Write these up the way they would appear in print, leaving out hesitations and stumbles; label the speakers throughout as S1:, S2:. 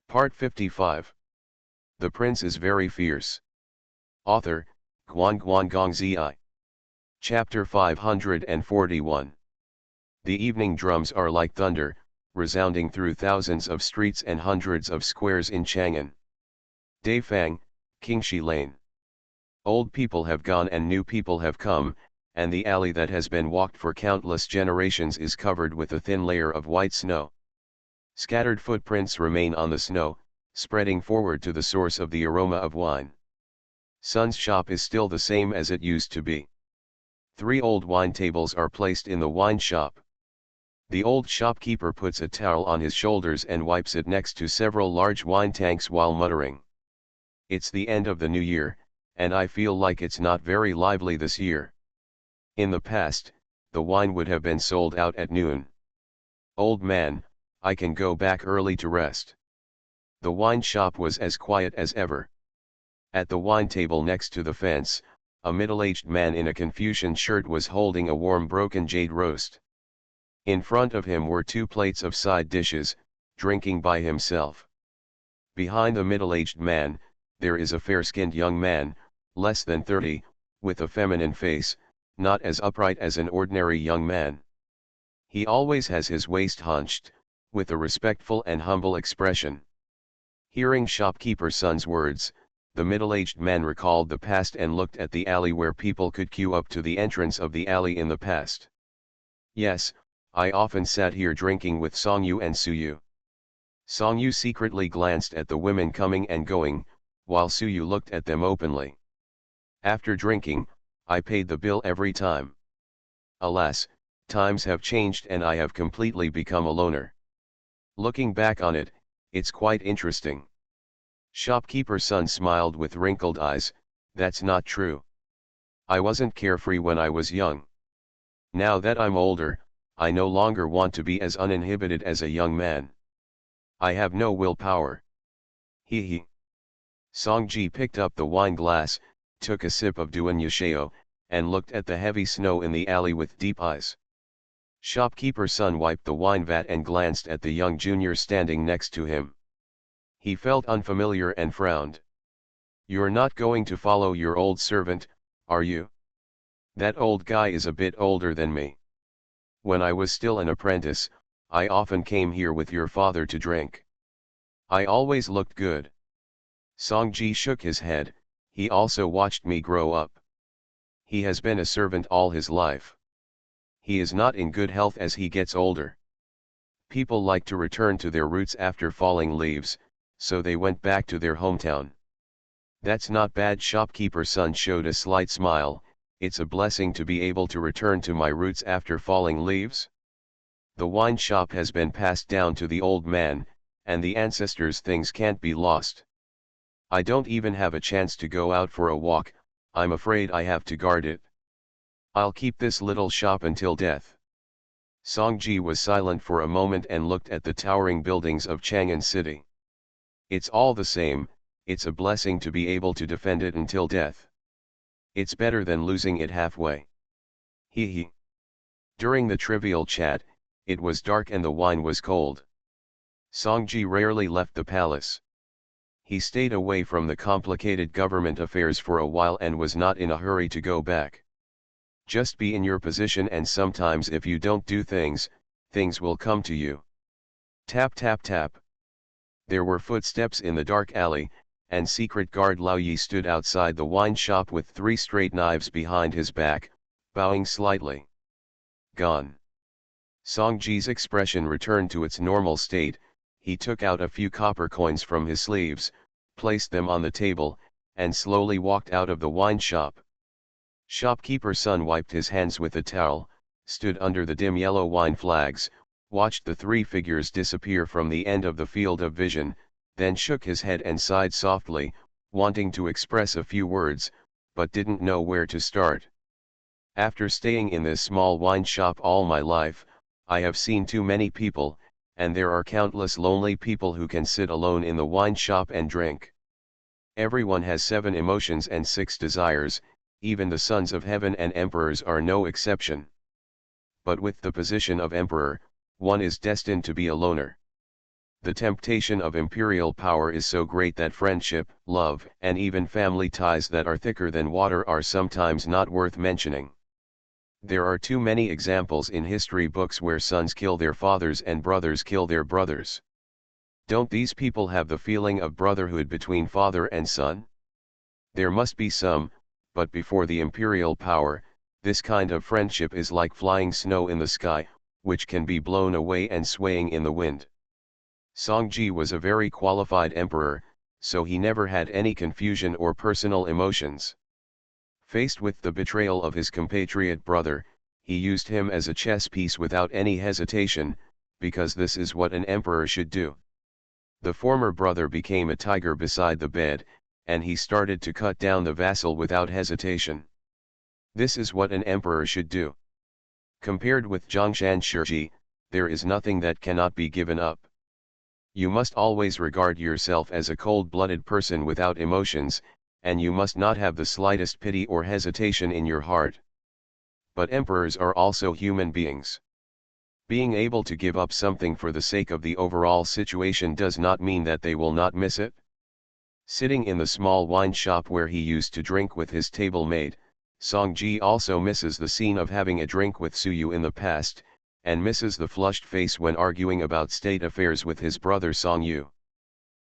S1: Part 55. The Prince is Very Fierce. Author, Guangguanggongzi. Chapter 541. The evening drums are like thunder, resounding through thousands of streets and hundreds of squares in Chang'an. Daifang, Qingshi Lane. Old people have gone and new people have come, and the alley that has been walked for countless generations is covered with a thin layer of white snow. Scattered footprints remain on the snow, spreading forward to the source of the aroma of wine. Sun's shop is still the same as it used to be. 3 old wine tables are placed in the wine shop. The old shopkeeper puts a towel on his shoulders and wipes it next to several large wine tanks while muttering. It's the end of the new year, and I feel like it's not very lively this year. In the past, the wine would have been sold out at noon. Old man, I can go back early to rest. The wine shop was as quiet as ever. At the wine table next to the fence, a middle-aged man in a Confucian shirt was holding a warm broken jade roast. In front of him were 2 plates of side dishes, drinking by himself. Behind the middle-aged man, there is a fair-skinned young man, less than 30, with a feminine face, not as upright as an ordinary young man. He always has his waist hunched, with a respectful and humble expression. Hearing shopkeeper son's words, the middle-aged man recalled the past and looked at the alley where people could queue up to the entrance of the alley in the past. Yes, I often sat here drinking with Songyu and Suyu. Songyu secretly glanced at the women coming and going, while Suyu looked at them openly. After drinking, I paid the bill every time. Alas, times have changed and I have completely become a loner. Looking back on it, it's quite interesting. Shopkeeper's son smiled with wrinkled eyes. That's not true. I wasn't carefree when I was young. Now that I'm older, I no longer want to be as uninhibited as a young man. I have no willpower. Hee hee. Songji picked up the wine glass, took a sip of Duan Yashao, and looked at the heavy snow in the alley with deep eyes. Shopkeeper's son wiped the wine vat and glanced at the young junior standing next to him. He felt unfamiliar and frowned. You're not going to follow your old servant, are you? That old guy is a bit older than me. When I was still an apprentice, I often came here with your father to drink. I always looked good. Songji shook his head. He also watched me grow up. He has been a servant all his life. He is not in good health as he gets older. People like to return to their roots after falling leaves, so they went back to their hometown. That's not bad. Shopkeeper's son showed a slight smile. It's a blessing to be able to return to my roots after falling leaves. The wine shop has been passed down to the old man, and the ancestors' things can't be lost. I don't even have a chance to go out for a walk. I'm afraid I have to guard it. I'll keep this little shop until death. Songji was silent for a moment and looked at the towering buildings of Chang'an City. It's all the same, it's a blessing to be able to defend it until death. It's better than losing it halfway. Hee hee. During the trivial chat, it was dark and the wine was cold. Songji rarely left the palace. He stayed away from the complicated government affairs for a while and was not in a hurry to go back. Just be in your position, and sometimes if you don't do things, things will come to you. Tap tap tap. There were footsteps in the dark alley, and secret guard Lao Yi stood outside the wine shop with 3 straight knives behind his back, bowing slightly. Gone. Songji's expression returned to its normal state. He took out a few copper coins from his sleeves, placed them on the table, and slowly walked out of the wine shop. Shopkeeper's son wiped his hands with a towel, stood under the dim yellow wine flags, watched the 3 figures disappear from the end of the field of vision, then shook his head and sighed softly, wanting to express a few words, but didn't know where to start. After staying in this small wine shop all my life, I have seen too many people, and there are countless lonely people who can sit alone in the wine shop and drink. Everyone has 7 emotions and 6 desires, even the sons of heaven and emperors are no exception. But with the position of emperor, one is destined to be a loner. The temptation of imperial power is so great that friendship, love, and even family ties that are thicker than water are sometimes not worth mentioning. There are too many examples in history books where sons kill their fathers and brothers kill their brothers. Don't these people have the feeling of brotherhood between father and son? There must be some, but before the imperial power, this kind of friendship is like flying snow in the sky, which can be blown away and swaying in the wind. Songji was a very qualified emperor, so he never had any confusion or personal emotions. Faced with the betrayal of his compatriot brother, he used him as a chess piece without any hesitation, because this is what an emperor should do. The former brother became a tiger beside the bed, and he started to cut down the vassal without hesitation. This is what an emperor should do. Compared with Zhongshan Shiji, there is nothing that cannot be given up. You must always regard yourself as a cold-blooded person without emotions, and you must not have the slightest pity or hesitation in your heart. But emperors are also human beings. Being able to give up something for the sake of the overall situation does not mean that they will not miss it. Sitting in the small wine shop where he used to drink with his table maid, Songji also misses the scene of having a drink with Suyu in the past, and misses the flushed face when arguing about state affairs with his brother Songyu.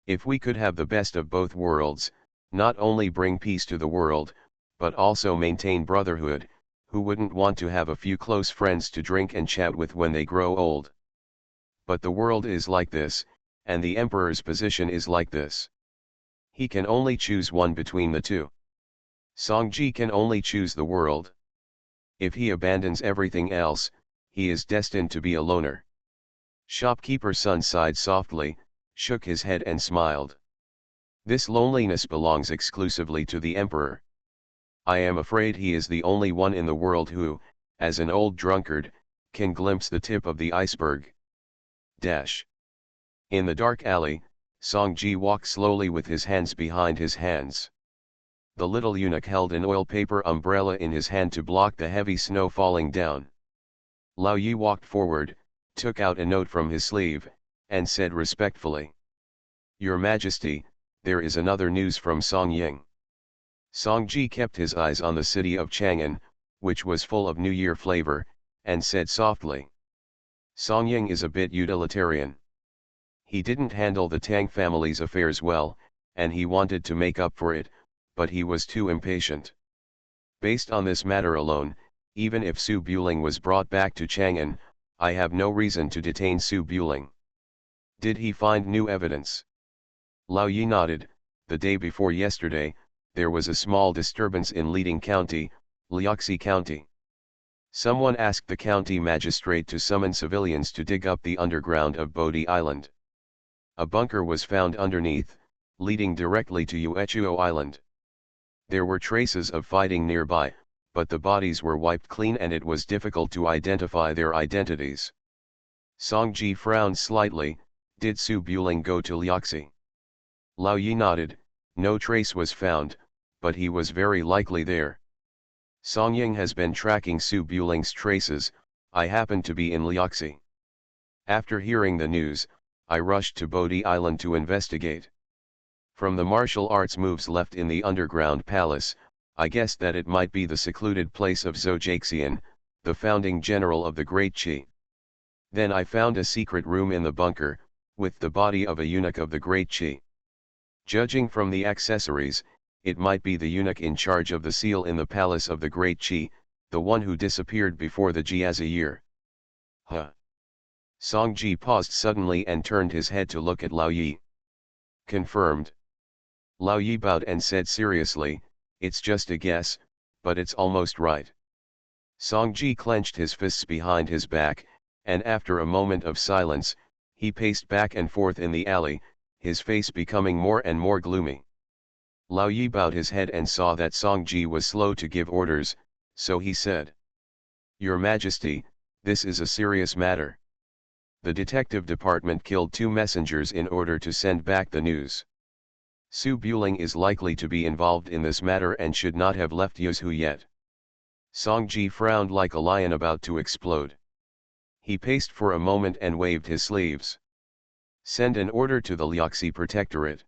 S1: If we could have the best of both worlds, not only bring peace to the world, but also maintain brotherhood, who wouldn't want to have a few close friends to drink and chat with when they grow old? But the world is like this, and the emperor's position is like this. He can only choose one between the two. Songji can only choose the world. If he abandons everything else, he is destined to be a loner. Shopkeeper Sun sighed softly, shook his head and smiled. This loneliness belongs exclusively to the emperor. I am afraid he is the only one in the world who, as an old drunkard, can glimpse the tip of the iceberg. In the dark alley, Songji walked slowly with his hands behind his hands. The little eunuch held an oil paper umbrella in his hand to block the heavy snow falling down. Lao Yi walked forward, took out a note from his sleeve, and said respectfully, "Your Majesty, there is another news from Song Ying." Songji kept his eyes on the city of Chang'an, which was full of New Year flavor, and said softly, "Song Ying is a bit utilitarian. He didn't handle the Tang family's affairs well, and he wanted to make up for it, but he was too impatient. Based on this matter alone, even if Su Buling was brought back to Chang'an, I have no reason to detain Su Buling." "Did he find new evidence?" Lao Yi nodded. "The day before yesterday, there was a small disturbance in Liting County, Liaxi County. Someone asked the county magistrate to summon civilians to dig up the underground of Bodhi Island. A bunker was found underneath, leading directly to Yuechuo Island. There were traces of fighting nearby, but the bodies were wiped clean and it was difficult to identify their identities." Songji frowned slightly. "Did Su Buling go to Liaxi?" Lao Yi nodded. "No trace was found, but he was very likely there. Song Ying has been tracking Su Buling's traces. I happened to be in Liaxi. After hearing the news, I rushed to Bodhi Island to investigate. From the martial arts moves left in the underground palace, I guessed that it might be the secluded place of Zhou Jixian, the founding general of the Great Qi. Then I found a secret room in the bunker, with the body of a eunuch of the Great Qi. Judging from the accessories, it might be the eunuch in charge of the seal in the palace of the Great Qi, the one who disappeared before the Jiazi year." "Huh." Songji paused suddenly and turned his head to look at Lao Yi. "Confirmed." Lao Yi bowed and said seriously, "It's just a guess, but it's almost right." Songji clenched his fists behind his back, and after a moment of silence, he paced back and forth in the alley, his face becoming more and more gloomy. Lao Yi bowed his head and saw that Songji was slow to give orders, so he said, "Your Majesty, this is a serious matter. The detective department killed 2 messengers in order to send back the news. Su Buling is likely to be involved in this matter and should not have left Yuzhu yet." Songji frowned like a lion about to explode. He paced for a moment and waved his sleeves. Send an order to the Liaxi Protectorate.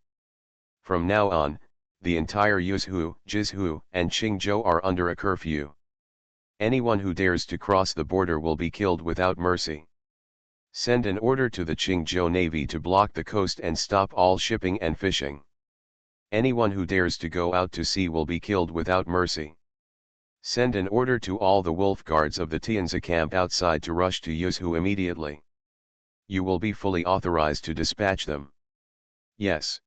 S1: From now on, the entire Yuzhou, Jizhou, and Qingzhou are under a curfew. Anyone who dares to cross the border will be killed without mercy. Send an order to the Qingzhou Navy to block the coast and stop all shipping and fishing. Anyone who dares to go out to sea will be killed without mercy. Send an order to all the wolf guards of the Tianzi camp outside to rush to Yuzhou immediately. You will be fully authorized to dispatch them. Yes.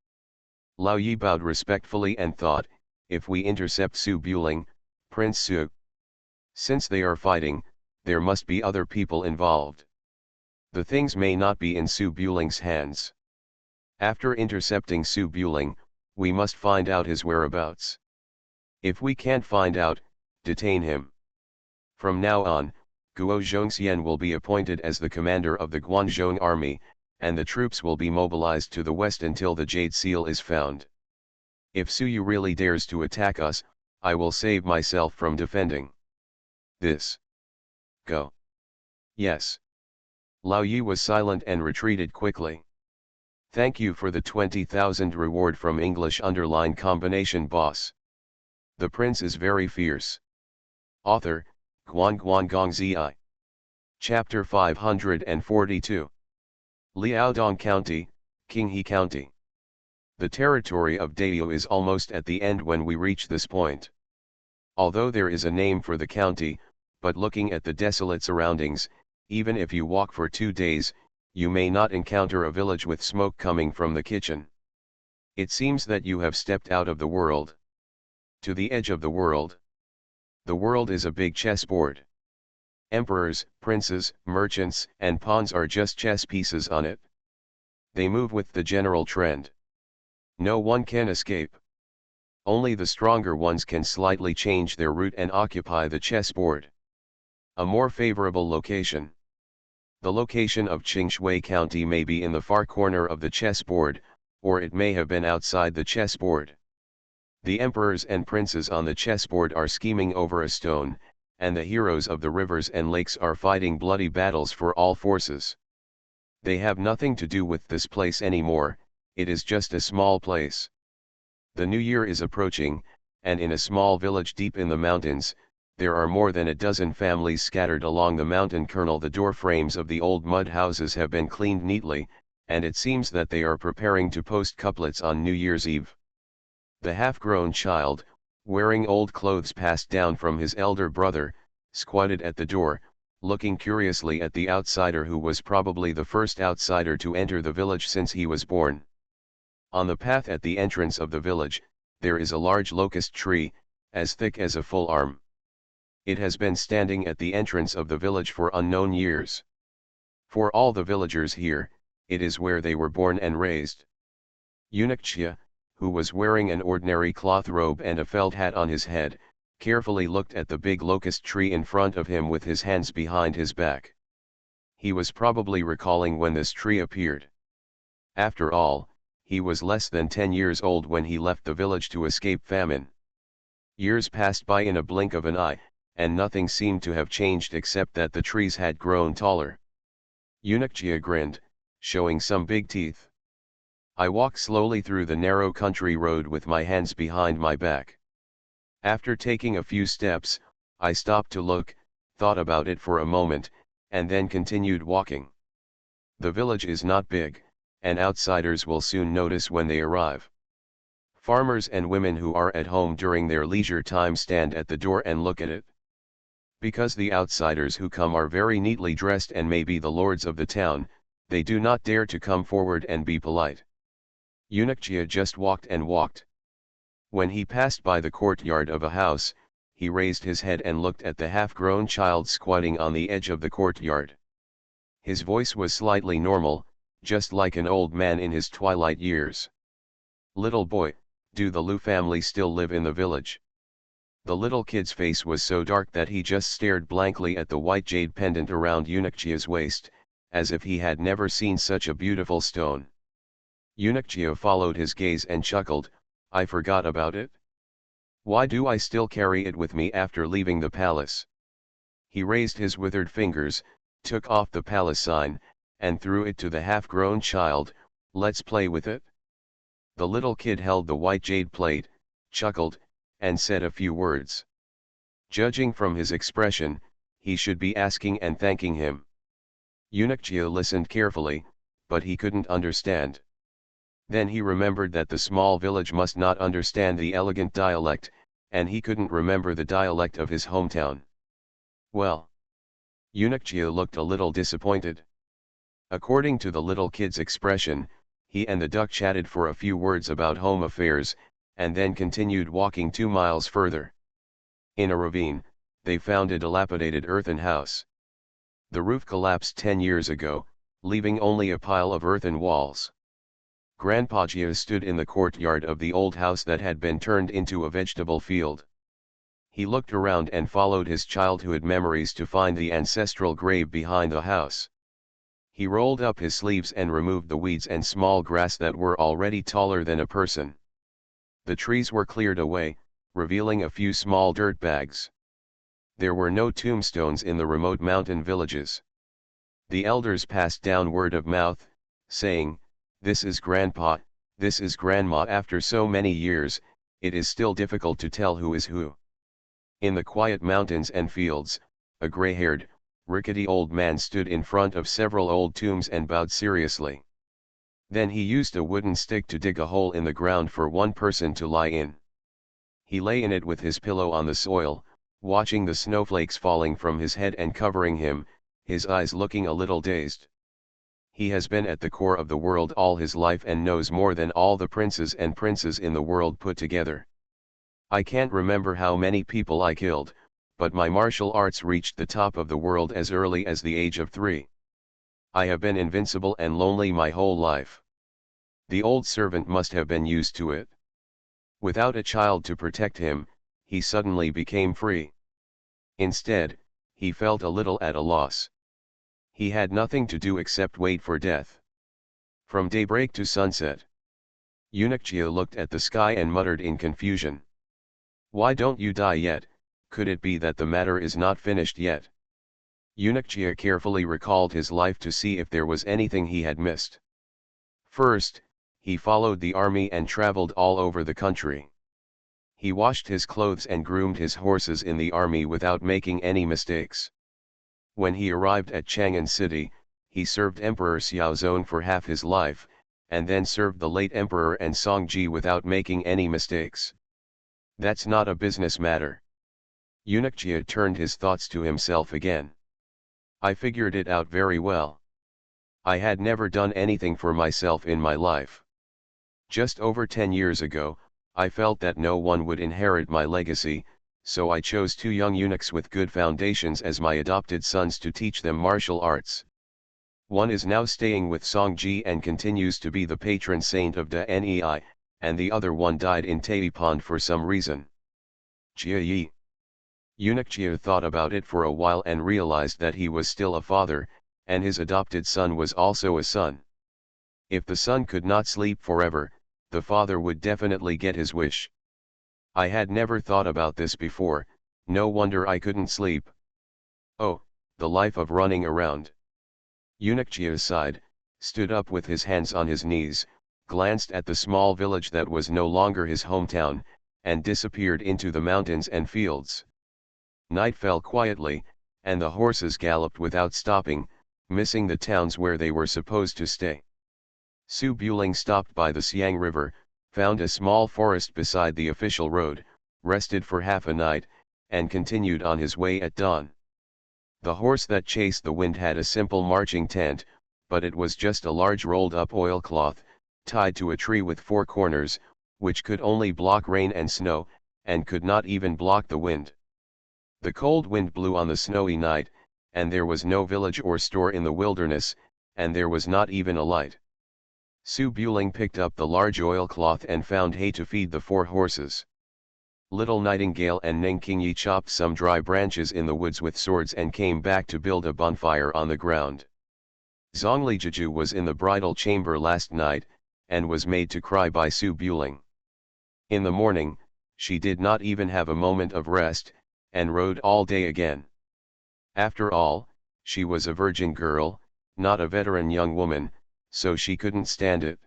S1: Lao Yi bowed respectfully and thought, if we intercept Su Buling, Prince Su. Since they are fighting, there must be other people involved. The things may not be in Su Buling's hands. After intercepting Su Buling, we must find out his whereabouts. If we can't find out, detain him. From now on, Guo Zhongxian will be appointed as the commander of the Guanzhong army, and the troops will be mobilized to the west until the Jade Seal is found. If Su Yu really dares to attack us, I will save myself from defending this. Go. Yes. Lao Yi was silent and retreated quickly. Thank you for the 20,000 reward from English underline combination boss. The prince is very fierce. Author, Guan Gongzi. Chapter 542. Liaodong County, Qinghe County. The territory of Dayou is almost at the end when we reach this point. Although there is a name for the county, but looking at the desolate surroundings, even if you walk for 2 days, you may not encounter a village with smoke coming from the kitchen. It seems that you have stepped out of the world. To the edge of the world. The world is a big chessboard. Emperors, princes, merchants, and pawns are just chess pieces on it. They move with the general trend. No one can escape. Only the stronger ones can slightly change their route and occupy the chessboard. A more favorable location. The location of Qingshui County may be in the far corner of the chessboard, or it may have been outside the chessboard. The emperors and princes on the chessboard are scheming over a stone, and the heroes of the rivers and lakes are fighting bloody battles for all forces. They have nothing to do with this place anymore, it is just a small place. The new year is approaching, and in a small village deep in the mountains, there are more than a dozen families scattered along the mountain kernel. The door frames of the old mud houses have been cleaned neatly, and it seems that they are preparing to post couplets on New Year's Eve. The half-grown child, wearing old clothes passed down from his elder brother, squatted at the door, looking curiously at the outsider who was probably the first outsider to enter the village since he was born. On the path at the entrance of the village, there is a large locust tree, as thick as a full arm. It has been standing at the entrance of the village for unknown years. For all the villagers here, it is where they were born and raised. Eunuch Chia, who was wearing an ordinary cloth robe and a felt hat on his head, carefully looked at the big locust tree in front of him with his hands behind his back. He was probably recalling when this tree appeared. After all, he was less than 10 years old when he left the village to escape famine. Years passed by in a blink of an eye, and nothing seemed to have changed except that the trees had grown taller. Eunuch Chia grinned, showing some big teeth. I walk slowly through the narrow country road with my hands behind my back. After taking a few steps, I stopped to look, thought about it for a moment, and then continued walking. The village is not big, and outsiders will soon notice when they arrive. Farmers and women who are at home during their leisure time stand at the door and look at it. Because the outsiders who come are very neatly dressed and may be the lords of the town, they do not dare to come forward and be polite. Eunuch Chia just walked and walked. When he passed by the courtyard of a house, he raised his head and looked at the half-grown child squatting on the edge of the courtyard. His voice was slightly normal, just like an old man in his twilight years. Little boy, do the Lu family still live in the village? The little kid's face was so dark that he just stared blankly at the white jade pendant around Eunuch Chia's waist, as if he had never seen such a beautiful stone. Eunuch Chia followed his gaze and chuckled, I forgot about it. Why do I still carry it with me after leaving the palace? He raised his withered fingers, took off the palace sign, and threw it to the half-grown child. "Let's play with it." The little kid held the white jade plate, chuckled, and said a few words. Judging from his expression, he should be asking and thanking him. Eunuchia listened carefully, but he couldn't understand. Then he remembered that the small village must not understand the elegant dialect, and he couldn't remember the dialect of his hometown. Well. Eunuchia looked a little disappointed. According to the little kid's expression, he and the duck chatted for a few words about home affairs, and then continued walking 2 miles further. In a ravine, they found a dilapidated earthen house. The roof collapsed 10 years ago, leaving only a pile of earthen walls. Grandpa Gia stood in the courtyard of the old house that had been turned into a vegetable field. He looked around and followed his childhood memories to find the ancestral grave behind the house. He rolled up his sleeves and removed the weeds and small grass that were already taller than a person. The trees were cleared away, revealing a few small dirt bags. There were no tombstones in the remote mountain villages. The elders passed down word of mouth, saying, "This is Grandpa, this is Grandma." After so many years, it is still difficult to tell who is who. In the quiet mountains and fields, a gray-haired, rickety old man stood in front of several old tombs and bowed seriously. Then he used a wooden stick to dig a hole in the ground for one person to lie in. He lay in it with his pillow on the soil, watching the snowflakes falling from his head and covering him, his eyes looking a little dazed. He has been at the core of the world all his life and knows more than all the princes and princes in the world put together. "I can't remember how many people I killed, but my martial arts reached the top of the world as early as the age of 3. I have been invincible and lonely my whole life." The old servant must have been used to it. Without a child to protect him, he suddenly became free. Instead, he felt a little at a loss. He had nothing to do except wait for death. From daybreak to sunset. Eunuchia looked at the sky and muttered in confusion. "Why don't you die yet? Could it be that the matter is not finished yet?" Eunuchia carefully recalled his life to see if there was anything he had missed. First, he followed the army and traveled all over the country. He washed his clothes and groomed his horses in the army without making any mistakes. When he arrived at Chang'an City, he served Emperor Xiaozong for half his life, and then served the late Emperor and Songji without making any mistakes. That's not a business matter. Eunuchia turned his thoughts to himself again. I figured it out very well. I had never done anything for myself in my life. Just over 10 years ago, I felt that no one would inherit my legacy, so I chose 2 young eunuchs with good foundations as my adopted sons to teach them martial arts. One is now staying with Songji and continues to be the patron saint of Da Nei, and the other one died in Taipond for some reason. Jia Yi. Eunuchia thought about it for a while and realized that he was still a father, and his adopted son was also a son. If the son could not sleep forever, the father would definitely get his wish. I had never thought about this before, no wonder I couldn't sleep. Oh, the life of running around. Eunuchia sighed, stood up with his hands on his knees, glanced at the small village that was no longer his hometown, and disappeared into the mountains and fields. Night fell quietly, and the horses galloped without stopping, missing the towns where they were supposed to stay. Su Buling stopped by the Siang River, found a small forest beside the official road, rested for half a night, and continued on his way at dawn. The horse that chased the wind had a simple marching tent, but it was just a large rolled-up oilcloth, tied to a tree with 4 corners, which could only block rain and snow, and could not even block the wind. The cold wind blew on the snowy night, and there was no village or store in the wilderness, and there was not even a light. Su Buling picked up the large oilcloth and found hay to feed the 4 horses. Little Nightingale and Nengqingyi chopped some dry branches in the woods with swords and came back to build a bonfire on the ground. Zhongli Jiju was in the bridal chamber last night, and was made to cry by Su Buling. In the morning, she did not even have a moment of rest, and rode all day again. After all, she was a virgin girl, not a veteran young woman, so she couldn't stand it.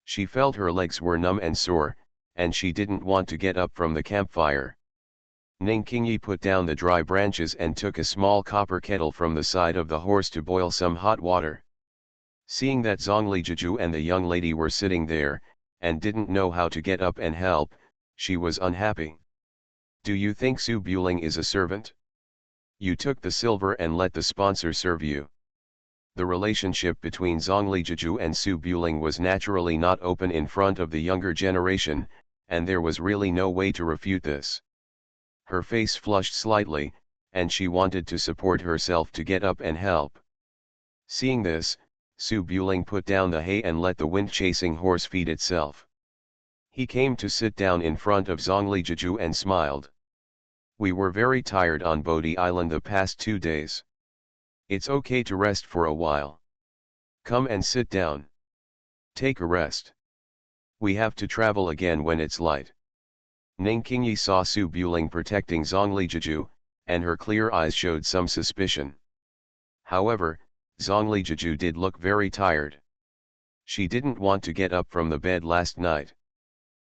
S1: She felt her legs were numb and sore, and she didn't want to get up from the campfire. Ning Qingyi put down the dry branches and took a small copper kettle from the side of the horse to boil some hot water. Seeing that Zhongli Jiju and the young lady were sitting there, and didn't know how to get up and help, she was unhappy. Do you think Su Buling is a servant? You took the silver and let the sponsor serve you. The relationship between Zhongli Jiju and Su Buling was naturally not open in front of the younger generation, and there was really no way to refute this. Her face flushed slightly, and she wanted to support herself to get up and help. Seeing this, Su Buling put down the hay and let the wind-chasing horse feed itself. He came to sit down in front of Zhongli Jiju and smiled. We were very tired on Bodhi Island the past 2 days. It's okay to rest for a while. Come and sit down. Take a rest. We have to travel again when it's light. Ning Qingyi saw Su Buling protecting Zhongli Jiju, and her clear eyes showed some suspicion. However, Zhongli Jiju did look very tired. She didn't want to get up from the bed last night.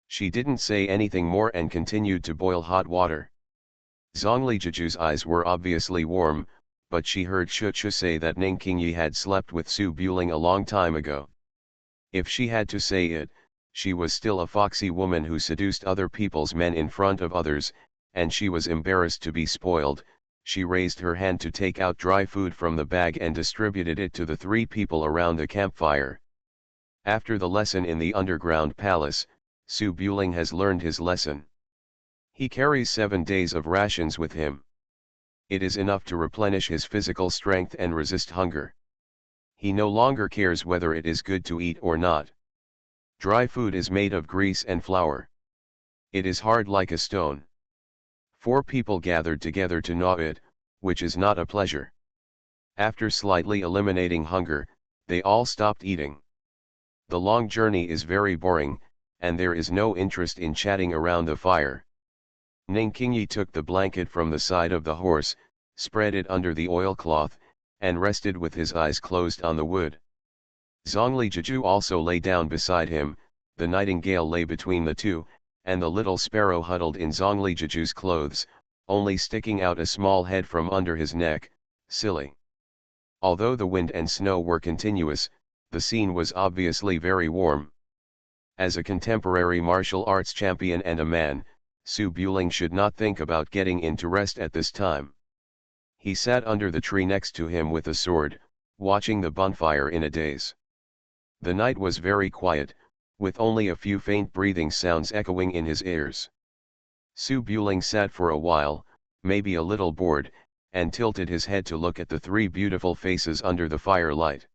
S1: She didn't say anything more and continued to boil hot water. Zhongli Jiju's eyes were obviously warm, but she heard Shuchu say that Ning Qingyi had slept with Su Buling a long time ago. If she had to say it, she was still a foxy woman who seduced other people's men in front of others, and she was embarrassed to be spoiled. She raised her hand to take out dry food from the bag and distributed it to the 3 people around the campfire. After the lesson in the underground palace, Su Buling has learned his lesson. He carries 7 days of rations with him. It is enough to replenish his physical strength and resist hunger. He no longer cares whether it is good to eat or not. Dry food is made of grease and flour. It is hard like a stone. 4 people gathered together to gnaw it, which is not a pleasure. After slightly eliminating hunger, they all stopped eating. The long journey is very boring, and there is no interest in chatting around the fire. Ning Qingyi took the blanket from the side of the horse, spread it under the oilcloth, and rested with his eyes closed on the wood. Zhongli Jiju also lay down beside him, the nightingale lay between the two, and the little sparrow huddled in Zhongli Jiju's clothes, only sticking out a small head from under his neck, silly. Although the wind and snow were continuous, the scene was obviously very warm. As a contemporary martial arts champion and a man, Su Buling should not think about getting into rest at this time. He sat under the tree next to him with a sword, watching the bonfire in a daze. The night was very quiet, with only a few faint breathing sounds echoing in his ears. Su Buling sat for a while, maybe a little bored, and tilted his head to look at the 3 beautiful faces under the firelight.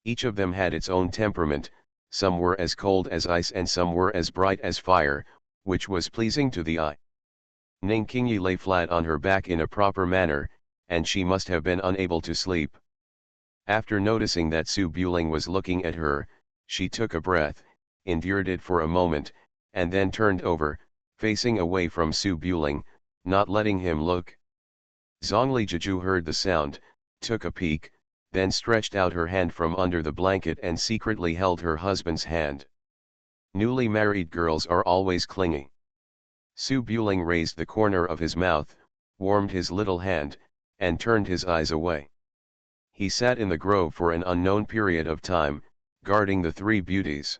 S1: Each of them had its own temperament, some were as cold as ice and some were as bright as fire, which was pleasing to the eye. Ning Qingyi lay flat on her back in a proper manner, and she must have been unable to sleep. After noticing that Su Buling was looking at her, she took a breath, endured it for a moment, and then turned over, facing away from Su Buling, not letting him look. Zhongli Jiju heard the sound, took a peek, then stretched out her hand from under the blanket and secretly held her husband's hand. Newly married girls are always clingy. Su Buling raised the corner of his mouth, warmed his little hand, and turned his eyes away. He sat in the grove for an unknown period of time, guarding the 3 beauties.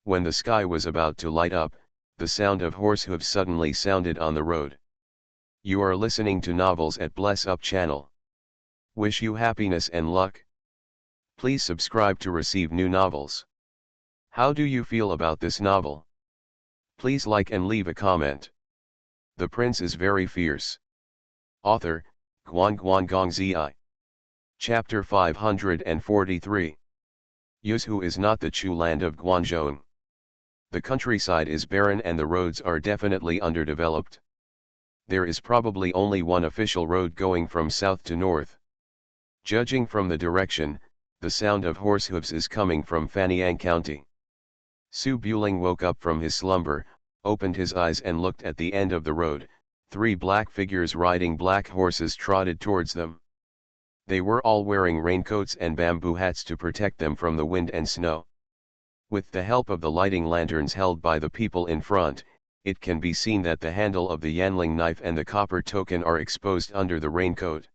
S1: When the sky was about to light up, the sound of horse hooves suddenly sounded on the road. You are listening to novels at Bless Up channel. Wish you happiness and luck. Please subscribe to receive new novels. How do you feel about this novel? Please like and leave a comment. The prince is very fierce. Author, Guan Zi. Chapter 543. Yuzhu is not the Chu land of Guangzhou. The countryside is barren and the roads are definitely underdeveloped. There is probably only one official road going from south to north. Judging from the direction, the sound of horse hooves is coming from Fanyang County. Su Buling woke up from his slumber, opened his eyes and looked at the end of the road. 3 black figures riding black horses trotted towards them. They were all wearing raincoats and bamboo hats to protect them from the wind and snow. With the help of the lighting lanterns held by the people in front, it can be seen that the handle of the Yanling knife and the copper token are exposed under the raincoat.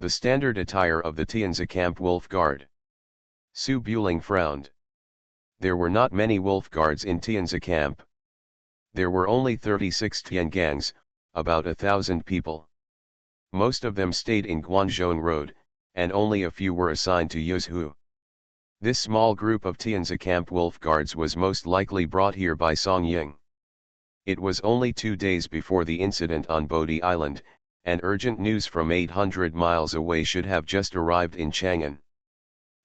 S1: The standard attire of the Tianzi Camp Wolf Guard. Su Buling frowned. There were not many wolf guards in Tianzi Camp. There were only 36 Tiangangs, about 1,000 people. Most of them stayed in Guanzhong Road, and only a few were assigned to Yuzhu. This small group of Tianzi Camp Wolf Guards was most likely brought here by Song Ying. It was only 2 days before the incident on Bodhi Island, and urgent news from 800 miles away should have just arrived in Chang'an.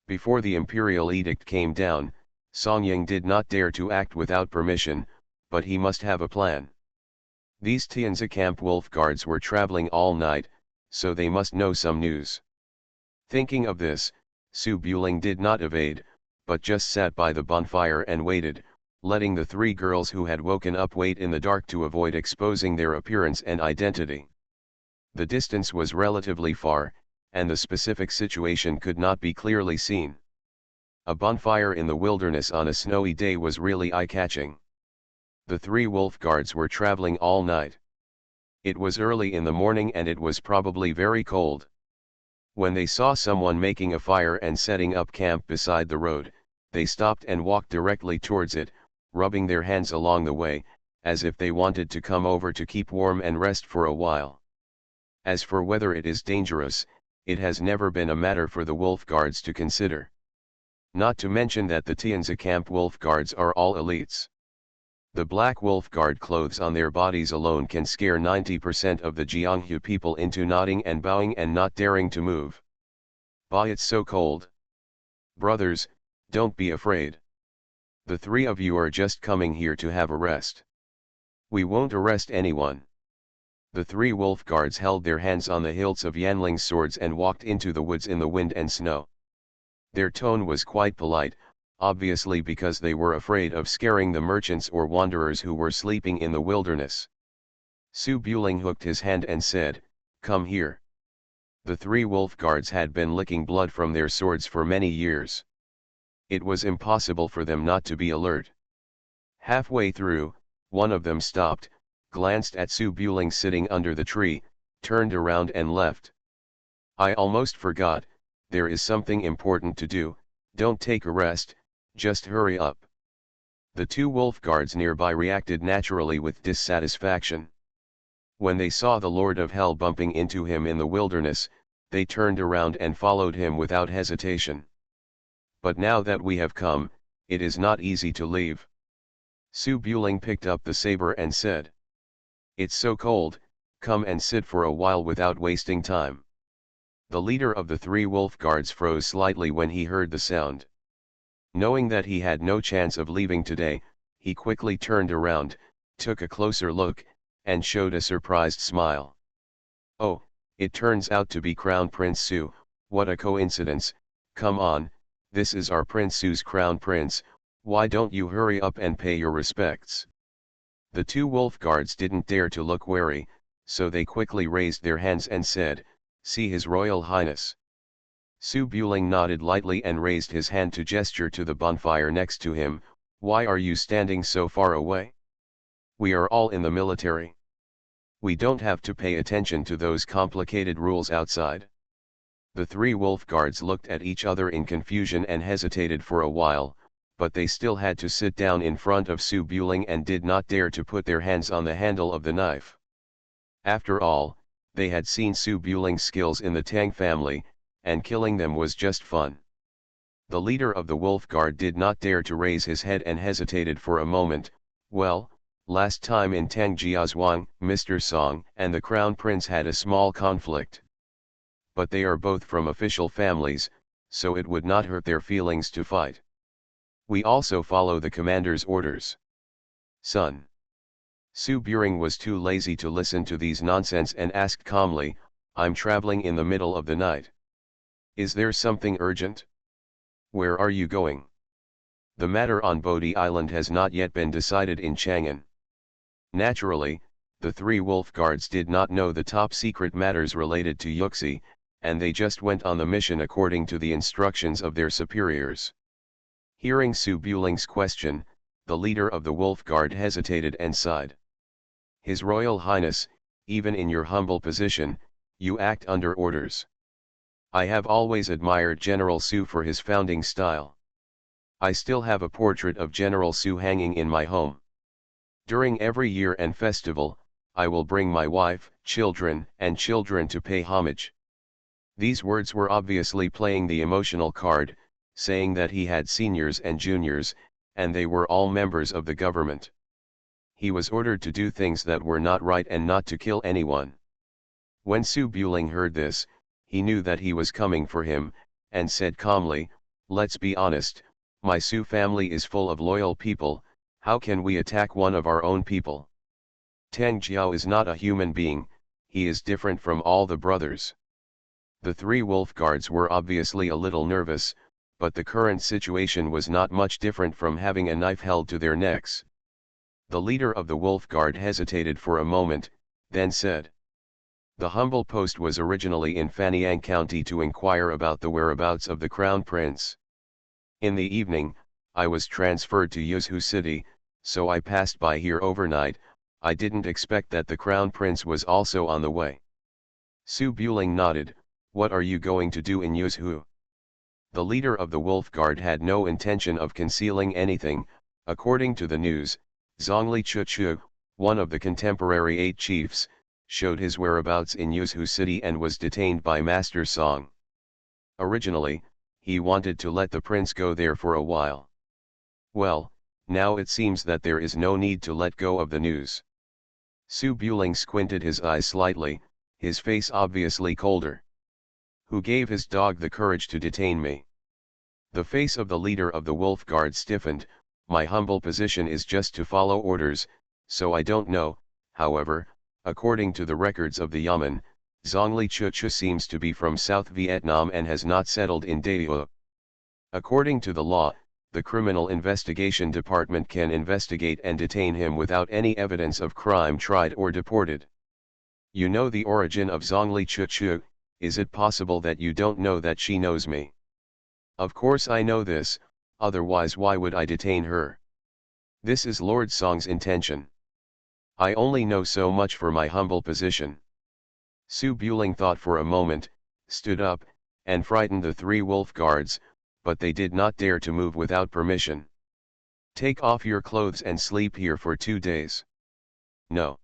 S1: Before the imperial edict came down, Song Ying did not dare to act without permission, but he must have a plan. These Tianzi Camp Wolf Guards were traveling all night, so they must know some news. Thinking of this, Su Buling did not evade, but just sat by the bonfire and waited, letting the 3 girls who had woken up wait in the dark to avoid exposing their appearance and identity. The distance was relatively far, and the specific situation could not be clearly seen. A bonfire in the wilderness on a snowy day was really eye-catching. The 3 wolf guards were traveling all night. It was early in the morning and it was probably very cold. When they saw someone making a fire and setting up camp beside the road, they stopped and walked directly towards it, rubbing their hands along the way, as if they wanted to come over to keep warm and rest for a while. As for whether it is dangerous, it has never been a matter for the wolf guards to consider. Not to mention that the Tianzi Camp Wolf Guards are all elites. The black wolf guard clothes on their bodies alone can scare 90% of the Jianghu people into nodding and bowing and not daring to move. Bah, it's so cold. Brothers, don't be afraid. The 3 of you are just coming here to have a rest. We won't arrest anyone. The 3 wolf guards held their hands on the hilts of Yanling's swords and walked into the woods in the wind and snow. Their tone was quite polite, obviously because they were afraid of scaring the merchants or wanderers who were sleeping in the wilderness. Su Buling hooked his hand and said, "Come here." The 3 wolf guards had been licking blood from their swords for many years. It was impossible for them not to be alert. Halfway through, one of them stopped, glanced at Su Buling sitting under the tree, turned around and left. "I almost forgot, there is something important to do, don't take a rest, just hurry up." The 2 wolf guards nearby reacted naturally with dissatisfaction. When they saw the Lord of Hell bumping into him in the wilderness, they turned around and followed him without hesitation. "But now that we have come, it is not easy to leave." Su Buling picked up the saber and said, "It's so cold, come and sit for a while without wasting time." The leader of the 3 wolf guards froze slightly when he heard the sound. Knowing that he had no chance of leaving today, he quickly turned around, took a closer look, and showed a surprised smile. "Oh, it turns out to be Crown Prince Su, what a coincidence, come on, this is our Prince Su's Crown Prince, why don't you hurry up and pay your respects?" The 2 wolf guards didn't dare to look wary, so they quickly raised their hands and said, "See His Royal Highness." Su Buling nodded lightly and raised his hand to gesture to the bonfire next to him, "Why are you standing so far away? We are all in the military. We don't have to pay attention to those complicated rules outside." The 3 wolf guards looked at each other in confusion and hesitated for a while, but they still had to sit down in front of Su Buling and did not dare to put their hands on the handle of the knife. After all, they had seen Su Buling's skills in the Tang family, and killing them was just fun. The leader of the wolf guard did not dare to raise his head and hesitated for a moment. "Well, last time in Tangjiazhuang, Mr. Song and the Crown Prince had a small conflict. But they are both from official families, so it would not hurt their feelings to fight. We also follow the commander's orders." "Son." Su Buring was too lazy to listen to these nonsense and asked calmly, "I'm traveling in the middle of the night. Is there something urgent? Where are you going?" "The matter on Bodhi Island has not yet been decided in Chang'an." Naturally, the 3 wolf guards did not know the top secret matters related to Yuxi, and they just went on the mission according to the instructions of their superiors. Hearing Su Buling's question, the leader of the Wolf Guard hesitated and sighed. His Royal Highness, even in your humble position, you act under orders. I have always admired General Su for his founding style. I still have a portrait of General Su hanging in my home. During every year and festival, I will bring my wife, children, and children to pay homage. These words were obviously playing the emotional card, saying that he had seniors and juniors, and they were all members of the government. He was ordered to do things that were not right and not to kill anyone. When Su Buling heard this, he knew that he was coming for him, and said calmly, "Let's be honest, my Su family is full of loyal people, how can we attack one of our own people? Tang Jiao is not a human being, he is different from all the brothers." The three wolf guards were obviously a little nervous, but the current situation was not much different from having a knife held to their necks. The leader of the wolf guard hesitated for a moment, then said, "The humble post was originally in Fanyang County to inquire about the whereabouts of the Crown Prince. In the evening, I was transferred to Yuzhou City, so I passed by here overnight. I didn't expect that the Crown Prince was also on the way." Su Buling nodded. "What are you going to do in Yuzhou?" The leader of the Wolf Guard had no intention of concealing anything. According to the news, Zhongli Chuchu, one of the contemporary 8 chiefs, showed his whereabouts in Yuzhou City and was detained by Master Song. Originally, he wanted to let the prince go there for a while. Well, now it seems that there is no need to let go of the news. Su Buling squinted his eyes slightly, his face obviously colder. "Who gave his dog the courage to detain me?" The face of the leader of the Wolf Guard stiffened. "My humble position is just to follow orders, so I don't know." However, according to the records of the Yamen, Zhongli Chuchu seems to be from South Vietnam and has not settled in Daewoo. According to the law, the Criminal Investigation Department can investigate and detain him without any evidence of crime tried or deported. You know the origin of Zhongli Chuchu. Is it possible that you don't know that she knows me? Of course I know this, otherwise why would I detain her? This is Lord Song's intention. I only know so much for my humble position." Su Buling thought for a moment, stood up, and frightened the 3 wolf guards, but they did not dare to move without permission. "Take off your clothes and sleep here for 2 days." "No.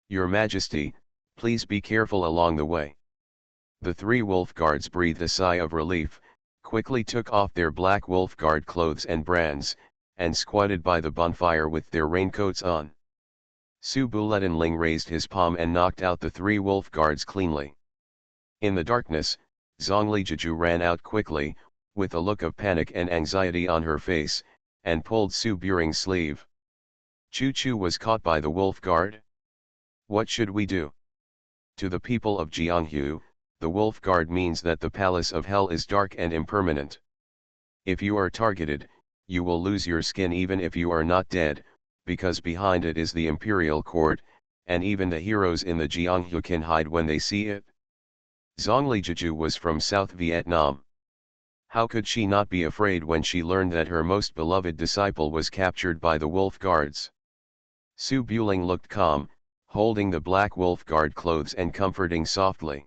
S1: Your Majesty, please be careful along the way." The 3 wolf guards breathed a sigh of relief, quickly took off their black wolf guard clothes and brands, and squatted by the bonfire with their raincoats on. Su Buletinling raised his palm and knocked out the 3 wolf guards cleanly. In the darkness, Zhongli Jiju ran out quickly, with a look of panic and anxiety on her face, and pulled Su Buling's sleeve. "Chu Chu was caught by the wolf guard? What should we do?" To the people of Jianghu, the wolf guard means that the palace of hell is dark and impermanent. If you are targeted, you will lose your skin even if you are not dead, because behind it is the imperial court, and even the heroes in the Jianghu can hide when they see it. Zhongli Jiju was from South Vietnam. How could she not be afraid when she learned that her most beloved disciple was captured by the wolf guards? Su Buling looked calm, holding the black wolf guard clothes and comforting softly.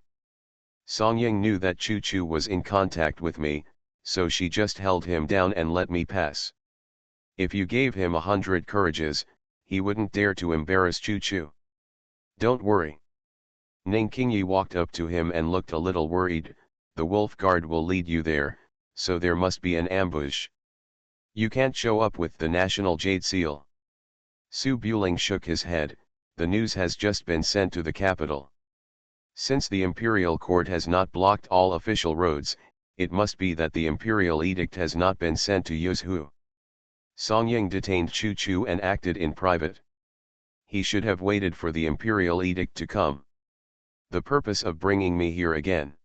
S1: "Songying knew that Chu Chu was in contact with me, so she just held him down and let me pass. If you gave him 100 courages, he wouldn't dare to embarrass Chu Chu. Don't worry." Ning Qingyi walked up to him and looked a little worried. "The wolf guard will lead you there, so there must be an ambush. You can't show up with the national jade seal." Su Buling shook his head. "The news has just been sent to the capital. Since the imperial court has not blocked all official roads, it must be that the imperial edict has not been sent to Yuzhou. Songying detained Chu Chu and acted in private. He should have waited for the imperial edict to come. The purpose of bringing me here again.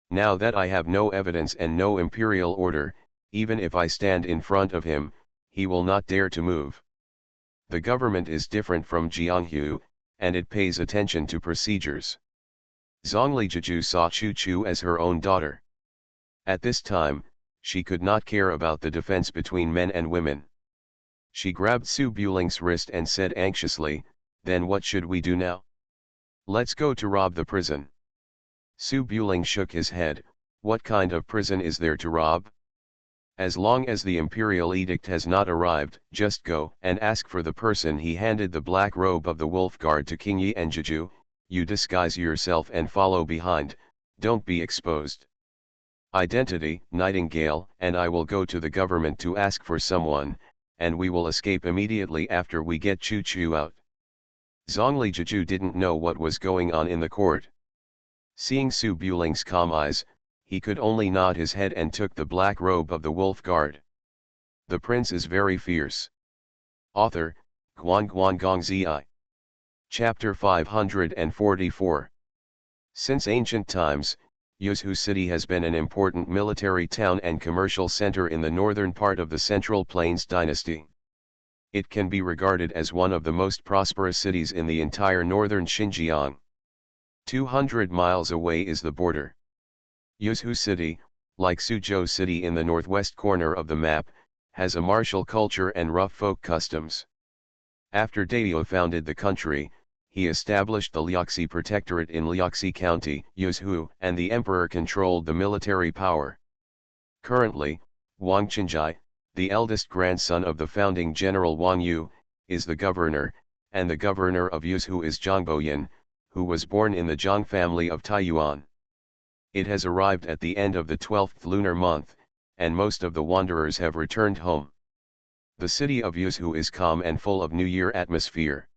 S1: Now that I have no evidence and no imperial order, even if I stand in front of him, he will not dare to move. The government is different from Jianghu, and it pays attention to procedures. Zhongli Jiju saw Chu Chu as her own daughter. At this time, she could not care about the defense between men and women. She grabbed Su Buling's wrist and said anxiously, "Then what should we do now?" "Let's go to rob the prison." Su Buling shook his head. "What kind of prison is there to rob? As long as the imperial edict has not arrived, just go and ask for the person." He handed the black robe of the wolf guard to King Yi and Jeju. "You disguise yourself and follow behind, don't be exposed. Identity, Nightingale, and I will go to the government to ask for someone, and we will escape immediately after we get Chu Chu out." Zhongli Jeju didn't know what was going on in the court. Seeing Su Buling's calm eyes, he could only nod his head and took the black robe of the wolf guard. The prince is very fierce. Author, Guan Guan Gongzi. Chapter 544. Since ancient times, Yuzhou City has been an important military town and commercial center in the northern part of the Central Plains dynasty. It can be regarded as one of the most prosperous cities in the entire northern Xinjiang. 200 miles away is the border. Yuzhou City, like Suzhou City in the northwest corner of the map, has a martial culture and rough folk customs. After Daiyou founded the country, he established the Liaoxi Protectorate in Liaoxi County, Yuzhou, and the emperor controlled the military power. Currently, Wang Qinjai, the eldest grandson of the founding general Wang Yu, is the governor, and the governor of Yuzhou is Zhang Boyan, who was born in the Zhang family of Taiyuan. It has arrived at the end of the 12th lunar month, and most of the wanderers have returned home. The city of Yuzhou is calm and full of New Year atmosphere.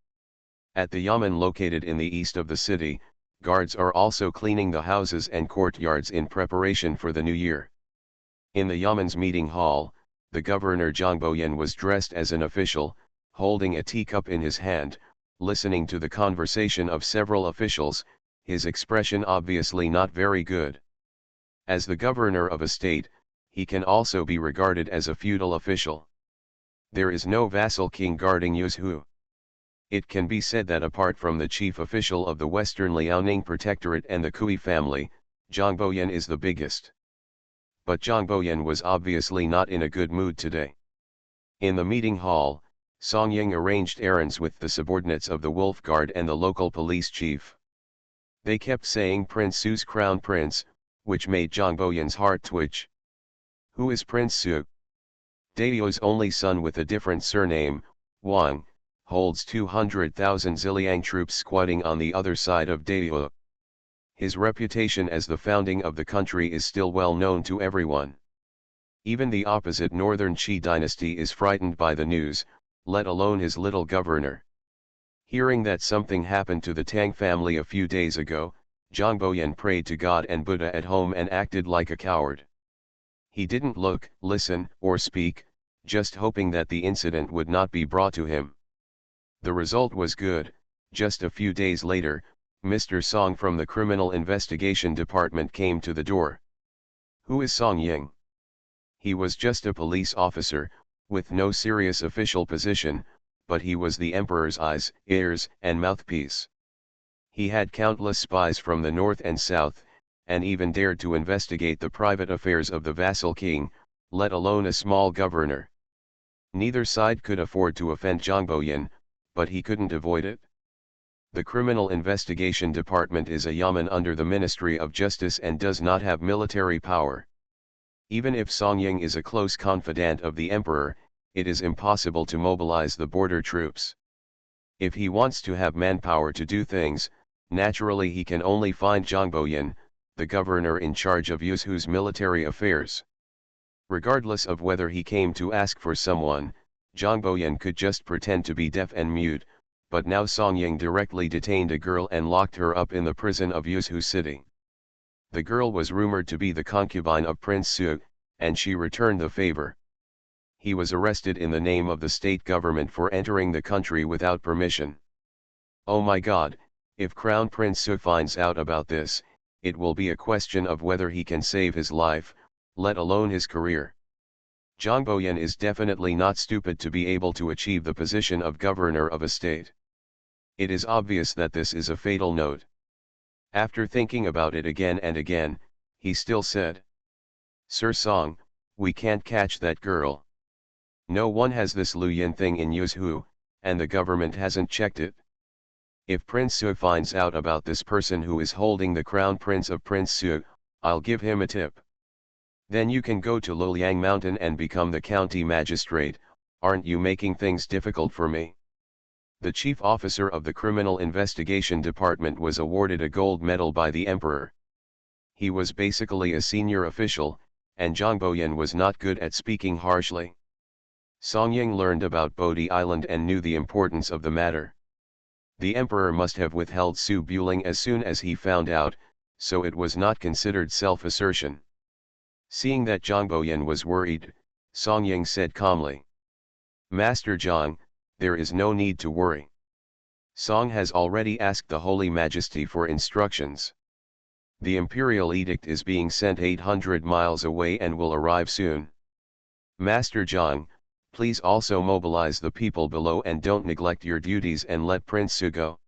S1: At the yamen located in the east of the city, guards are also cleaning the houses and courtyards in preparation for the new year. In the yamen's meeting hall, the governor Zhang Boyan was dressed as an official, holding a teacup in his hand, listening to the conversation of several officials, his expression obviously not very good. As the governor of a state, he can also be regarded as a feudal official. There is no vassal king guarding Yuzhou. It can be said that apart from the chief official of the Western Liaoning Protectorate and the Kui family, Zhang Boyan is the biggest. But Zhang Boyan was obviously not in a good mood today. In the meeting hall, Song Ying arranged errands with the subordinates of the Wolf Guard and the local police chief. They kept saying Prince Su's crown prince, which made Zhang Boyan's heart twitch. Who is Prince Su? Daiyou's only son with a different surname, Wang, holds 200,000 Ziliang troops squatting on the other side of Daiyou. His reputation as the founding of the country is still well known to everyone. Even the opposite northern Qi dynasty is frightened by the news, let alone his little governor. Hearing that something happened to the Tang family a few days ago, Zhang Boyan prayed to God and Buddha at home and acted like a coward. He didn't look, listen, or speak, just hoping that the incident would not be brought to him. The result was good. Just a few days later, Mr. Song from the Criminal Investigation Department came to the door. Who is Song Ying? He was just a police officer, with no serious official position, but he was the emperor's eyes, ears, and mouthpiece. He had countless spies from the north and south, and even dared to investigate the private affairs of the vassal king, let alone a small governor. Neither side could afford to offend Zhang Boyan, but he couldn't avoid it. The Criminal Investigation Department is a yamen under the Ministry of Justice and does not have military power. Even if Song Ying is a close confidant of the emperor, it is impossible to mobilize the border troops. If he wants to have manpower to do things, naturally he can only find Zhang Boyan, the governor in charge of Yuzhou's military affairs. Regardless of whether he came to ask for someone, Zhang Boyan could just pretend to be deaf and mute, but now Song Ying directly detained a girl and locked her up in the prison of Yuzhou City. The girl was rumored to be the concubine of Prince Su, and she returned the favor. He was arrested in the name of the state government for entering the country without permission. Oh my God, if Crown Prince Su finds out about this, it will be a question of whether he can save his life, let alone his career. Zhang Boyan is definitely not stupid to be able to achieve the position of governor of a state. It is obvious that this is a fatal note. After thinking about it again and again, he still said, "Sir Song, we can't catch that girl. No one has this Luyan thing in Yuzhu, and the government hasn't checked it. If Prince Su finds out about this person who is holding the crown prince of Prince Su, I'll give him a tip. Then you can go to Luliang Mountain and become the county magistrate. Aren't you making things difficult for me?" The chief officer of the Criminal Investigation Department was awarded a gold medal by the emperor. He was basically a senior official, and Zhang Boyan was not good at speaking harshly. Song Ying learned about Bodhi Island and knew the importance of the matter. The emperor must have withheld Su Buling as soon as he found out, so it was not considered self-assertion. Seeing that Zhang Boyan was worried, Song Ying said calmly, "Master Zhang, there is no need to worry. Song has already asked the Holy Majesty for instructions. The imperial edict is being sent 800 miles away and will arrive soon. Master Zhang, please also mobilize the people below and don't neglect your duties and let Prince Su go."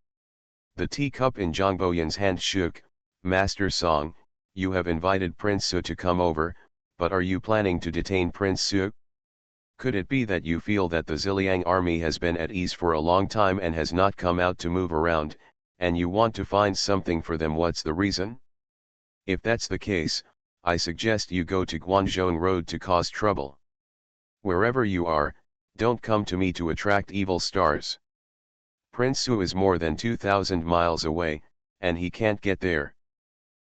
S1: The teacup in Zhang Boyan's hand shook. "Master Song, you have invited Prince Su to come over, but are you planning to detain Prince Su? Could it be that you feel that the Ziliang army has been at ease for a long time and has not come out to move around, and you want to find something for them? What's the reason? If that's the case, I suggest you go to Guanzhong Road to cause trouble. Wherever you are, don't come to me to attract evil stars. Prince Su is more than 2,000 miles away, and he can't get there.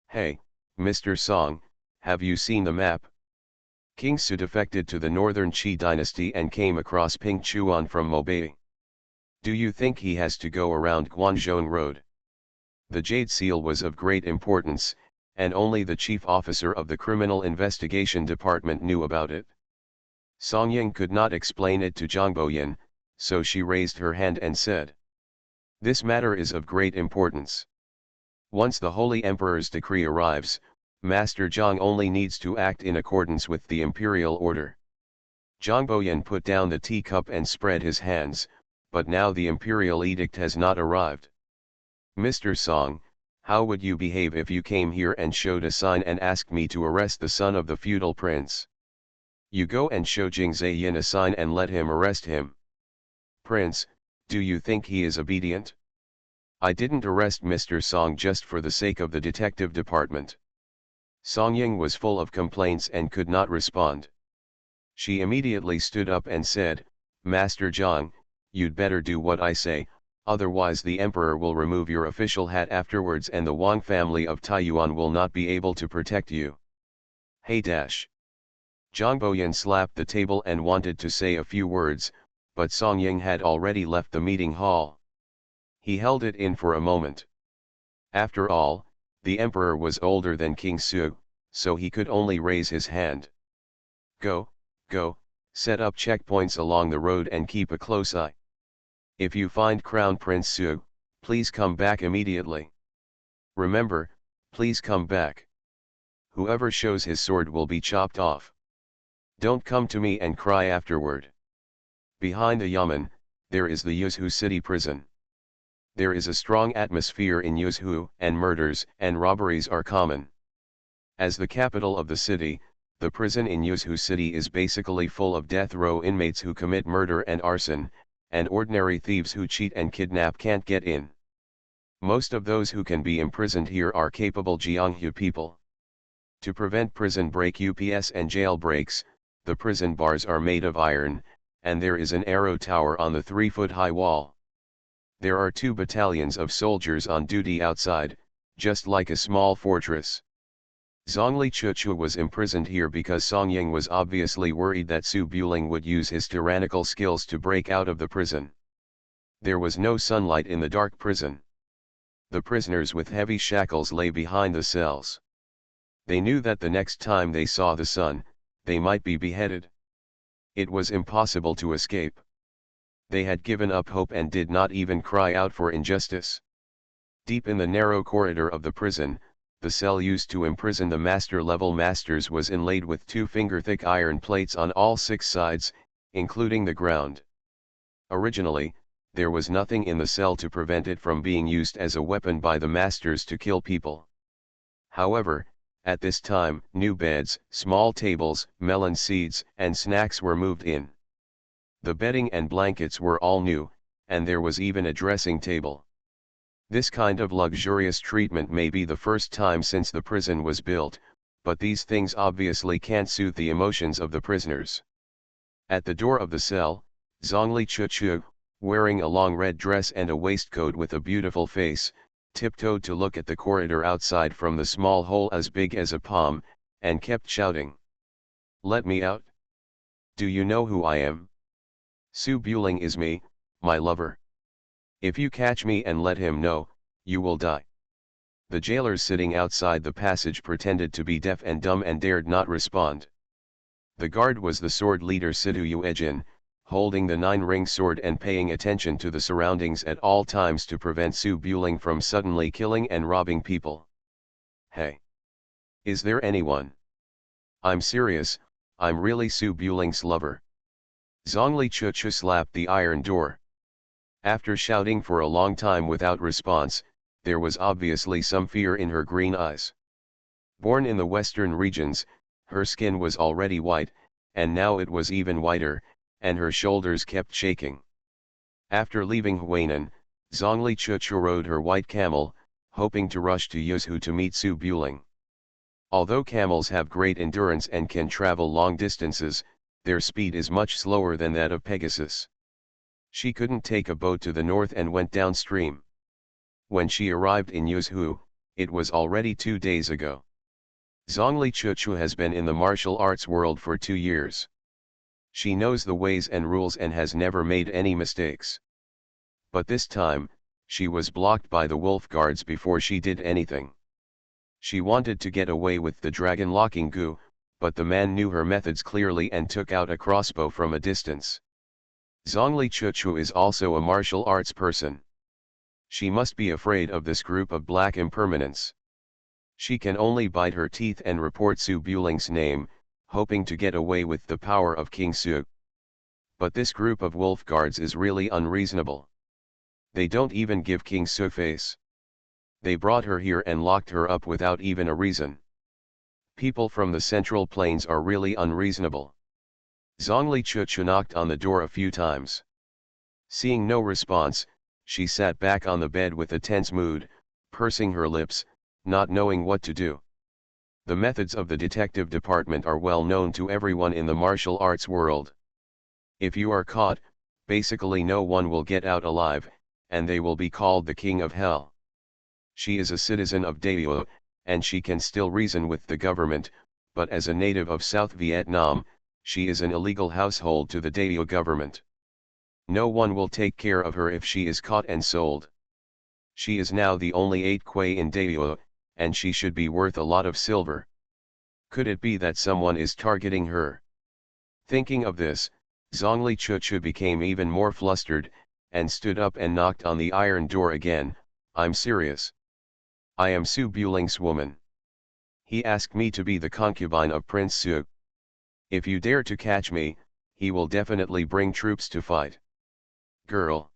S1: Hey, Mr. Song, have you seen the map? King Su defected to the northern Qi dynasty and came across Ping Chuan from Mobei. Do you think he has to go around Guanzhong Road?" The Jade Seal was of great importance, and only the chief officer of the Criminal Investigation Department knew about it. Song Ying could not explain it to Zhang Boyan, so she raised her hand and said, "This matter is of great importance. Once the Holy Emperor's decree arrives, Master Zhang only needs to act in accordance with the imperial order." Zhang Boyan put down the teacup and spread his hands, but now the imperial edict has not arrived. "Mr. Song, how would you behave if you came here and showed a sign and asked me to arrest the son of the feudal prince? You go and show Jing Zaiyin a sign and let him arrest him. Prince, do you think he is obedient? I didn't arrest Mr. Song just for the sake of the detective department." Song Ying was full of complaints and could not respond. She immediately stood up and said, "Master Zhang, you'd better do what I say, otherwise the emperor will remove your official hat afterwards and the Wang family of Taiyuan will not be able to protect you." Hey dash. Zhang Boyan slapped the table and wanted to say a few words, but Song Ying had already left the meeting hall. He held it in for a moment. After all, the emperor was older than King Su, so he could only raise his hand. Go, set up checkpoints along the road and keep a close eye. If you find Crown Prince Su, please come back immediately. Remember, please come back. Whoever shows his sword will be chopped off. Don't come to me and cry afterward. Behind the Yamen, there is the Yuzhu city prison. There is a strong atmosphere in Yuzhu, and murders and robberies are common. As the capital of the city, the prison in Yuzhu city is basically full of death row inmates who commit murder and arson, and ordinary thieves who cheat and kidnap can't get in. Most of those who can be imprisoned here are capable Jianghu people. To prevent prison break UPS and jailbreaks, the prison bars are made of iron, and there is an arrow tower on the 3-foot-high wall. There are 2 battalions of soldiers on duty outside, just like a small fortress. Zhongli Chuchu was imprisoned here because Song Ying was obviously worried that Su Buling would use his tyrannical skills to break out of the prison. There was no sunlight in the dark prison. The prisoners with heavy shackles lay behind the cells. They knew that the next time they saw the sun, they might be beheaded. It was impossible to escape. They had given up hope and did not even cry out for injustice. Deep in the narrow corridor of the prison, the cell used to imprison the master-level masters was inlaid with 2 finger-thick iron plates on all 6 sides, including the ground. Originally, there was nothing in the cell to prevent it from being used as a weapon by the masters to kill people. However, at this time, new beds, small tables, melon seeds, and snacks were moved in. The bedding and blankets were all new, and there was even a dressing table. This kind of luxurious treatment may be the first time since the prison was built, but these things obviously can't soothe the emotions of the prisoners. At the door of the cell, Zhongli Chuchu, wearing a long red dress and a waistcoat with a beautiful face, tiptoed to look at the corridor outside from the small hole as big as a palm, and kept shouting. "Let me out! Do you know who I am? Su Buling is me, my lover. If you catch me and let him know, you will die." The jailers sitting outside the passage pretended to be deaf and dumb and dared not respond. The guard was the sword leader Sidu Yuejin, holding the 9-ring sword and paying attention to the surroundings at all times to prevent Su Buling from suddenly killing and robbing people. "Hey! Is there anyone? I'm serious, I'm really Su Buling's lover." Zhongli Chuchu slapped the iron door. After shouting for a long time without response, there was obviously some fear in her green eyes. Born in the western regions, her skin was already white, and now it was even whiter, and her shoulders kept shaking. After leaving Huainan, Zhongli Chuchu rode her white camel, hoping to rush to Yuzhu to meet Su Buling. Although camels have great endurance and can travel long distances, their speed is much slower than that of Pegasus. She couldn't take a boat to the north and went downstream. When she arrived in Yuzhu, it was already 2 days ago. Zhongli Chuchu has been in the martial arts world for 2 years. She knows the ways and rules and has never made any mistakes. But this time, she was blocked by the wolf guards before she did anything. She wanted to get away with the dragon locking gu, but the man knew her methods clearly and took out a crossbow from a distance. Zhongli Chuchu is also a martial arts person. She must be afraid of this group of black impermanents. She can only bite her teeth and report Su Buling's name, hoping to get away with the power of King Su. But this group of wolf guards is really unreasonable. They don't even give King Su face. They brought her here and locked her up without even a reason. People from the Central Plains are really unreasonable. Zhongli Chuchu knocked on the door a few times. Seeing no response, she sat back on the bed with a tense mood, pursing her lips, not knowing what to do. The methods of the detective department are well known to everyone in the martial arts world. If you are caught, basically no one will get out alive, and they will be called the King of Hell. She is a citizen of Daewoo, and she can still reason with the government, but as a native of South Vietnam, she is an illegal household to the Daewoo government. No one will take care of her if she is caught and sold. She is now the only 8 Kwei in Daewoo, and she should be worth a lot of silver. Could it be that someone is targeting her? Thinking of this, Zhongli Chuchu became even more flustered, and stood up and knocked on the iron door again. "I'm serious. I am Su Buling's woman. He asked me to be the concubine of Prince Su. If you dare to catch me, he will definitely bring troops to fight." "Girl."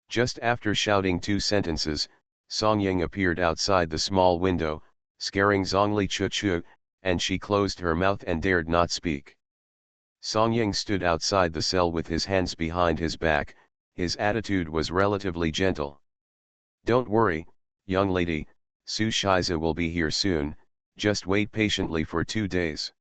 S1: Just after shouting 2 sentences, Song Ying appeared outside the small window, scaring Zhongli Chuchu, and she closed her mouth and dared not speak. Song Ying stood outside the cell with his hands behind his back. His attitude was relatively gentle. "Don't worry, young lady, Su Shiza will be here soon, just wait patiently for 2 days.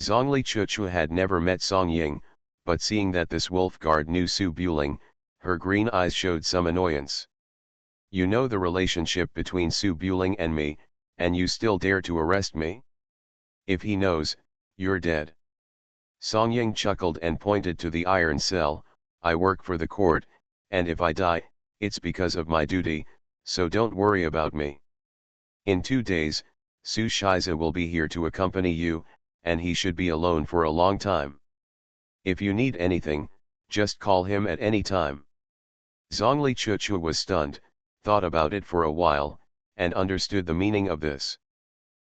S1: Zhongli Chuchu had never met Song Ying, but seeing that this wolf guard knew Su Buling, her green eyes showed some annoyance. "You know the relationship between Su Buling and me, and you still dare to arrest me? If he knows, you're dead." Song Ying chuckled and pointed to the iron cell. "I work for the court, and if I die, it's because of my duty, so don't worry about me. In 2 days, Su Shiza will be here to accompany you, and he should be alone for a long time. If you need anything, just call him at any time." Zhongli Chuchu was stunned, thought about it for a while, and understood the meaning of this.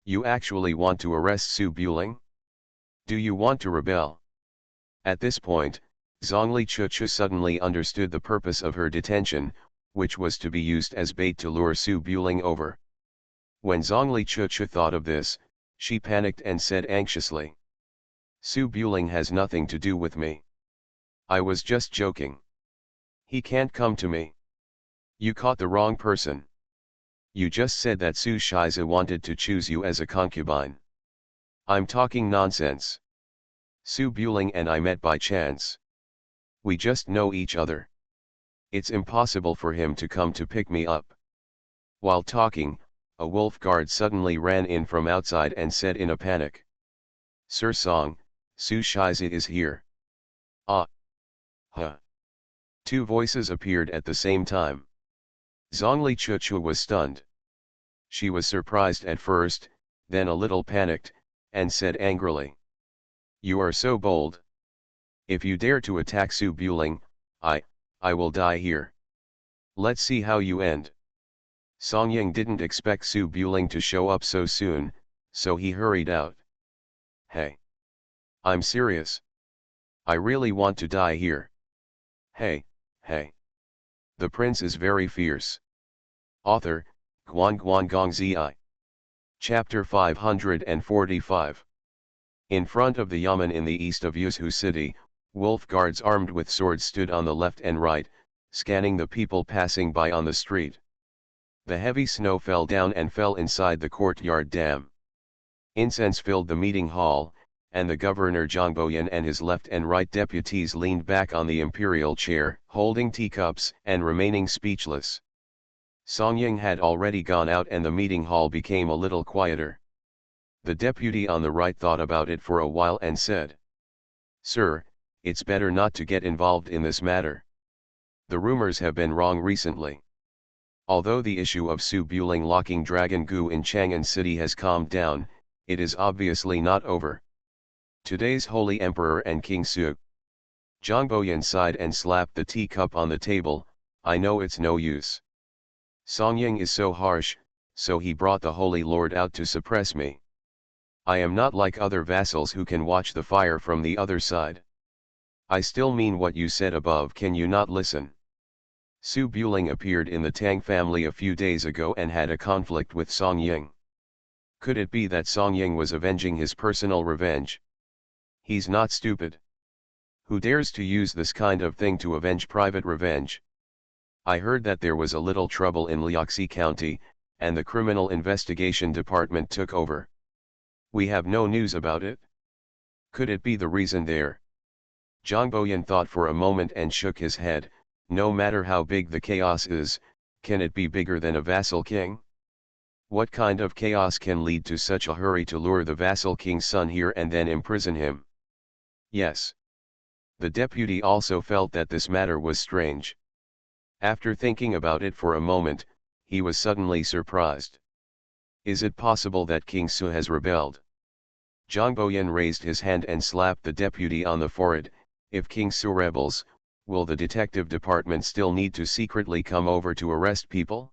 S1: "You actually want to arrest Su Buling? Do you want to rebel?" At this point, Zhongli Chuchu suddenly understood the purpose of her detention, which was to be used as bait to lure Su Buling over. When Zhongli Chuchu thought of this, she panicked and said anxiously, "Su Buling has nothing to do with me. I was just joking. He can't come to me. You caught the wrong person. You just said that Su Shiza wanted to choose you as a concubine. I'm talking nonsense. Su Buling and I met by chance. We just know each other. It's impossible for him to come to pick me up." While talking, a wolf guard suddenly ran in from outside and said in a panic, "Sir Song, Su Shiza is here." Ah! Huh! Two voices appeared at the same time. Zhongli Chuchu was stunned. She was surprised at first, then a little panicked, and said angrily, "You are so bold. If you dare to attack Su Buling, I will die here. Let's see how you end." Song Ying didn't expect Su Buling to show up so soon, so he hurried out. "Hey! I'm serious. I really want to die here. Hey, hey. The prince is very fierce." Author, Guan Guan Gong Zi. Chapter 545. In front of the yamen in the east of Yuzhou city, wolf guards armed with swords stood on the left and right, scanning the people passing by on the street. The heavy snow fell down and fell inside the courtyard dam. Incense filled the meeting hall, and the governor Zhang Boyan and his left and right deputies leaned back on the imperial chair, holding teacups and remaining speechless. Song Ying had already gone out and the meeting hall became a little quieter. The deputy on the right thought about it for a while and said, "Sir, it's better not to get involved in this matter. The rumors have been wrong recently. Although the issue of Su Buling locking Dragon Gu in Chang'an City has calmed down, it is obviously not over. Today's Holy Emperor and King Su." Zhang Boyan sighed and slapped the teacup on the table. "I know it's no use. Song Ying is so harsh, so he brought the Holy Lord out to suppress me. I am not like other vassals who can watch the fire from the other side. I still mean what you said above. Can you not listen? Su Buling appeared in the Tang family a few days ago and had a conflict with Song Ying. Could it be that Song Ying was avenging his personal revenge? He's not stupid. Who dares to use this kind of thing to avenge private revenge? I heard that there was a little trouble in Liaoxi County, and the Criminal Investigation Department took over. We have no news about it. Could it be the reason there?" Zhang Boyan thought for a moment and shook his head. No matter how big the chaos is, can it be bigger than a vassal king? What kind of chaos can lead to such a hurry to lure the vassal king's son here and then imprison him? Yes. The deputy also felt that this matter was strange. After thinking about it for a moment, he was suddenly surprised. Is it possible that King Su has rebelled? Zhang Boyan raised his hand and slapped the deputy on the forehead. If King Su rebels, will the detective department still need to secretly come over to arrest people?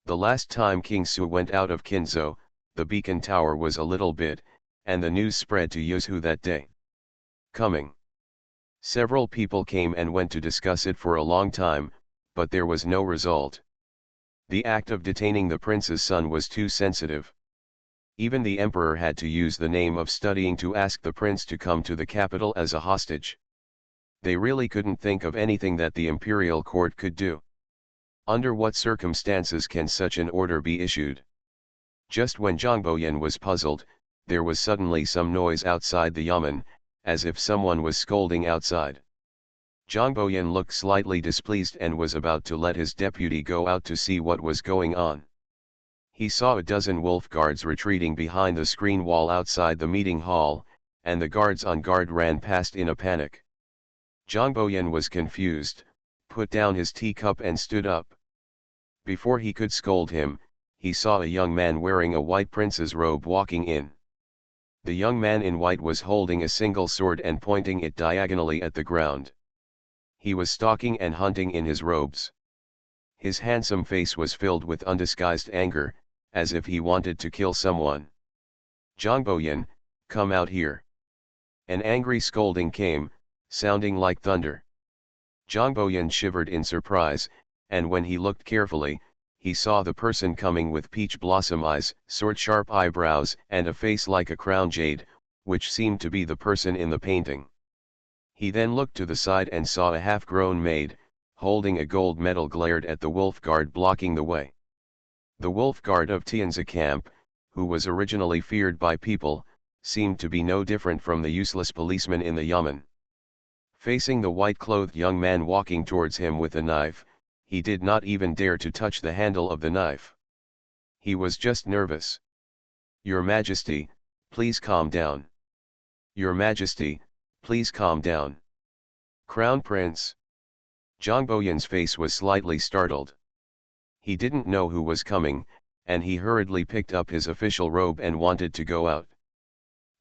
S1: The last time King Su went out of Qinzhou, the beacon tower was a little bit, and the news spread to Yuzhou that day. Coming. Several people came and went to discuss it for a long time, but there was no result. The act of detaining the prince's son was too sensitive. Even the emperor had to use the name of studying to ask the prince to come to the capital as a hostage. They really couldn't think of anything that the imperial court could do. Under what circumstances can such an order be issued? Just when Zhang Boyan was puzzled, there was suddenly some noise outside the yamen, as if someone was scolding outside. Zhang Boyan looked slightly displeased and was about to let his deputy go out to see what was going on. He saw a dozen wolf guards retreating behind the screen wall outside the meeting hall, and the guards on guard ran past in a panic. Zhang Boyan was confused, put down his teacup and stood up. Before he could scold him, he saw a young man wearing a white prince's robe walking in. The young man in white was holding a single sword and pointing it diagonally at the ground. He was stalking and hunting in his robes. His handsome face was filled with undisguised anger, as if he wanted to kill someone. "Zhang Boyan, come out here." An angry scolding came, sounding like thunder. Zhang Boyan shivered in surprise, and when he looked carefully, he saw the person coming with peach blossom eyes, sword-sharp eyebrows, and a face like a crown jade, which seemed to be the person in the painting. He then looked to the side and saw a half-grown maid, holding a gold medal glared at the wolf guard blocking the way. The wolf guard of Tianzi camp, who was originally feared by people, seemed to be no different from the useless policeman in the yamen. Facing the white-clothed young man walking towards him with a knife, he did not even dare to touch the handle of the knife. He was just nervous. "Your Majesty, please calm down. Your Majesty, please calm down. Crown Prince." Zhang Boyan's face was slightly startled. He didn't know who was coming, and he hurriedly picked up his official robe and wanted to go out.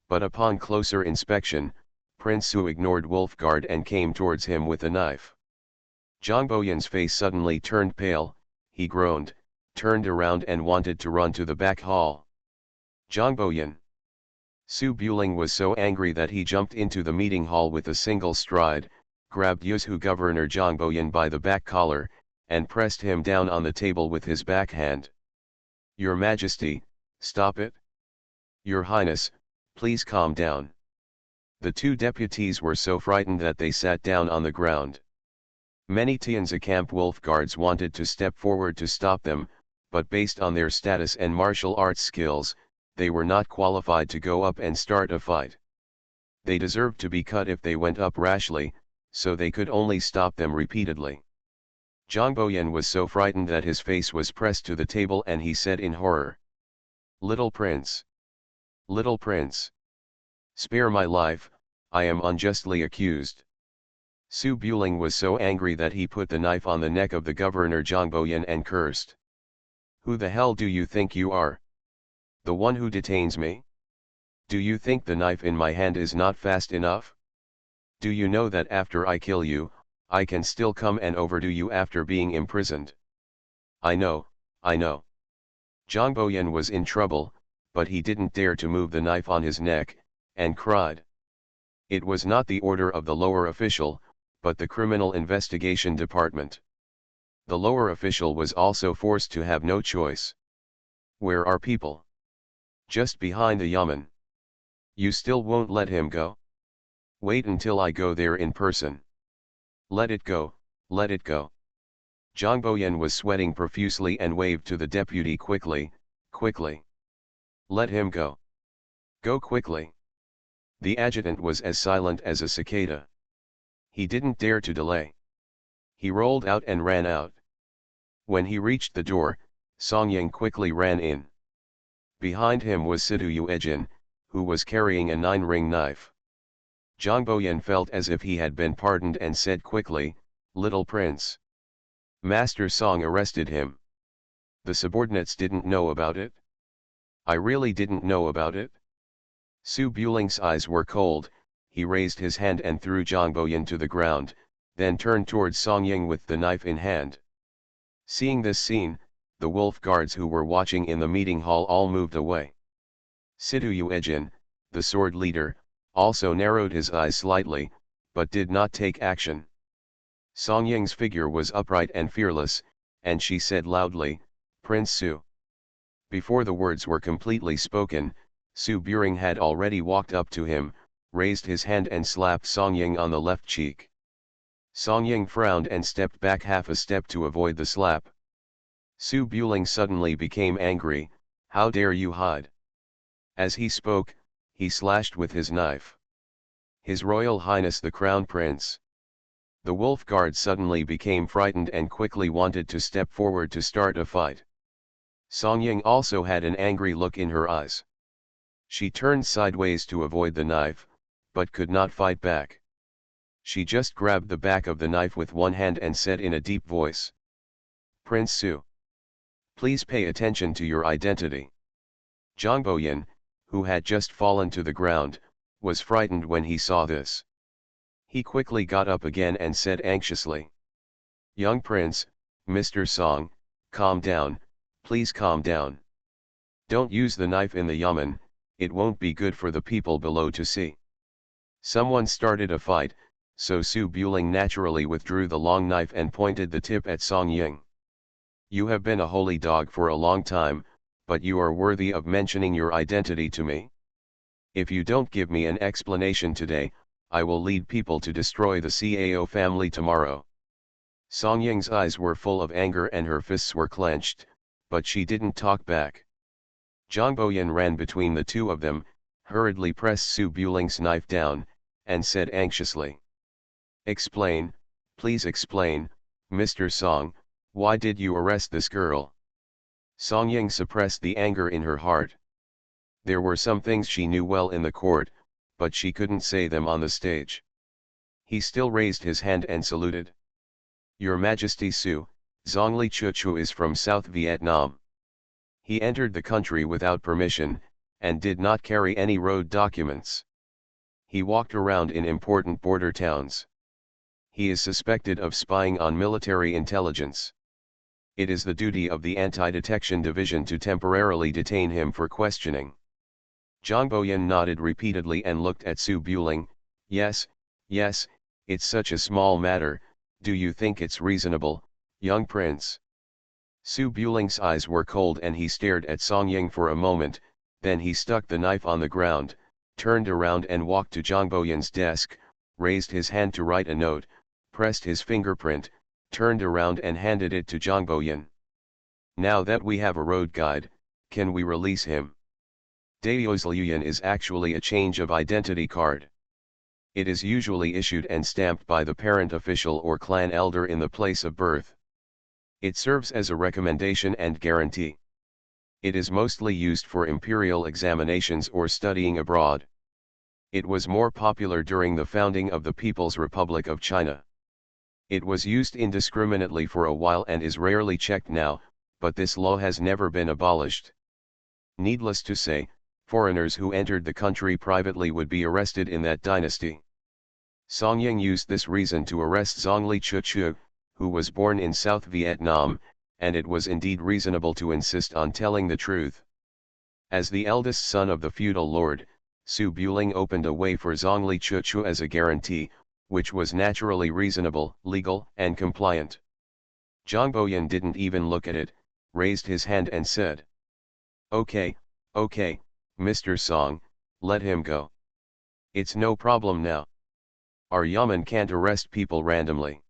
S1: But upon closer inspection, Prince Su ignored Wolfguard and came towards him with a knife. Zhang Boyan's face suddenly turned pale, he groaned, turned around and wanted to run to the back hall. "Zhang Boyan!" Su Buling was so angry that he jumped into the meeting hall with a single stride, grabbed Yuzhu Governor Zhang Boyan by the back collar, and pressed him down on the table with his backhand. "Your Majesty, stop it. Your Highness, please calm down." The two deputies were so frightened that they sat down on the ground. Many Tianzi camp wolf guards wanted to step forward to stop them, but based on their status and martial arts skills, they were not qualified to go up and start a fight. They deserved to be cut if they went up rashly, so they could only stop them repeatedly. Zhang Boyan was so frightened that his face was pressed to the table and he said in horror, "Little Prince! Little Prince! Spare my life, I am unjustly accused." Su Buling was so angry that he put the knife on the neck of the governor Zhang Boyan and cursed. "Who the hell do you think you are? The one who detains me? Do you think the knife in my hand is not fast enough? Do you know that after I kill you, I can still come and overdo you after being imprisoned?" I know. Zhang Boyan was in trouble, but he didn't dare to move the knife on his neck, and cried. It was not the order of the lower official, but the Criminal Investigation Department. The lower official was also forced to have no choice. "Where are people?" "Just behind the yamen." "You still won't let him go?" "Wait until I go there in person." Let it go, let it go." Zhang Boyan was sweating profusely and waved to the deputy quickly, "Quickly. Let him go. Go quickly." The adjutant was as silent as a cicada. He didn't dare to delay. He rolled out and ran out. When he reached the door, Song Ying quickly ran in. Behind him was Sidu Yuejin, who was carrying a 9-ring knife. Zhang Boyan felt as if he had been pardoned and said quickly, "Little Prince." Master Song arrested him. The subordinates didn't know about it. I really didn't know about it. Su Buling's eyes were cold, he raised his hand and threw Zhang Boyan to the ground, then turned towards Song Ying with the knife in hand. Seeing this scene, the wolf guards who were watching in the meeting hall all moved away. Sidu Yuejin, the sword leader, also narrowed his eyes slightly, but did not take action. Song Ying's figure was upright and fearless, and she said loudly, "Prince Su." Before the words were completely spoken, Su Buring had already walked up to him, raised his hand and slapped Song Ying on the left cheek. Song Ying frowned and stepped back half a step to avoid the slap. Su Buling suddenly became angry, "How dare you hide?" As he spoke, he slashed with his knife. "His Royal Highness the Crown Prince." The wolf guard suddenly became frightened and quickly wanted to step forward to start a fight. Song Ying also had an angry look in her eyes. She turned sideways to avoid the knife, but could not fight back. She just grabbed the back of the knife with one hand and said in a deep voice, "Prince Su, please pay attention to your identity." Zhang Boyan, who had just fallen to the ground, was frightened when he saw this. He quickly got up again and said anxiously, "Young Prince, Mr. Song, calm down, please calm down. Don't use the knife in the yamen, it won't be good for the people below to see." Someone started a fight, so Su Buling naturally withdrew the long knife and pointed the tip at Song Ying. You have been a holy dog for a long time, but you are worthy of mentioning your identity to me. If you don't give me an explanation today, I will lead people to destroy the Cao family tomorrow. Song Ying's eyes were full of anger and her fists were clenched, but she didn't talk back. Zhang Boyan ran between the two of them, hurriedly pressed Su Buling's knife down, and said anxiously. Explain, please explain, Mr. Song, why did you arrest this girl? Song Ying suppressed the anger in her heart. There were some things she knew well in the court, but she couldn't say them on the stage. He still raised his hand and saluted. Your Majesty Su, Zhongli Chuchu is from South Vietnam. He entered the country without permission, and did not carry any road documents. He walked around in important border towns. He is suspected of spying on military intelligence. It is the duty of the Anti-Detection Division to temporarily detain him for questioning. Zhang Boyan nodded repeatedly and looked at Su Buling. Yes, yes, it's such a small matter, do you think it's reasonable, young prince? Su Buling's eyes were cold and he stared at Song Ying for a moment, then he stuck the knife on the ground, turned around and walked to Zhang Boyan's desk, raised his hand to write a note, pressed his fingerprint, turned around and handed it to Zhang Boyan. Now that we have a road guide, can we release him? Daouzliuyan is actually a change of identity card. It is usually issued and stamped by the parent official or clan elder in the place of birth. It serves as a recommendation and guarantee. It is mostly used for imperial examinations or studying abroad. It was more popular during the founding of the People's Republic of China. It was used indiscriminately for a while and is rarely checked now, but this law has never been abolished. Needless to say, foreigners who entered the country privately would be arrested in that dynasty. Song Ying used this reason to arrest Zhongli Chuchu, who was born in South Vietnam, and it was indeed reasonable to insist on telling the truth. As the eldest son of the feudal lord, Su Buling opened a way for Zhongli Chuchu as a guarantee, which was naturally reasonable, legal, and compliant. Zhang Boyan didn't even look at it, raised his hand and said. Okay, Mr. Song, let him go. It's no problem now. Our yamen can't arrest people randomly.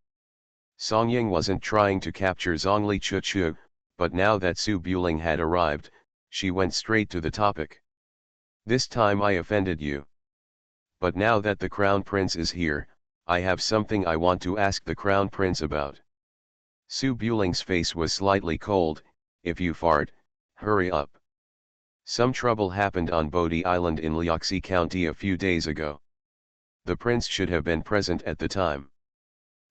S1: Song Ying wasn't trying to capture Zhongli Chuchu, but now that Su Buling had arrived, she went straight to the topic. This time I offended you. But now that the Crown Prince is here, I have something I want to ask the Crown Prince about. Su Buling's face was slightly cold. If you fart, hurry up. Some trouble happened on Bodhi Island in Liaoxi County a few days ago. The prince should have been present at the time.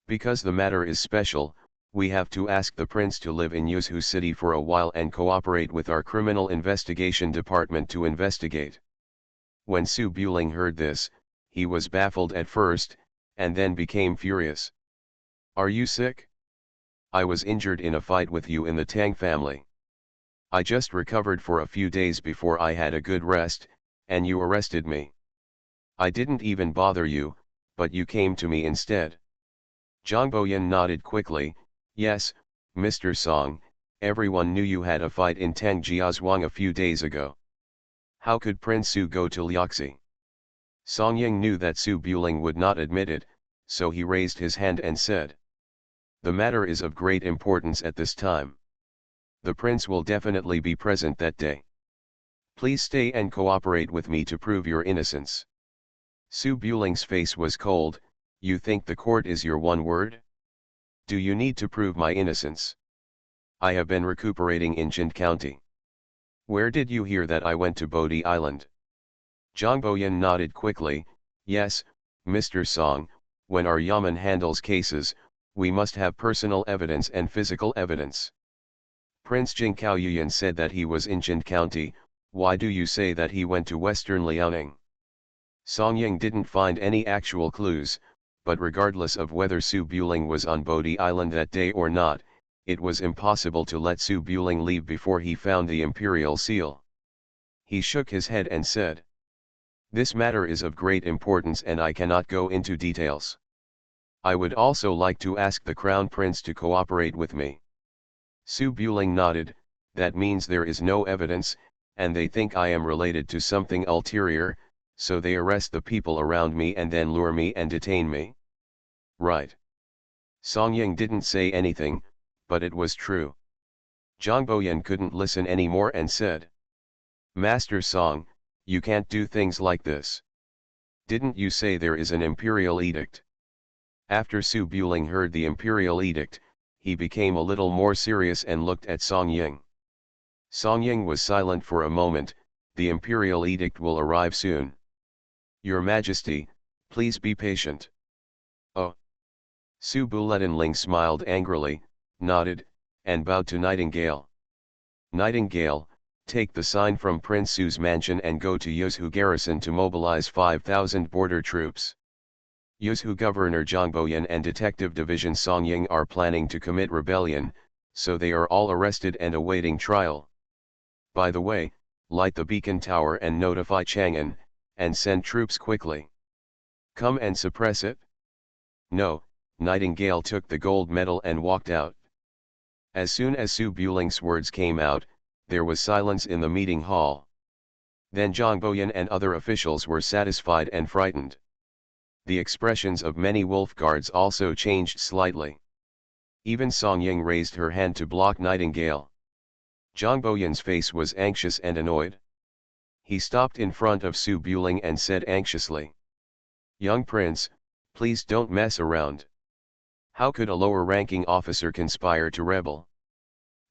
S1: Because the matter is special, we have to ask the prince to live in Yuzhou City for a while and cooperate with our criminal investigation department to investigate. When Su Buling heard this, he was baffled at first, and then became furious. Are you sick? I was injured in a fight with you in the Tang family. I just recovered for a few days before I had a good rest, and you arrested me. I didn't even bother you, but you came to me instead. Zhang Boyan nodded quickly. Yes, Mr. Song, everyone knew you had a fight in Tangjiazhuang a few days ago. How could Prince Su go to Liaoxi? Song Ying knew that Su Buling would not admit it, so he raised his hand and said. The matter is of great importance at this time. The prince will definitely be present that day. Please stay and cooperate with me to prove your innocence. Su Buling's face was cold. You think the court is your one word? Do you need to prove my innocence? I have been recuperating in Jin County. Where did you hear that I went to Bodhi Island? Zhang Boyan nodded quickly. Yes, Mr. Song, when our yamen handles cases, we must have personal evidence and physical evidence. Prince Jing Kaoyuyan said that he was in Jin County. Why do you say that he went to Western Liaoning? Song Ying didn't find any actual clues, but regardless of whether Su Buling was on Bodhi Island that day or not, it was impossible to let Su Buling leave before he found the imperial seal. He shook his head and said. This matter is of great importance and I cannot go into details. I would also like to ask the Crown Prince to cooperate with me. Su Buling nodded. That means there is no evidence, and they think I am related to something ulterior, so they arrest the people around me and then lure me and detain me. Right. Song Ying didn't say anything, but it was true. Zhang Boyan couldn't listen anymore and said, Master Song, you can't do things like this. Didn't you say there is an imperial edict? After Su Buling heard the imperial edict, he became a little more serious and looked at Song Ying. Song Ying was silent for a moment. The imperial edict will arrive soon. Your Majesty, please be patient. Oh. Su Buletinling smiled angrily, nodded, and bowed to Nightingale. Nightingale, take the sign from Prince Su's mansion and go to Yuzhu garrison to mobilize 5,000 border troops. Yuzhu Governor Zhang Boyan and Detective Division Song Ying are planning to commit rebellion, so they are all arrested and awaiting trial. By the way, light the beacon tower and notify Chang'an, and send troops quickly. Come and suppress it? No. Nightingale took the gold medal and walked out. As soon as Su Buling's words came out, there was silence in the meeting hall. Then Zhang Boyan and other officials were satisfied and frightened. The expressions of many wolf guards also changed slightly. Even Song Ying raised her hand to block Nightingale. Zhang Boyan's face was anxious and annoyed. He stopped in front of Su Buling and said anxiously, Young Prince, please don't mess around. How could a lower-ranking officer conspire to rebel?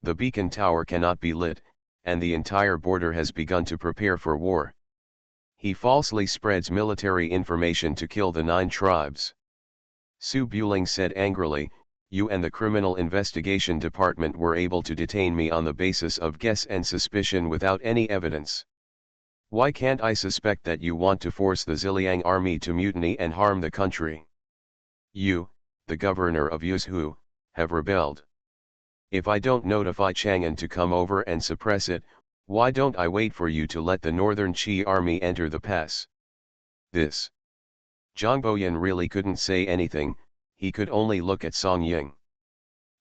S1: The beacon tower cannot be lit, and the entire border has begun to prepare for war. He falsely spreads military information to kill the 9 tribes. Su Buling said angrily, you and the Criminal Investigation Department were able to detain me on the basis of guess and suspicion without any evidence. Why can't I suspect that you want to force the Ziliang army to mutiny and harm the country? You, the governor of Yuzhu, have rebelled. If I don't notify Chang'an to come over and suppress it, why don't I wait for you to let the Northern Qi army enter the pass? This. Zhang Boyan really couldn't say anything, he could only look at Song Ying.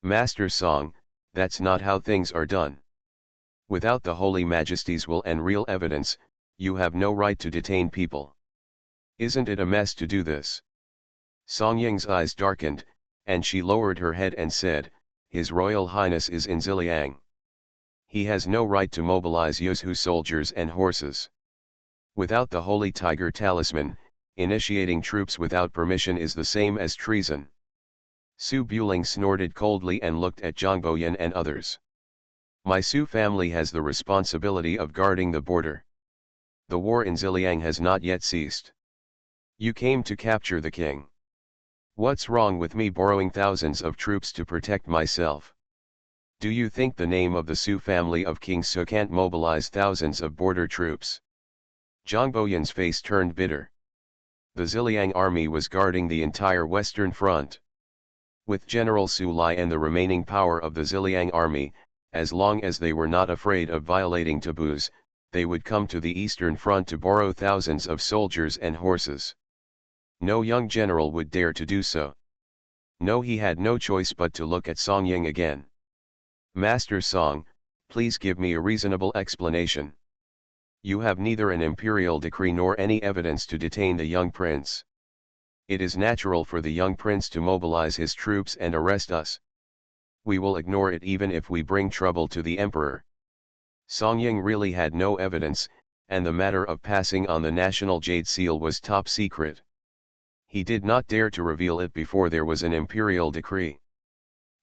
S1: Master Song, that's not how things are done. Without the Holy Majesty's will and real evidence, you have no right to detain people. Isn't it a mess to do this? Song Ying's eyes darkened, and she lowered her head and said, His Royal Highness is in Ziliang. He has no right to mobilize Yuzhu soldiers and horses. Without the Holy Tiger Talisman, initiating troops without permission is the same as treason. Su Buling snorted coldly and looked at Zhang Boyan and others. My Su family has the responsibility of guarding the border. The war in Ziliang has not yet ceased. You came to capture the king. What's wrong with me borrowing thousands of troops to protect myself? Do you think the name of the Su family of King Su can't mobilize thousands of border troops? Zhang Boyan's face turned bitter. The Ziliang army was guarding the entire western front. With General Su Lai and the remaining power of the Ziliang army, as long as they were not afraid of violating taboos, they would come to the eastern front to borrow thousands of soldiers and horses. No young general would dare to do so. No, he had no choice but to look at Song Ying again. Master Song, please give me a reasonable explanation. You have neither an imperial decree nor any evidence to detain the young prince. It is natural for the young prince to mobilize his troops and arrest us. We will ignore it even if we bring trouble to the emperor. Song Ying really had no evidence, and the matter of passing on the national jade seal was top secret. He did not dare to reveal it before there was an imperial decree.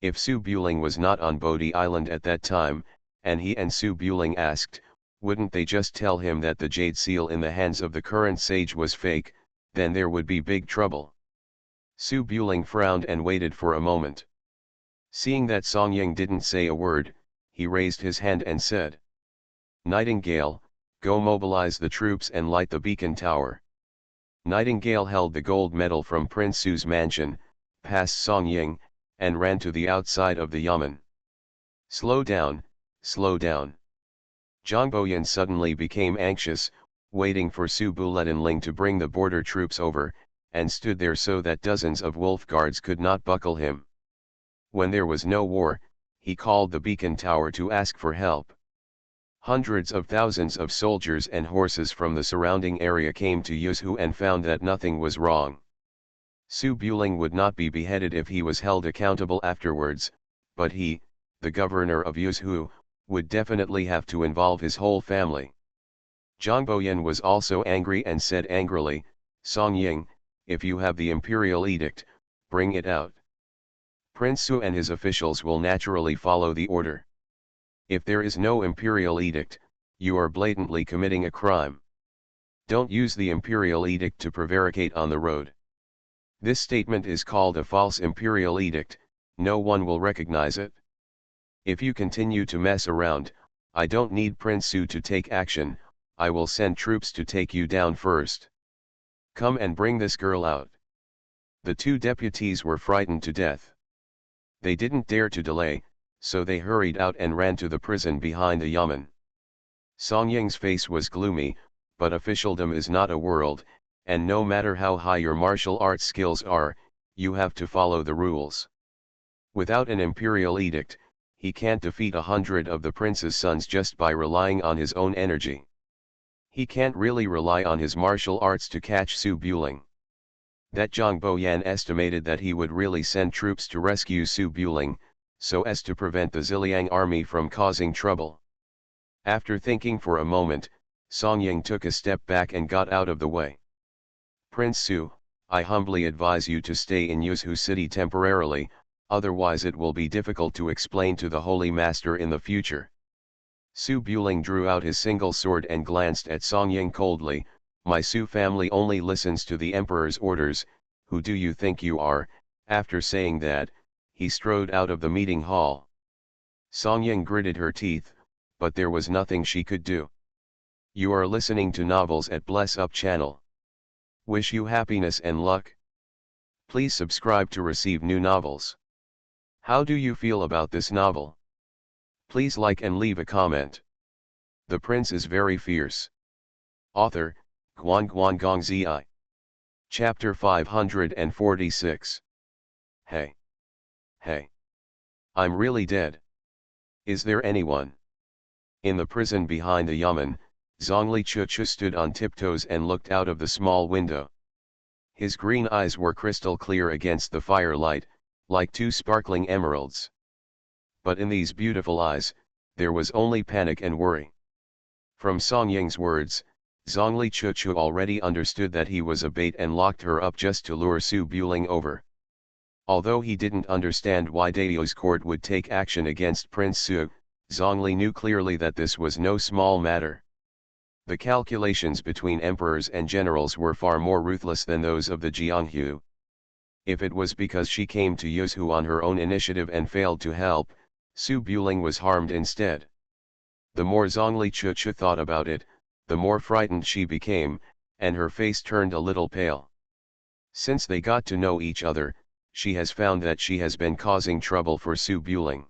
S1: If Su Buling was not on Bodhi Island at that time, and he and Su Buling asked, wouldn't they just tell him that the jade seal in the hands of the current sage was fake, then there would be big trouble. Su Buling frowned and waited for a moment. Seeing that Song Ying didn't say a word, he raised his hand and said, Nightingale, go mobilize the troops and light the beacon tower. Nightingale held the gold medal from Prince Su's mansion, passed Song Ying, and ran to the outside of the yamen. Slow down, slow down. Zhang Boyan suddenly became anxious, waiting for Su Buletinling to bring the border troops over, and stood there so that dozens of wolf guards could not buckle him. When there was no war, he called the beacon tower to ask for help. Hundreds of thousands of soldiers and horses from the surrounding area came to Yuzhu and found that nothing was wrong. Su Buling would not be beheaded if he was held accountable afterwards, but he, the governor of Yuzhu, would definitely have to involve his whole family. Zhang Boyan was also angry and said angrily, "Song Ying, if you have the imperial edict, bring it out. Prince Su and his officials will naturally follow the order. If there is no imperial edict, you are blatantly committing a crime. Don't use the imperial edict to prevaricate on the road. This statement is called a false imperial edict, no one will recognize it. If you continue to mess around, I don't need Prince Su to take action, I will send troops to take you down first. Come and bring this girl out." The two deputies were frightened to death. They didn't dare to delay, so they hurried out and ran to the prison behind the yamen. Song Ying's face was gloomy, but officialdom is not a world, and no matter how high your martial arts skills are, you have to follow the rules. Without an imperial edict, he can't defeat 100 of the prince's sons just by relying on his own energy. He can't really rely on his martial arts to catch Su Buling. That Zhang Boyan estimated that he would really send troops to rescue Su Buling, so as to prevent the Ziliang army from causing trouble. After thinking for a moment, Song Ying took a step back and got out of the way. "Prince Su, I humbly advise you to stay in Yuzhu city temporarily, otherwise it will be difficult to explain to the Holy Master in the future." Su Buling drew out his single sword and glanced at Song Ying coldly. "My Su family only listens to the emperor's orders, who do you think you are?" After saying that, he strode out of the meeting hall. Song Ying gritted her teeth, but there was nothing she could do. You are listening to novels at Bless Up channel. Wish you happiness and luck. Please subscribe to receive new novels. How do you feel about this novel? Please like and leave a comment. The Prince is Very Fierce. Author, Guan Gong Zi. Chapter 546. Hey. Hey. I'm really dead. Is there anyone? In the prison behind the yamen, Zhongli Chuchu stood on tiptoes and looked out of the small window. His green eyes were crystal clear against the firelight, like two sparkling emeralds. But in these beautiful eyes, there was only panic and worry. From Song Ying's words, Zhongli Chuchu already understood that he was a bait and locked her up just to lure Su Buling over. Although he didn't understand why Dao's court would take action against Prince Su, Zhongli knew clearly that this was no small matter. The calculations between emperors and generals were far more ruthless than those of the Jianghu. If it was because she came to Yuzhu on her own initiative and failed to help, Su Buling was harmed instead. The more Zhongli Chuchu thought about it, the more frightened she became, and her face turned a little pale. Since they got to know each other, she has found that she has been causing trouble for Su Buling.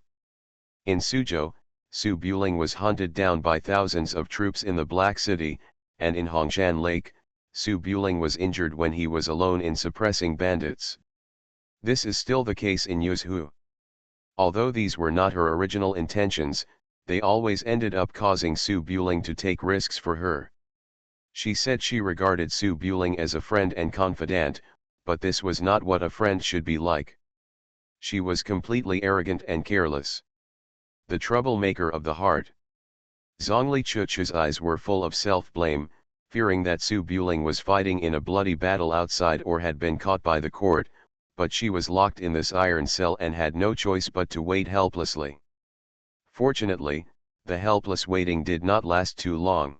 S1: In Suzhou, Su Buling was hunted down by thousands of troops in the Black City, and in Hongshan Lake, Su Buling was injured when he was alone in suppressing bandits. This is still the case in Yuzhu. Although these were not her original intentions, they always ended up causing Su Buling to take risks for her. She said she regarded Su Buling as a friend and confidant, but this was not what a friend should be like. She was completely arrogant and careless. The troublemaker of the heart. Zhongli Chuchu's eyes were full of self-blame, fearing that Su Buling was fighting in a bloody battle outside or had been caught by the court, but she was locked in this iron cell and had no choice but to wait helplessly. Fortunately, the helpless waiting did not last too long.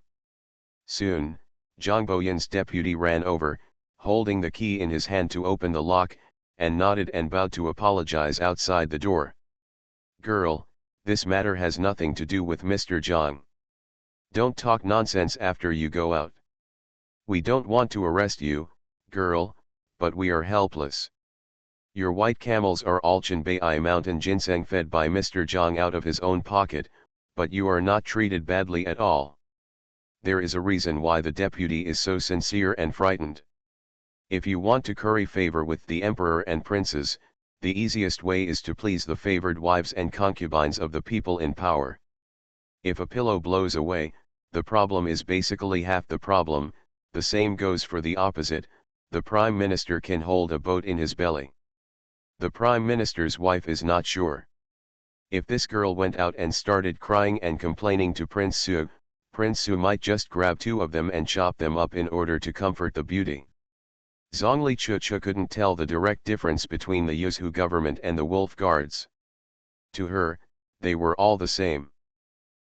S1: Soon, Zhang Boyan's deputy ran over, holding the key in his hand to open the lock, and nodded and bowed to apologize outside the door. "Girl, this matter has nothing to do with Mr. Zhang. Don't talk nonsense after you go out. We don't want to arrest you, girl, but we are helpless. Your white camels are all Chenbai mountain ginseng fed by Mr. Zhang out of his own pocket, but you are not treated badly at all. There is a reason why the deputy is so sincere and frightened. If you want to curry favor with the emperor and princes, the easiest way is to please the favored wives and concubines of the people in power. If a pillow blows away, the problem is basically half the problem. The same goes for the opposite. The prime minister can hold a boat in his belly. The prime minister's wife is not sure. If this girl went out and started crying and complaining to Prince Su might just grab two of them and chop them up in order to comfort the beauty. Zhongli Chuchu couldn't tell the direct difference between the Yuzhu government and the wolf guards. To her, they were all the same.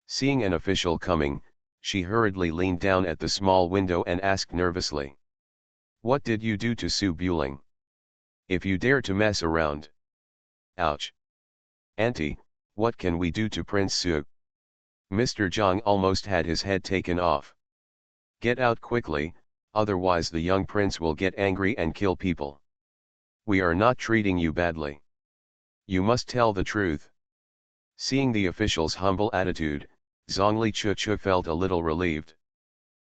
S1: Seeing an official coming, she hurriedly leaned down at the small window and asked nervously, "What did you do to Su Buling? If you dare to mess around." "Ouch. Auntie, what can we do to Prince Su?" Mr. Zhang almost had his head taken off. "Get out quickly, otherwise the young prince will get angry and kill people. We are not treating you badly. You must tell the truth." Seeing the official's humble attitude, Zhongli Chuchu felt a little relieved.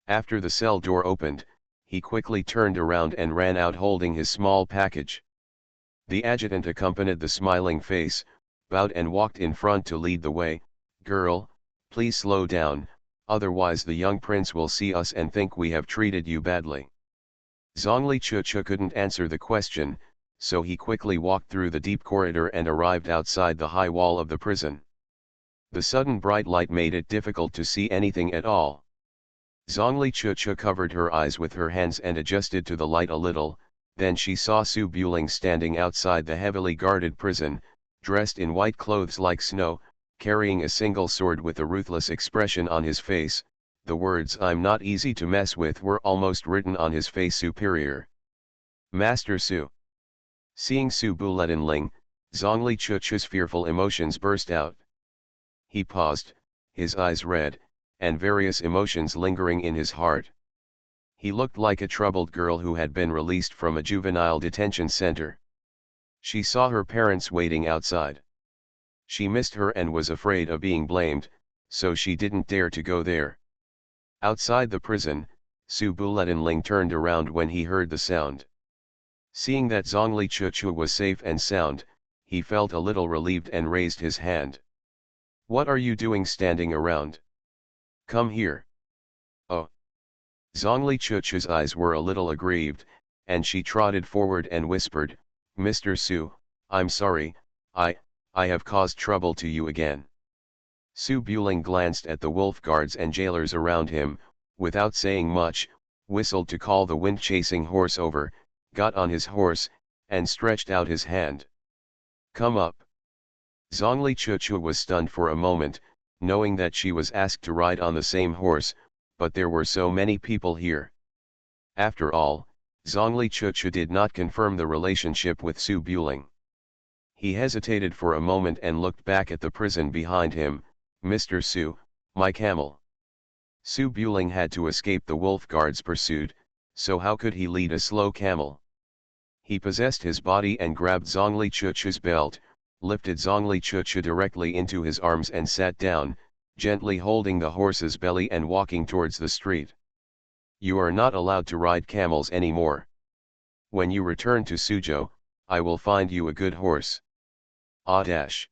S1: After the cell door opened, he quickly turned around and ran out holding his small package. The adjutant accompanied the smiling face, bowed and walked in front to lead the way. "Girl, please slow down, otherwise the young prince will see us and think we have treated you badly." Zhongli Chuchu couldn't answer the question, so he quickly walked through the deep corridor and arrived outside the high wall of the prison. The sudden bright light made it difficult to see anything at all. Zhongli Chuchu covered her eyes with her hands and adjusted to the light a little, then she saw Su Buling standing outside the heavily guarded prison, dressed in white clothes like snow, carrying a single sword with a ruthless expression on his face. The words "I'm not easy to mess with" were almost written on his face. "Superior. Master Su." Seeing Su Bulenling, Zhongli Chuchu's fearful emotions burst out. He paused, his eyes red, and various emotions lingering in his heart. He looked like a troubled girl who had been released from a juvenile detention center. She saw her parents waiting outside. She missed her and was afraid of being blamed, so she didn't dare to go there. Outside the prison, Su Bulenling turned around when he heard the sound. Seeing that Zhongli Chuchu was safe and sound, he felt a little relieved and raised his hand. "What are you doing standing around? Come here." "Oh." Zhongli Chuchu's eyes were a little aggrieved, and she trotted forward and whispered, "Mr. Su, I'm sorry, I have caused trouble to you again." Su Buling glanced at the wolf guards and jailers around him, without saying much, whistled to call the wind-chasing horse over, got on his horse, and stretched out his hand. "Come up." Zhongli Chuchu was stunned for a moment, knowing that she was asked to ride on the same horse, but there were so many people here. After all, Zhongli Chuchu did not confirm the relationship with Su Buling. He hesitated for a moment and looked back at the prison behind him. "Mr. Su, my camel." Su Buling had to escape the wolf guard's pursuit, so how could he lead a slow camel? He possessed his body and grabbed Zhongli Chuchu's belt, lifted Zhongli Chuchu directly into his arms and sat down, gently holding the horse's belly and walking towards the street. "You are not allowed to ride camels anymore. When you return to Suzhou, I will find you a good horse." Ah dash.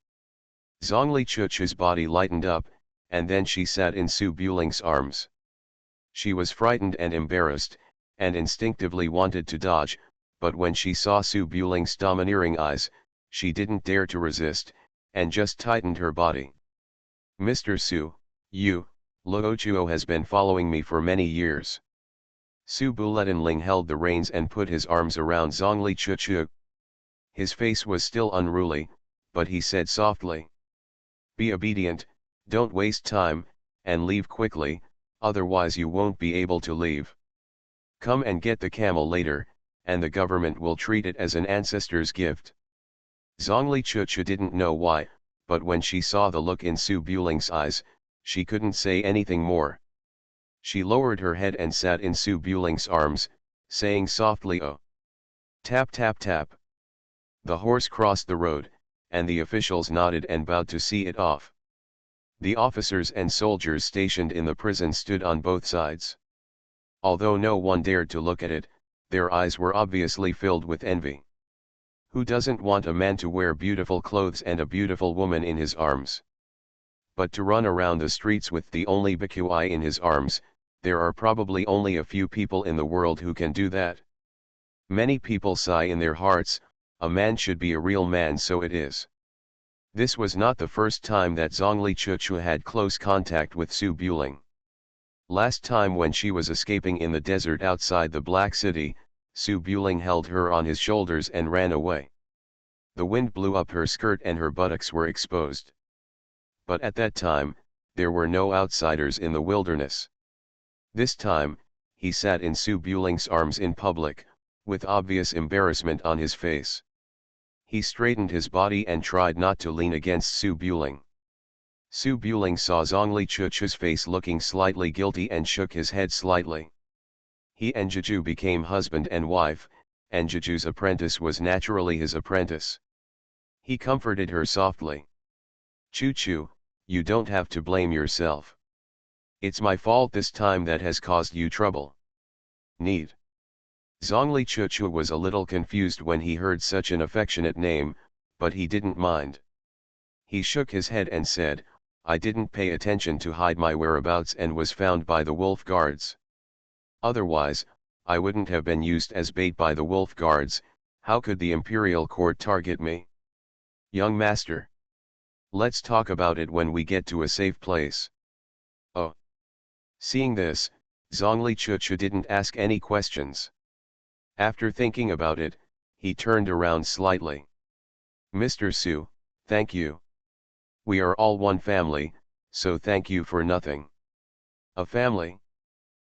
S1: Zhongli Chuchu's body lightened up, and then she sat in Su Buling's arms. She was frightened and embarrassed, and instinctively wanted to dodge, but when she saw Su Buling's domineering eyes, she didn't dare to resist, and just tightened her body. "Mr. Su, Luochuo has been following me for many years." Su Bulenling held the reins and put his arms around Zhongli Chuchu. His face was still unruly, but he said softly, "Be obedient, don't waste time, and leave quickly, otherwise you won't be able to leave. Come and get the camel later, and the government will treat it as an ancestor's gift." Zhongli Chuchu didn't know why, but when she saw the look in Su Buling's eyes, she couldn't say anything more. She lowered her head and sat in Su Buling's arms, saying softly, "Oh." Tap tap tap. The horse crossed the road, and the officials nodded and bowed to see it off. The officers and soldiers stationed in the prison stood on both sides. Although no one dared to look at it, their eyes were obviously filled with envy. Who doesn't want a man to wear beautiful clothes and a beautiful woman in his arms? But to run around the streets with the only bikui in his arms, there are probably only a few people in the world who can do that. Many people sigh in their hearts, a man should be a real man, so it is. This was not the first time that Zhongli Chuchu had close contact with Su Buling. Last time when she was escaping in the desert outside the Black City, Su Buling held her on his shoulders and ran away. The wind blew up her skirt and her buttocks were exposed. But at that time, there were no outsiders in the wilderness. This time, he sat in Su Buling's arms in public, with obvious embarrassment on his face. He straightened his body and tried not to lean against Su Buling. Su Buling saw Zhongli Chuchu's face looking slightly guilty and shook his head slightly. He and Jeju became husband and wife, and Jeju's apprentice was naturally his apprentice. He comforted her softly. Chuchu, you don't have to blame yourself. It's my fault this time that has caused you trouble. Need. Zhongli Chuchu was a little confused when he heard such an affectionate name, but he didn't mind. He shook his head and said, I didn't pay attention to hide my whereabouts and was found by the wolf guards. Otherwise, I wouldn't have been used as bait by the wolf guards. How could the imperial court target me? Young master. Let's talk about it when we get to a safe place. Oh. Seeing this, Zhongli Chuchu didn't ask any questions. After thinking about it, he turned around slightly. Mr. Su, thank you. We are all one family, so thank you for nothing. A family?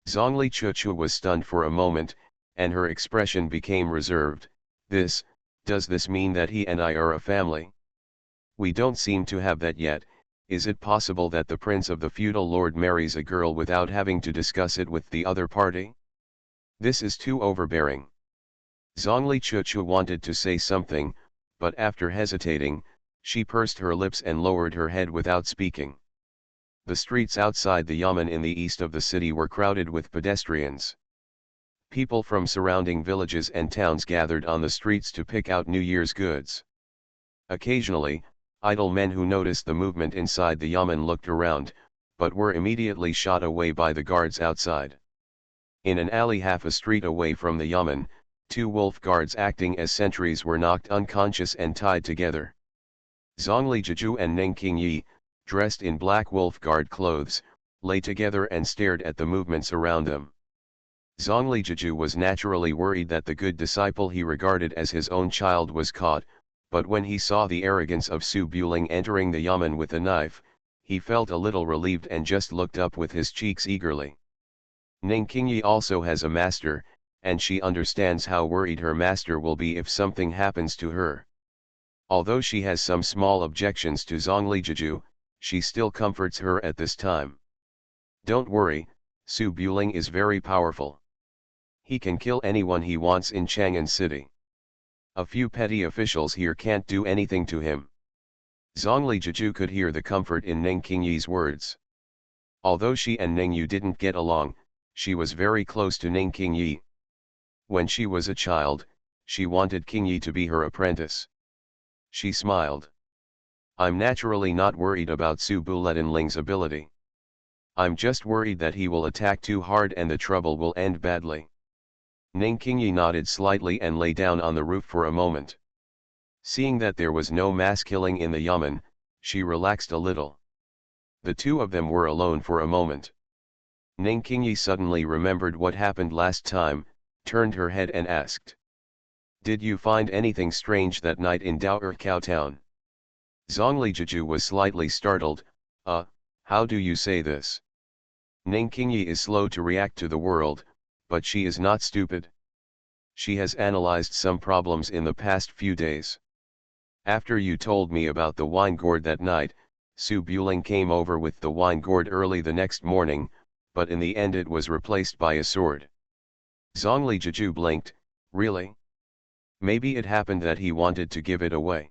S1: Zhongli Chuchu was stunned for a moment, and her expression became reserved. Does this mean that he and I are a family? We don't seem to have that yet. Is it possible that the prince of the feudal lord marries a girl without having to discuss it with the other party? This is too overbearing. Zhongli Chuchu wanted to say something, but after hesitating, she pursed her lips and lowered her head without speaking. The streets outside the yamen in the east of the city were crowded with pedestrians. People from surrounding villages and towns gathered on the streets to pick out New Year's goods. Occasionally, idle men who noticed the movement inside the yamen looked around, but were immediately shot away by the guards outside. In an alley half a street away from the yamen, 2 wolf guards acting as sentries were knocked unconscious and tied together. Zhongli Jeju and Ning Qingyi, dressed in black wolf guard clothes, lay together and stared at the movements around them. Zhongli Jeju was naturally worried that the good disciple he regarded as his own child was caught, but when he saw the arrogance of Su Buling entering the yamen with a knife, he felt a little relieved and just looked up with his cheeks eagerly. Ning Qingyi also has a master, and she understands how worried her master will be if something happens to her. Although she has some small objections to Zhongli Jeju, she still comforts her at this time. Don't worry, Su Buling is very powerful. He can kill anyone he wants in Chang'an City. A few petty officials here can't do anything to him. Zhongli Jeju could hear the comfort in Ning Qingyi's words. Although she and Ning Yu didn't get along, she was very close to Ning Qingyi. When she was a child, she wanted Qingyi to be her apprentice. She smiled. I'm naturally not worried about Su Buletinling's ability. I'm just worried that he will attack too hard and the trouble will end badly. Ning Qingyi nodded slightly and lay down on the roof for a moment. Seeing that there was no mass killing in the yamen, she relaxed a little. The two of them were alone for a moment. Ning Qingyi suddenly remembered what happened last time, turned her head and asked. Did you find anything strange that night in Dao'erkao town? Zhongli Jeju was slightly startled. How do you say this? Ning Qingyi is slow to react to the world, but she is not stupid. She has analyzed some problems in the past few days. After you told me about the wine gourd that night, Su Buling came over with the wine gourd early the next morning, but in the end it was replaced by a sword. Zhongli Jeju blinked. Really? Maybe it happened that he wanted to give it away.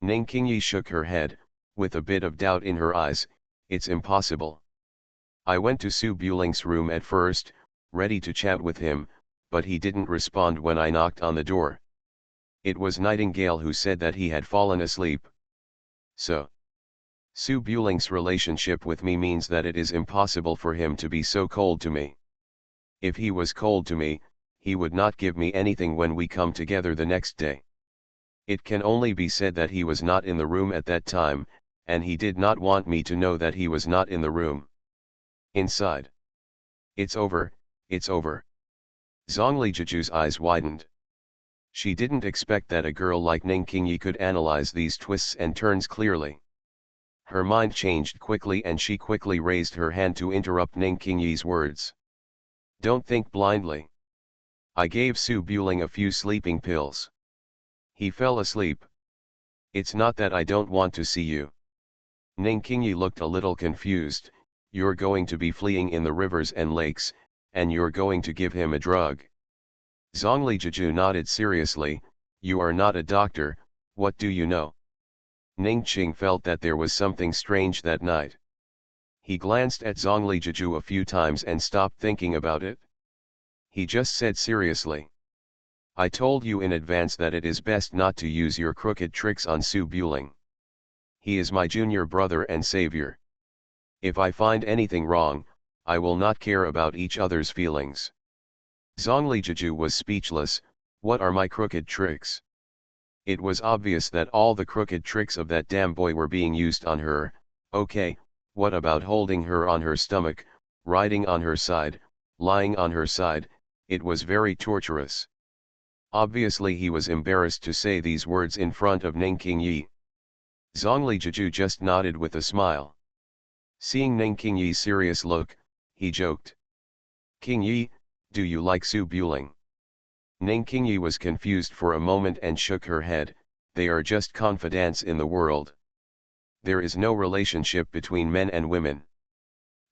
S1: Ning Qingyi shook her head, with a bit of doubt in her eyes. It's impossible. I went to Su Buling's room at first, ready to chat with him, but he didn't respond when I knocked on the door. It was Nightingale who said that he had fallen asleep. So, Su Buling's relationship with me means that it is impossible for him to be so cold to me. If he was cold to me, he would not give me anything when we come together the next day. It can only be said that he was not in the room at that time, and he did not want me to know that he was not in the room. Inside. It's over, it's over. Zhongli Jiju's eyes widened. She didn't expect that a girl like Ning Qingyi could analyze these twists and turns clearly. Her mind changed quickly and she quickly raised her hand to interrupt Ning Qingyi's words. Don't think blindly. I gave Su Buling a few sleeping pills. He fell asleep. It's not that I don't want to see you. Ning Qingyi looked a little confused. You're going to be fleeing in the rivers and lakes, and you're going to give him a drug. Zhongli Jiju nodded seriously. You are not a doctor, what do you know? Ning Qing felt that there was something strange that night. He glanced at Zhongli Jiju a few times and stopped thinking about it. He just said seriously. I told you in advance that it is best not to use your crooked tricks on Su Buling. He is my junior brother and savior. If I find anything wrong, I will not care about each other's feelings. Zhongli Jiju was speechless. What are my crooked tricks? It was obvious that all the crooked tricks of that damn boy were being used on her. Okay, what about holding her on her stomach, riding on her side, lying on her side? It was very torturous. Obviously he was embarrassed to say these words in front of Ning Qingyi. Zhongli Jiju just nodded with a smile. Seeing Ning Qingyi's serious look, he joked. Qingyi, do you like Su Buling? Ning Qingyi was confused for a moment and shook her head. They are just confidants in the world. There is no relationship between men and women.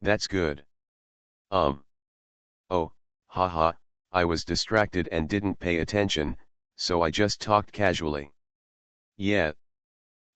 S1: That's good. Oh, haha, I was distracted and didn't pay attention, so I just talked casually. Yeah.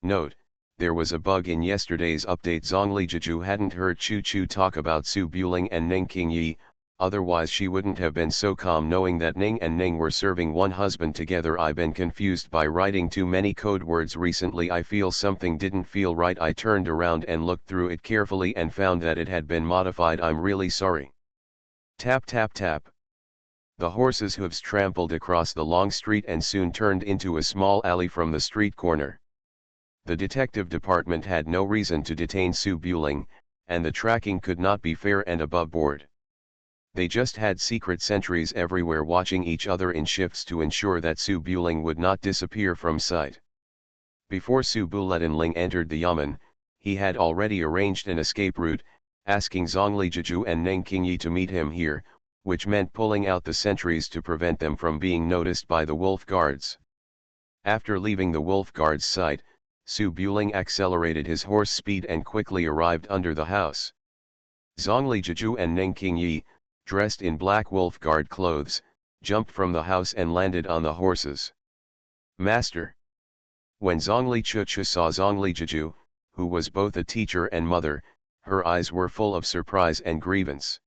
S1: Note, there was a bug in yesterday's update. Zhongli Jiju hadn't heard Chu Chu talk about Su Buling and Ning Qingyi, otherwise she wouldn't have been so calm knowing that Ning and Ning were serving one husband together. I've been confused by writing too many code words recently. I feel something didn't feel right. I turned around and looked through it carefully and found that it had been modified. I'm really sorry. Tap tap tap. The horse's hooves trampled across the long street and soon turned into a small alley from the street corner. The detective department had no reason to detain Su Buling, and the tracking could not be fair and above board. They just had secret sentries everywhere watching each other in shifts to ensure that Su Buling would not disappear from sight. Before Su Buletinling entered the Yamen, he had already arranged an escape route, asking Zhongli Jiju and Ning Qingyi to meet him here, which meant pulling out the sentries to prevent them from being noticed by the wolf guards. After leaving the wolf guards' sight, Su Buling accelerated his horse speed and quickly arrived under the house. Zhongli Jiju and Ning Qingyi, dressed in black wolf guard clothes, jumped from the house and landed on the horses. Master. When Zhongli Chuchu saw Zhongli Jiju, who was both a teacher and mother, her eyes were full of surprise and grievance.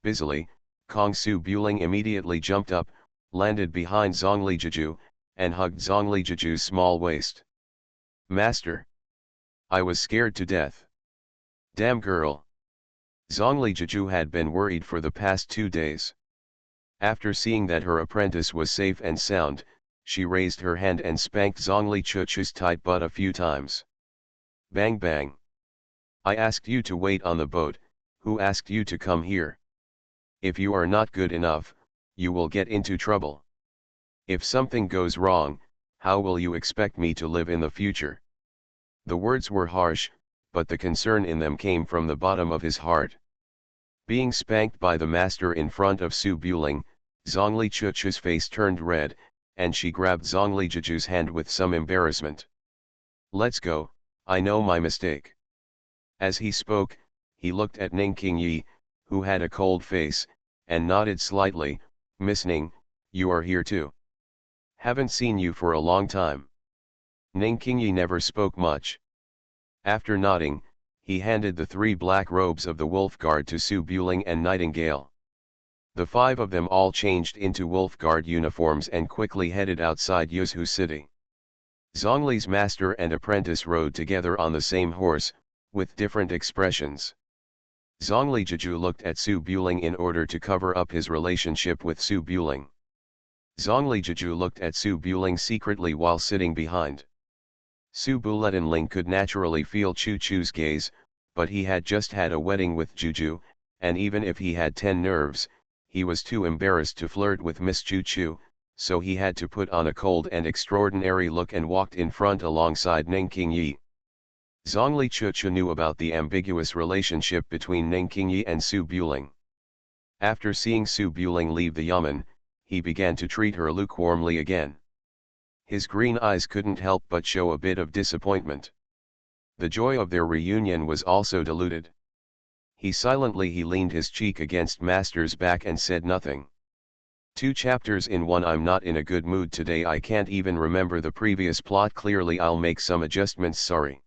S1: Busily, Kong Su Buling immediately jumped up, landed behind Zhongli Jiju, and hugged Zhongli Jiju's small waist. Master. I was scared to death. Damn girl. Zhongli Jiju had been worried for the past 2 days. After seeing that her apprentice was safe and sound, she raised her hand and spanked Zhongli Chuchu's tight butt a few times. Bang bang. I asked you to wait on the boat. Who asked you to come here? If you are not good enough, you will get into trouble. If something goes wrong, how will you expect me to live in the future? The words were harsh, but the concern in them came from the bottom of his heart. Being spanked by the master in front of Su Buling, Zhongli Chuchu's face turned red, and she grabbed Zhongli Jiju's hand with some embarrassment. Let's go, I know my mistake. As he spoke, he looked at Ning Qingyi, who had a cold face, and nodded slightly. Miss Ning, you are here too. Haven't seen you for a long time. Ning Qingyi never spoke much. After nodding, he handed the 3 black robes of the wolf guard to Su Buling and Nightingale. The five of them all changed into wolf guard uniforms and quickly headed outside Yuzhu city. Zhongli's master and apprentice rode together on the same horse, with different expressions. Zhongli Jiju looked at Su Buling in order to cover up his relationship with Su Buling. Zhongli Jiju looked at Su Buling secretly while sitting behind. Su Buletinling could naturally feel Chu Chu's gaze, but he had just had a wedding with Juju, and even if he had 10 nerves, he was too embarrassed to flirt with Miss Chu Chu, so he had to put on a cold and extraordinary look and walked in front alongside Ning Qingyi. Zhongli Chuchu knew about the ambiguous relationship between Ning Qingyi and Su Buling. After seeing Su Buling leave the yamen, he began to treat her lukewarmly again. His green eyes couldn't help but show a bit of disappointment. The joy of their reunion was also diluted. He leaned his cheek against Master's back and said nothing. 2 chapters in 1. I'm not in a good mood today. I can't even remember the previous plot clearly. I'll make some adjustments, sorry.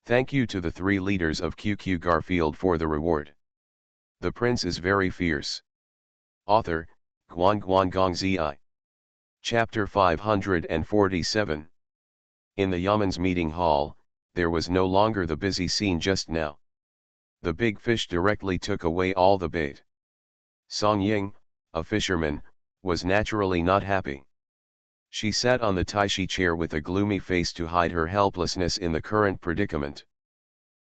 S1: Thank you to the 3 leaders of QQ Garfield for the reward. The prince is very fierce. Author, Guan Gong Zi. Chapter 547. In the Yamen's meeting hall, there was no longer the busy scene just now. The big fish directly took away all the bait. Song Ying, a fisherman, was naturally not happy. She sat on the Taishi chair with a gloomy face to hide her helplessness in the current predicament.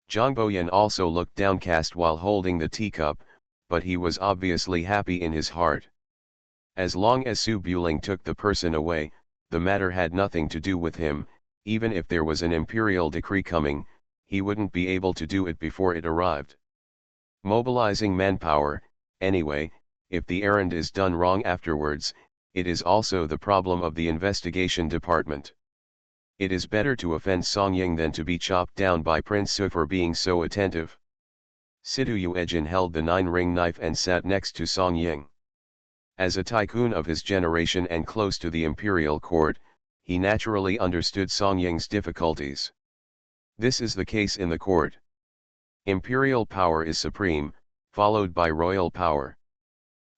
S1: Zhang Boyan also looked downcast while holding the teacup, but he was obviously happy in his heart. As long as Su Buling took the person away, the matter had nothing to do with him. Even if there was an imperial decree coming, he wouldn't be able to do it before it arrived. Mobilizing manpower, anyway, if the errand is done wrong afterwards, it is also the problem of the investigation department. It is better to offend Song Ying than to be chopped down by Prince Su for being so attentive. Sidu Yuejin held the 9-ring knife and sat next to Song Ying. As a tycoon of his generation and close to the imperial court, he naturally understood Song Ying's difficulties. This is the case in the court. Imperial power is supreme, followed by royal power.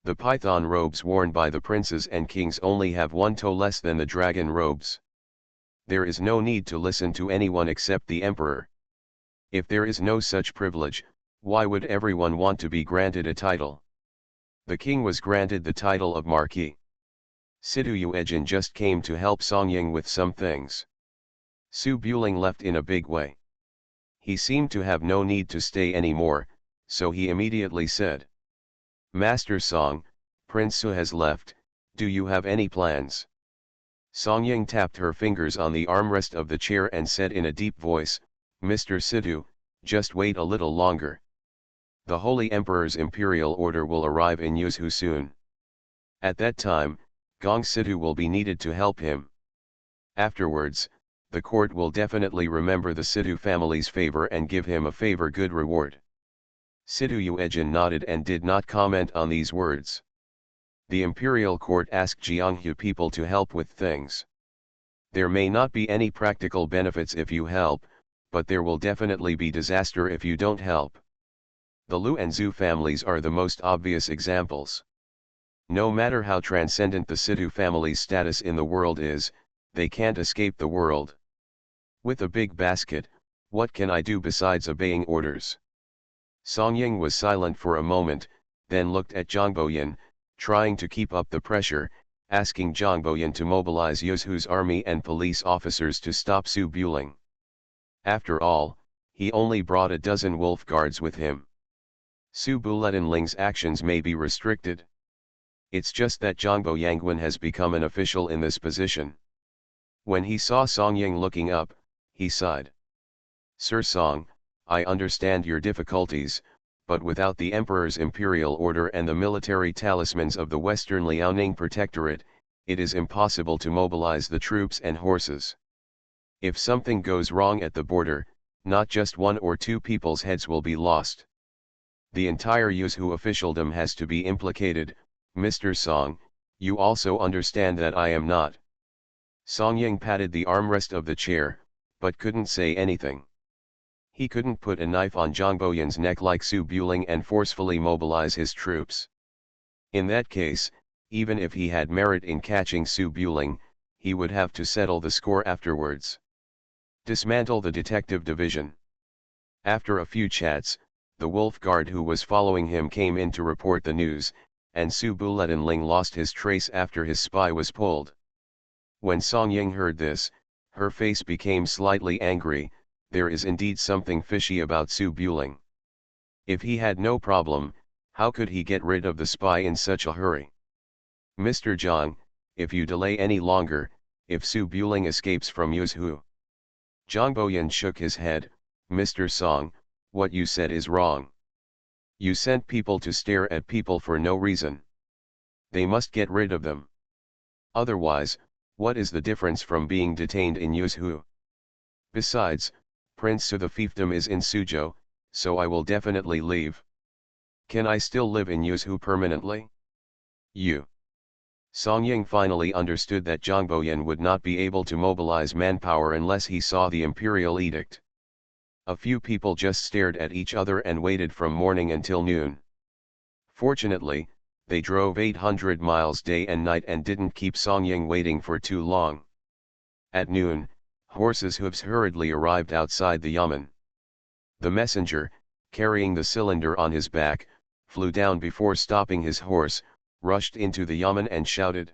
S1: The python robes worn by the princes and kings only have 1 toe less than the dragon robes. There is no need to listen to anyone except the emperor. If there is no such privilege, why would everyone want to be granted a title? The king was granted the title of Marquis. Sidu Yuejin just came to help Song Ying with some things. Su Buling left in a big way. He seemed to have no need to stay anymore, so he immediately said, Master Song, Prince Su has left, do you have any plans? Song Ying tapped her fingers on the armrest of the chair and said in a deep voice, Mr. Sidu, just wait a little longer. The Holy Emperor's imperial order will arrive in Yuzhu soon. At that time, Gong Sidu will be needed to help him. Afterwards, the court will definitely remember the Sidu family's favor and give him a good reward. Sidu Yuejin nodded and did not comment on these words. The imperial court asked Jianghu people to help with things. There may not be any practical benefits if you help, but there will definitely be disaster if you don't help. The Lu and Zhu families are the most obvious examples. No matter how transcendent the Sidu family's status in the world is, they can't escape the world. With a big basket, what can I do besides obeying orders? Song Ying was silent for a moment, then looked at Zhang Boyan, trying to keep up the pressure, asking Zhang Boyan to mobilize Yuzhu's army and police officers to stop Su Buling. After all, he only brought a dozen wolf guards with him. Su Buletinling's actions may be restricted. It's just that Zhangbo Yangwen has become an official in this position. When he saw Song Ying looking up, he sighed. Sir Song, I understand your difficulties, but without the Emperor's imperial order and the military talismans of the Western Liaoning Protectorate, it is impossible to mobilize the troops and horses. If something goes wrong at the border, not just 1 or 2 people's heads will be lost. The entire Yuzhu officialdom has to be implicated. Mr. Song, you also understand that I am not. Song Ying patted the armrest of the chair, but couldn't say anything. He couldn't put a knife on Zhang Boyan's neck like Su Buling and forcefully mobilize his troops. In that case, even if he had merit in catching Su Buling, he would have to settle the score afterwards. Dismantle the detective division. After a few chats, the wolf guard who was following him came in to report the news, and Su Buletinling lost his trace after his spy was pulled. When Song Ying heard this, her face became slightly angry. There is indeed something fishy about Su Buling. If he had no problem, how could he get rid of the spy in such a hurry? Mr. Zhang, if you delay any longer, if Su Buling escapes from Yuzhu. Zhang Boyan shook his head. Mr. Song, what you said is wrong. You sent people to stare at people for no reason. They must get rid of them. Otherwise, what is the difference from being detained in Yuzhu? Besides, Prince Su the fiefdom is in Suzhou, so I will definitely leave. Can I still live in Yuzhu permanently? You. Song Ying finally understood that Zhang Boyan would not be able to mobilize manpower unless he saw the imperial edict. A few people just stared at each other and waited from morning until noon. Fortunately, they drove 800 miles day and night and didn't keep Song Ying waiting for too long. At noon, horses' hooves hurriedly arrived outside the yamen. The messenger, carrying the cylinder on his back, flew down before stopping his horse, rushed into the yamen and shouted,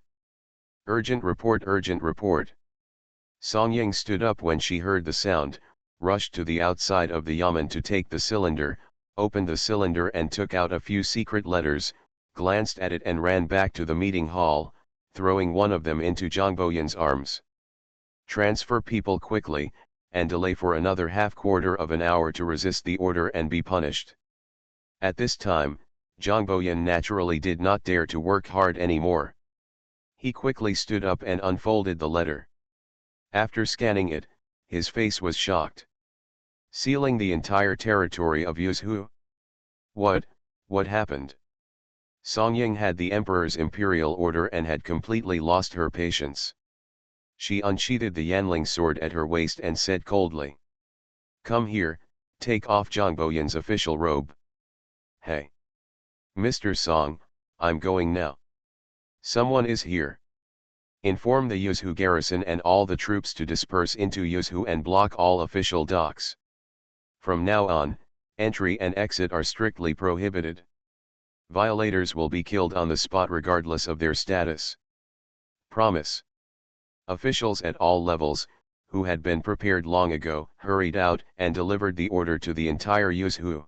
S1: "Urgent report, urgent report." Song Ying stood up when she heard the sound, rushed to the outside of the yamen to take the cylinder, opened the cylinder and took out a few secret letters, glanced at it and ran back to the meeting hall, throwing one of them into Zhang Boyan's arms. Transfer people quickly, and delay for another half-quarter of an hour to resist the order and be punished. At this time, Zhang Boyan naturally did not dare to work hard anymore. He quickly stood up and unfolded the letter. After scanning it, his face was shocked. Sealing the entire territory of Yuzhu? What happened? Song Ying had the emperor's imperial order and had completely lost her patience. She unsheathed the Yanling sword at her waist and said coldly, "Come here, take off Zhang Boyan's official robe." "Hey! Mr. Song, I'm going now. Someone is here. Inform the Yuzhu garrison and all the troops to disperse into Yuzhu and block all official docks. From now on, entry and exit are strictly prohibited. Violators will be killed on the spot regardless of their status. Promise." Officials at all levels, who had been prepared long ago, hurried out and delivered the order to the entire Yuzhu.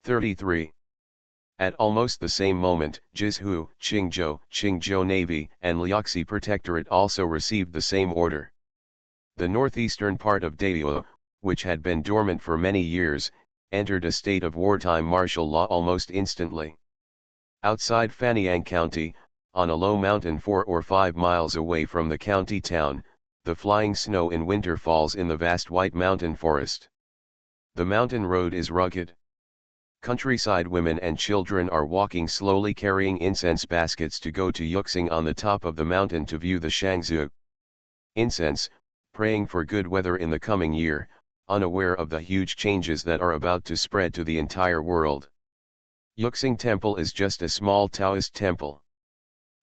S1: 33. At almost the same moment, Jizhu, Qingzhou Navy, and Liaxi Protectorate also received the same order. The northeastern part of Daiyue, which had been dormant for many years, entered a state of wartime martial law almost instantly. Outside Fanyang County, on a low mountain 4 or 5 miles away from the county town, the flying snow in winter falls in the vast white mountain forest. The mountain road is rugged. Countryside women and children are walking slowly carrying incense baskets to go to Yuxing on the top of the mountain to view the Shangzhu incense, praying for good weather in the coming year, unaware of the huge changes that are about to spread to the entire world. Yuxing Temple is just a small Taoist temple.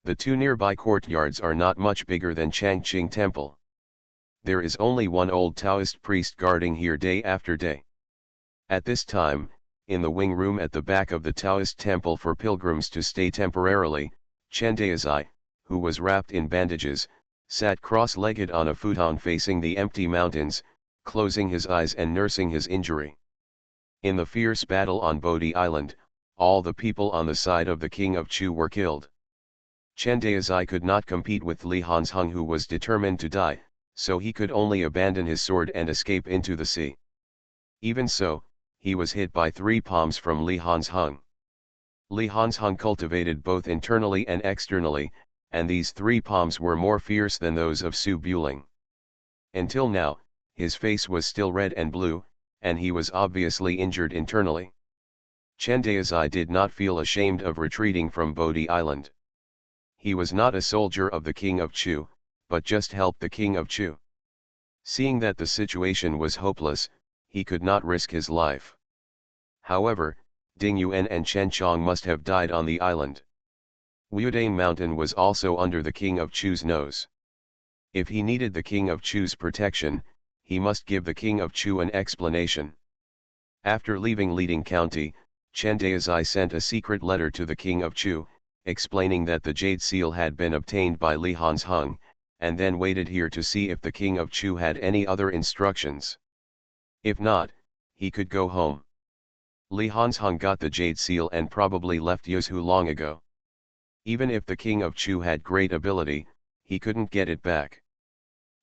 S1: The two nearby courtyards are not much bigger than Changqing Temple. There is only one old Taoist priest guarding here day after day. At this time, in the wing room at the back of the Taoist temple for pilgrims to stay temporarily, Chen Daizai, who was wrapped in bandages, sat cross-legged on a futon facing the empty mountains, closing his eyes and nursing his injury. In the fierce battle on Bodhi Island, all the people on the side of the king of Chu were killed. Chen Daizai could not compete with Li Hanzheng, who was determined to die, so he could only abandon his sword and escape into the sea. Even so, he was hit by 3 palms from Li Hanzheng. Li Hanzheng cultivated both internally and externally, and these 3 palms were more fierce than those of Su Buling. Until now, his face was still red and blue, and he was obviously injured internally. Chen Daizai did not feel ashamed of retreating from Bodhi Island. He was not a soldier of the king of Chu, but just helped the king of Chu. Seeing that the situation was hopeless, he could not risk his life. However, Ding Yuan and Chen Chong must have died on the island. Wudan Mountain was also under the king of Chu's nose. If he needed the king of Chu's protection, he must give the king of Chu an explanation. After leaving Liting County, Chen Daizai sent a secret letter to the king of Chu, explaining that the jade seal had been obtained by Li Hanzheng, and then waited here to see if the king of Chu had any other instructions. If not, he could go home. Li Hanzheng got the jade seal and probably left Yuzhu long ago. Even if the king of Chu had great ability, he couldn't get it back.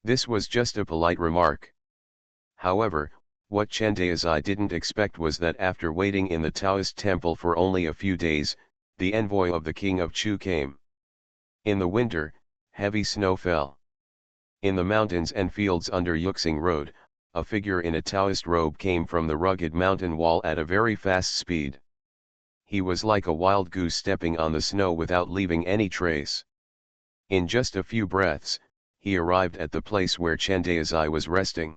S1: This was just a polite remark. However, what Chen Daizai didn't expect was that after waiting in the Taoist temple for only a few days, the envoy of the king of Chu came. In the winter, heavy snow fell. In the mountains and fields under Yuxing Road, a figure in a Taoist robe came from the rugged mountain wall at a very fast speed. He was like a wild goose stepping on the snow without leaving any trace. In just a few breaths, he arrived at the place where Chen Daizai was resting.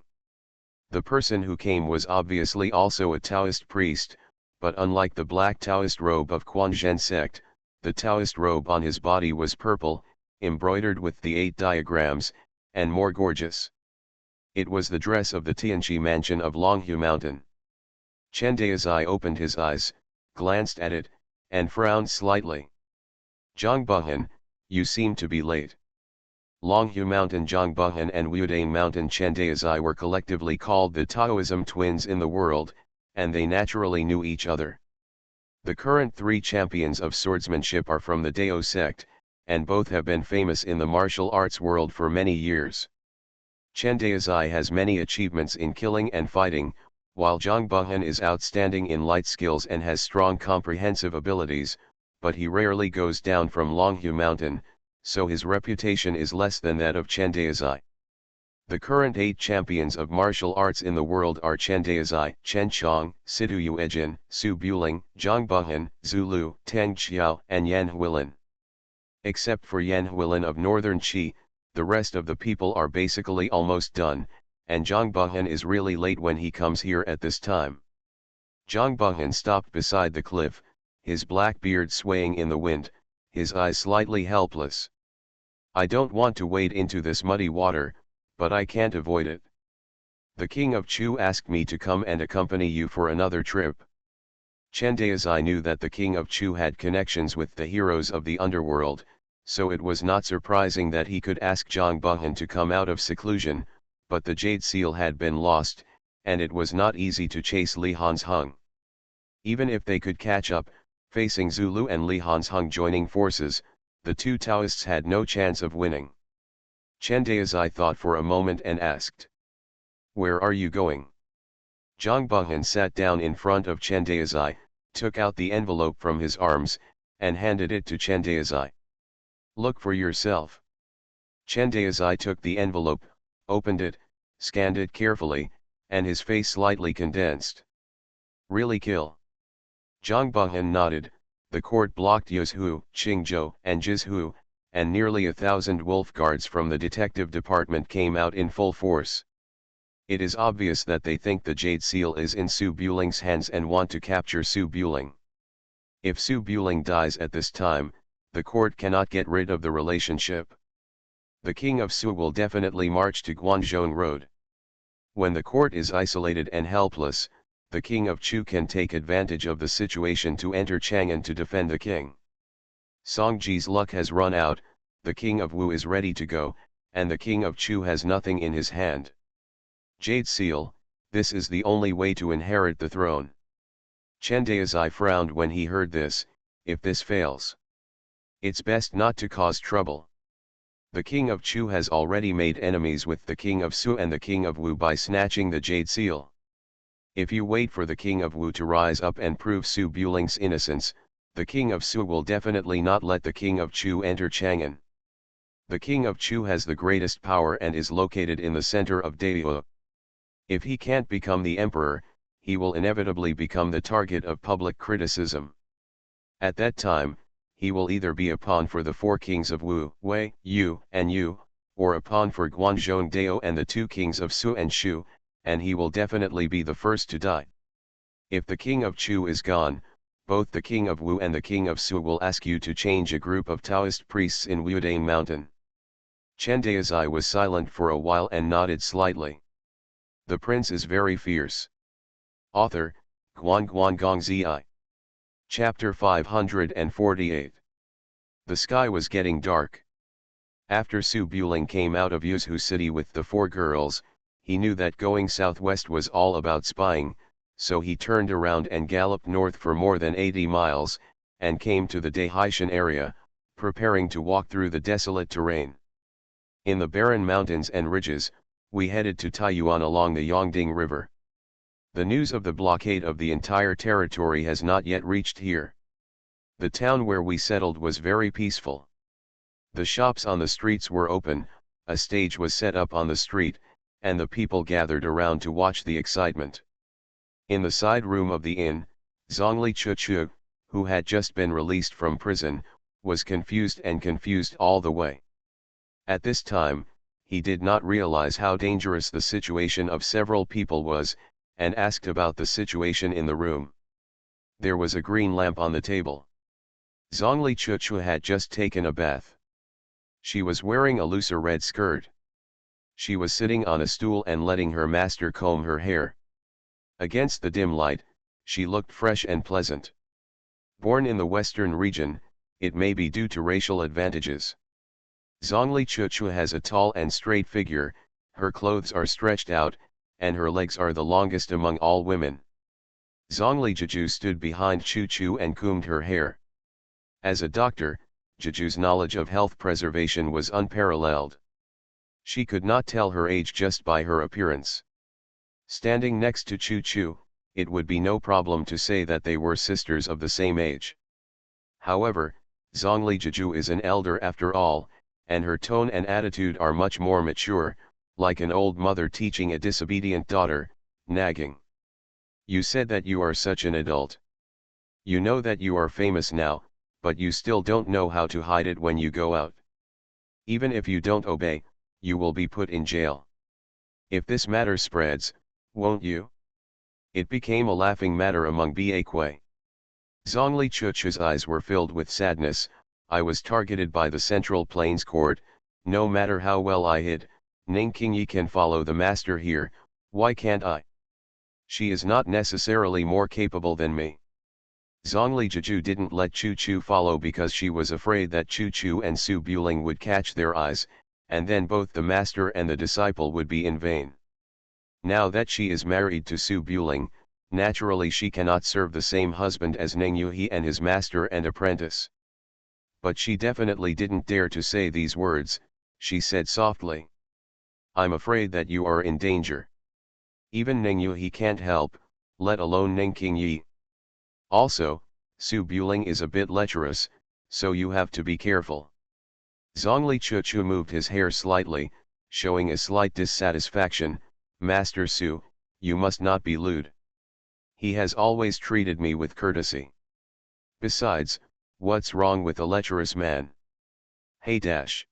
S1: The person who came was obviously also a Taoist priest, but unlike the black Taoist robe of Quanzhen sect, the Taoist robe on his body was purple, embroidered with the 8 diagrams, and more gorgeous. It was the dress of the Tianqi mansion of Longhu Mountain. Chen Daizai opened his eyes, glanced at it, and frowned slightly. Zhangbuhan, you seem to be late. Longhu Mountain Zhangbuhan and Wudan Mountain Chen Daizai were collectively called the Taoism twins in the world, and they naturally knew each other. The current 3 champions of swordsmanship are from the Dao sect, and both have been famous in the martial arts world for many years. Chen Daizai has many achievements in killing and fighting, while Zhangbuhan is outstanding in light skills and has strong comprehensive abilities, but he rarely goes down from Longhu Mountain, so his reputation is less than that of Chen Daizai. The current 8 champions of martial arts in the world are Chen Daizai, Chen Chong, Sidu Yuejin, Su Buling, Zhangbuhan, Zulu, Tang Xiao, and Yan Huilin. Except for Yan Huilin of Northern Qi, the rest of the people are basically almost done, and Zhangbuhan is really late when he comes here at this time. Zhangbuhan stopped beside the cliff, his black beard swaying in the wind, his eyes slightly helpless. I don't want to wade into this muddy water, but I can't avoid it. The king of Chu asked me to come and accompany you for another trip. Chen Daizai knew that the king of Chu had connections with the heroes of the underworld, so it was not surprising that he could ask Zhangbuhan to come out of seclusion, but the jade seal had been lost, and it was not easy to chase Li Hanzheng. Even if they could catch up, facing Zulu and Li Hanzheng joining forces, the 2 Taoists had no chance of winning. Chen Daizai thought for a moment and asked, "Where are you going?" Zhangbuhan sat down in front of Chen Daizai, took out the envelope from his arms, and handed it to Chen Daizai. "Look for yourself." Chen Daizai took the envelope, opened it, scanned it carefully, and his face slightly condensed. "Really kill?" Zhangbuhan nodded. The court blocked Yuzhu, Qingzhou, and Jizhu, and nearly 1,000 wolf guards from the detective department came out in full force. It is obvious that they think the jade seal is in Su Buling's hands and want to capture Su Buling. If Su Buling dies at this time, the court cannot get rid of the relationship. The king of Su will definitely march to Guanzhong Road. When the court is isolated and helpless, the king of Chu can take advantage of the situation to enter Chang'an to defend the king. Songji's luck has run out, the king of Wu is ready to go, and the king of Chu has nothing in his hand. Jade seal, this is the only way to inherit the throne. Chen Daizai frowned when he heard this. If this fails, it's best not to cause trouble. The king of Chu has already made enemies with the king of Su and the king of Wu by snatching the jade seal. If you wait for the king of Wu to rise up and prove Su Buling's innocence, the king of Su will definitely not let the king of Chu enter Chang'an. The king of Chu has the greatest power and is located in the center of Dao. If he can't become the emperor, he will inevitably become the target of public criticism. At that time, he will either be a pawn for the 4 kings of Wu, Wei, Yu, and Yu, or a pawn for Guanzhong Dao and the 2 kings of Su and Shu, and he will definitely be the first to die. If the king of Chu is gone, both the king of Wu and the king of Su will ask you to change a group of Taoist priests in Wudane Mountain. Chen Daozai was silent for a while and nodded slightly. The prince is very fierce. Author, Guan Guan Gong Zi. Chapter 548. The sky was getting dark. After Su Buling came out of Yuzhu city with the 4 girls, he knew that going southwest was all about spying, so he turned around and galloped north for more than 80 miles, and came to the Dahaishan area, preparing to walk through the desolate terrain. In the barren mountains and ridges, we headed to Taiyuan along the Yongding River. The news of the blockade of the entire territory has not yet reached here. The town where we settled was very peaceful. The shops on the streets were open, a stage was set up on the street, and the people gathered around to watch the excitement. In the side room of the inn, Zhongli Chuchu, who had just been released from prison, was confused all the way. At this time, he did not realize how dangerous the situation of several people was, and asked about the situation in the room. There was a green lamp on the table. Zhongli Chuchu had just taken a bath. She was wearing a looser red skirt. She was sitting on a stool and letting her master comb her hair. Against the dim light, she looked fresh and pleasant. Born in the western region, it may be due to racial advantages. Zhongli Chuchu has a tall and straight figure, her clothes are stretched out, and her legs are the longest among all women. Zhongli Juju stood behind Chuchu and combed her hair. As a doctor, Juju's knowledge of health preservation was unparalleled. She could not tell her age just by her appearance. Standing next to Chuchu, it would be no problem to say that they were sisters of the same age. However, Zhongli Juju is an elder after all, and her tone and attitude are much more mature, like an old mother teaching a disobedient daughter, nagging. You said that you are such an adult. You know that you are famous now, but you still don't know how to hide it when you go out. Even if you don't obey, you will be put in jail. If this matter spreads, won't you? It became a laughing matter among Ba. Zhongli Chuchu's eyes were filled with sadness. I was targeted by the Central Plains Court. No matter how well I hid, Ning Qingyi can follow the master here, why can't I? She is not necessarily more capable than me. Zhongli Juju didn't let Chuchu follow because she was afraid that Chuchu and Su Buling would catch their eyes, and then both the master and the disciple would be in vain. Now that she is married to Su Buling, naturally she cannot serve the same husband as Ning Yuhi and his master and apprentice. But she definitely didn't dare to say these words. She said softly, I'm afraid that you are in danger. Even Ning Yuhi can't help, let alone Ning Qingyi. Also, Su Buling is a bit lecherous, so you have to be careful. Zhongli Chuchu moved his hair slightly, showing a slight dissatisfaction. Master Su, you must not be lewd. He has always treated me with courtesy. Besides, what's wrong with a lecherous man? Hey dash.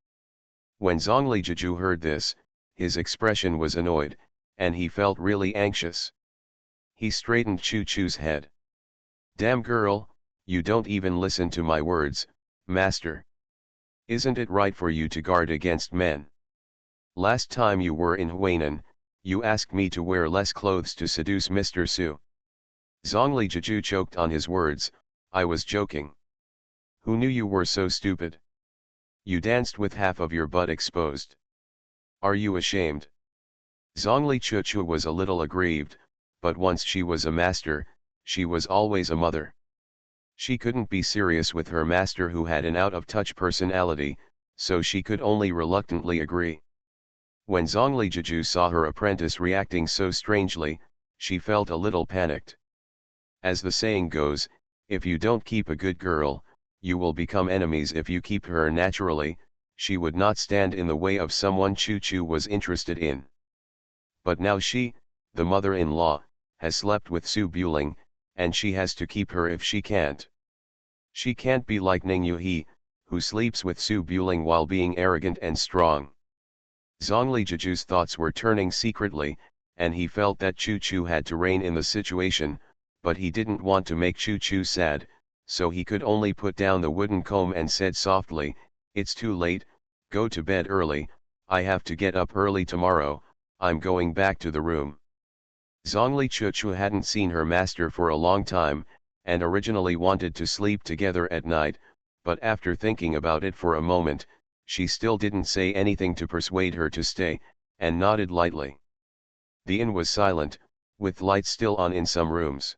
S1: When Zhongli Juju heard this, his expression was annoyed, and he felt really anxious. He straightened Chuchu's head. Damn girl, you don't even listen to my words, master. Isn't it right for you to guard against men? Last time you were in Huainan, you asked me to wear less clothes to seduce Mr. Su. Zhongli Juju choked on his words, I was joking. Who knew you were so stupid? You danced with half of your butt exposed. Are you ashamed? Zhongli Chuchu was a little aggrieved, but once she was a master, she was always a mother. She couldn't be serious with her master who had an out-of-touch personality, so she could only reluctantly agree. When Zhongli Juju saw her apprentice reacting so strangely, she felt a little panicked. As the saying goes, if you don't keep a good girl, you will become enemies if you keep her naturally. She would not stand in the way of someone Chuchu was interested in. But now she, the mother-in-law, has slept with Su Buling, and she has to keep her if she can't. She can't be like Ning Yuhi, who sleeps with Su Buling while being arrogant and strong. Zhongli Juju's thoughts were turning secretly, and he felt that Chuchu had to rein in the situation, but he didn't want to make Chu Chu sad, so he could only put down the wooden comb and said softly, "It's too late, go to bed early, I have to get up early tomorrow, I'm going back to the room." Zhongli Chuchu hadn't seen her master for a long time, and originally wanted to sleep together at night, but after thinking about it for a moment, she still didn't say anything to persuade her to stay, and nodded lightly. The inn was silent, with lights still on in some rooms.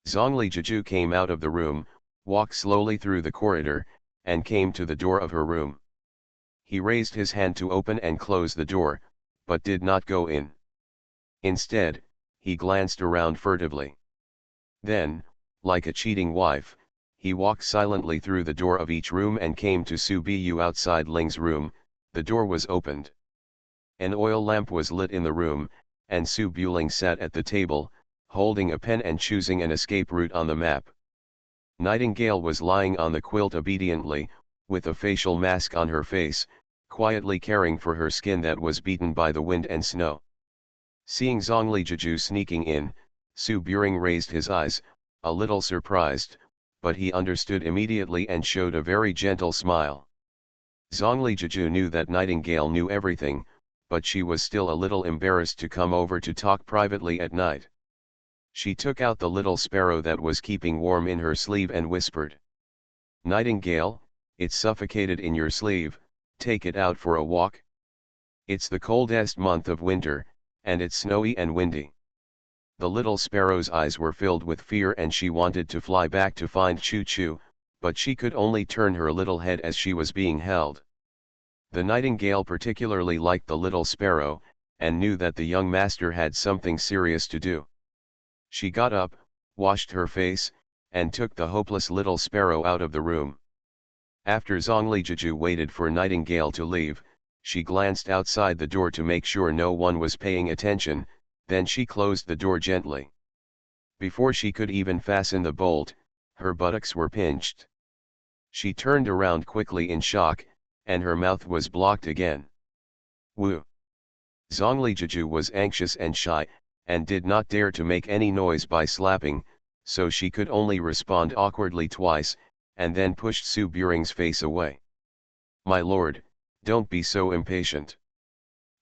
S1: Zhongli Juju came out of the room, walked slowly through the corridor, and came to the door of her room. He raised his hand to open and close the door, but did not go in. Instead, he glanced around furtively. Then, like a cheating wife, he walked silently through the door of each room and came to Su Bu outside Ling's room. The door was opened. An oil lamp was lit in the room, and Su Buling sat at the table, holding a pen and choosing an escape route on the map. Nightingale was lying on the quilt obediently, with a facial mask on her face, quietly caring for her skin that was beaten by the wind and snow. Seeing Zhongli Juju sneaking in, Su Buring raised his eyes, a little surprised, but he understood immediately and showed a very gentle smile. Zhongli Juju knew that Nightingale knew everything, but she was still a little embarrassed to come over to talk privately at night. She took out the little sparrow that was keeping warm in her sleeve and whispered, "Nightingale, it's suffocated in your sleeve, take it out for a walk. It's the coldest month of winter, and it's snowy and windy." The little sparrow's eyes were filled with fear and she wanted to fly back to find Chu Chu, but she could only turn her little head as she was being held. The nightingale particularly liked the little sparrow, and knew that the young master had something serious to do. She got up, washed her face, and took the hopeless little sparrow out of the room. After Zhongli Juju waited for Nightingale to leave, she glanced outside the door to make sure no one was paying attention, then she closed the door gently. Before she could even fasten the bolt, her buttocks were pinched. She turned around quickly in shock, and her mouth was blocked again. Woo! Zhongli Juju was anxious and shy, and did not dare to make any noise by slapping, so she could only respond awkwardly twice, and then pushed Su Buring's face away. "My lord, don't be so impatient.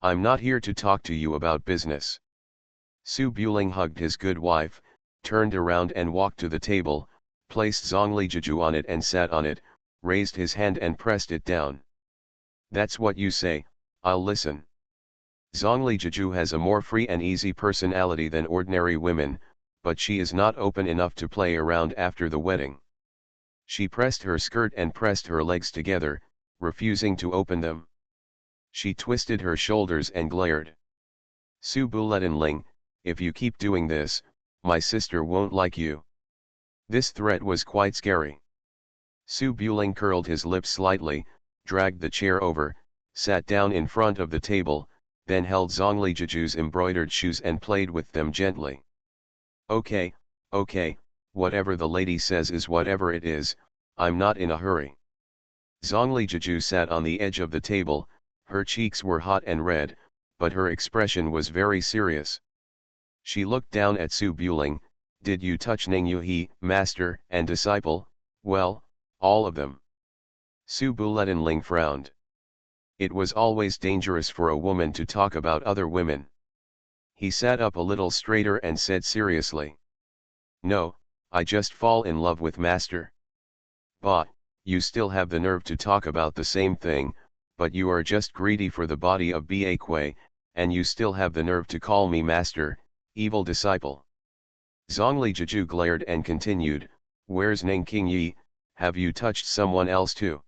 S1: I'm not here to talk to you about business." Su Buling hugged his good wife, turned around and walked to the table, placed Zhongli Juju on it and sat on it, raised his hand and pressed it down. "That's what you say, I'll listen." Zhongli Juju has a more free and easy personality than ordinary women, but she is not open enough to play around after the wedding. She pressed her skirt and pressed her legs together, refusing to open them. She twisted her shoulders and glared. "Su Buletinling, if you keep doing this, my sister won't like you." This threat was quite scary. Su Buling curled his lips slightly, dragged the chair over, sat down in front of the table, then held Zhongli Juju's embroidered shoes and played with them gently. Okay, whatever the lady says is whatever it is, I'm not in a hurry." Zhongli Juju sat on the edge of the table, her cheeks were hot and red, but her expression was very serious. She looked down at Su Buling. "Did you touch Ning Yuhi, master and disciple?" "Well, all of them." Su Buletinling frowned. It was always dangerous for a woman to talk about other women. He sat up a little straighter and said seriously, "No, I just fall in love with master." "Bah, you still have the nerve to talk about the same thing, but you are just greedy for the body of Ba Kuei, and you still have the nerve to call me master, evil disciple." Zhongli Juju glared and continued, "Where's Ning Qingyi, have you touched someone else too?"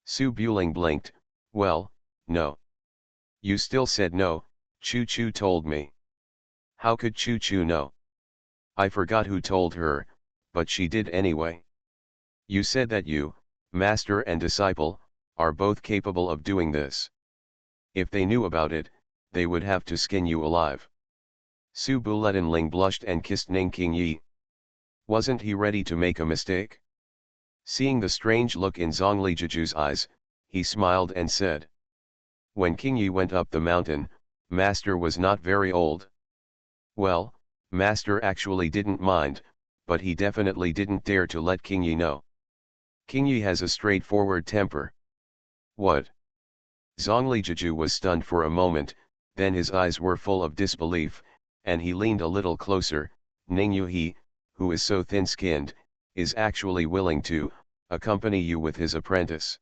S1: Su Buling blinked, "Well, no." "You still said no, Chu Chu told me." "How could Chu Chu know?" "I forgot who told her, but she did anyway." "You said that you, master and disciple, are both capable of doing this. If they knew about it, they would have to skin you alive." Su Buletinling blushed and kissed Ning Qingyi. Wasn't he ready to make a mistake? Seeing the strange look in Zhongli Juju's eyes, he smiled and said, "When Qingyi went up the mountain, master was not very old." "Well, Master actually didn't mind, but he definitely didn't dare to let King Yi know. King Yi has a straightforward temper. What? Zhongli Jiju was stunned for a moment, then his eyes were full of disbelief, and he leaned a little closer. Ning Yuhi, who is so thin-skinned, is actually willing to accompany you with his apprentice.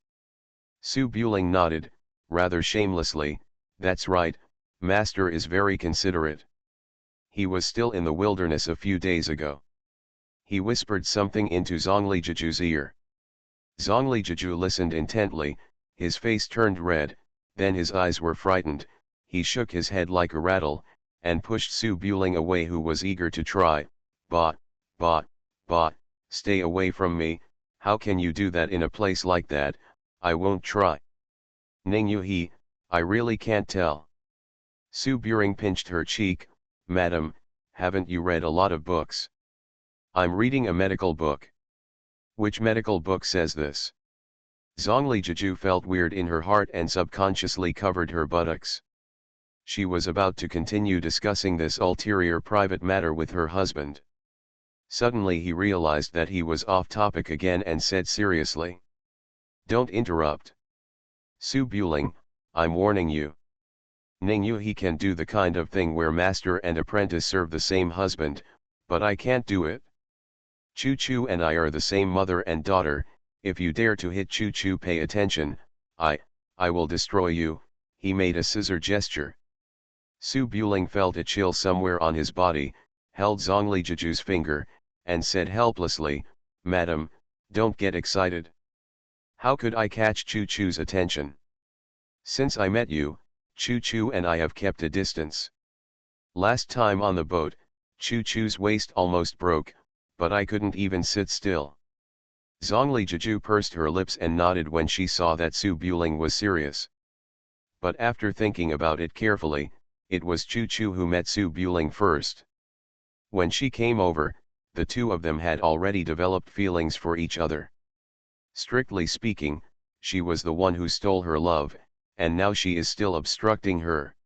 S1: Su Buling nodded, rather shamelessly. That's right, Master is very considerate. He was still in the wilderness a few days ago. He whispered something into Zhongli Jiju's ear. Zhongli Jiju listened intently, his face turned red, then his eyes were frightened. He shook his head like a rattle, and pushed Su Buling away, who was eager to try. Bah, stay away from me. How can you do that in a place like that? I won't try. Ning Yuhi, I really can't tell. Su Buring pinched her cheek. Madam, haven't you read a lot of books? I'm reading a medical book. Which medical book says this? Zhongli Jiju felt weird in her heart and subconsciously covered her buttocks. She was about to continue discussing this ulterior private matter with her husband. Suddenly he realized that he was off topic again and said seriously. Don't interrupt. Su Buling, I'm warning you. Ning Yuhi can do the kind of thing where master and apprentice serve the same husband, but I can't do it. Chu Chu and I are the same mother and daughter. If you dare to hit Chu Chu, pay attention, I will destroy you. He made a scissor gesture. Su Buling felt a chill somewhere on his body, held Zhongli Jiju's finger, and said helplessly, Madam, don't get excited. How could I catch Chu Chu's attention? Since I met you, Chu Chu and I have kept a distance. Last time on the boat, Chu Chu's waist almost broke, but I couldn't even sit still. Zhongli Jiju pursed her lips and nodded when she saw that Su Buling was serious. But after thinking about it carefully, it was Chu Chu who met Su Buling first. When she came over, the two of them had already developed feelings for each other. Strictly speaking, she was the one who stole her love, and now she is still obstructing her.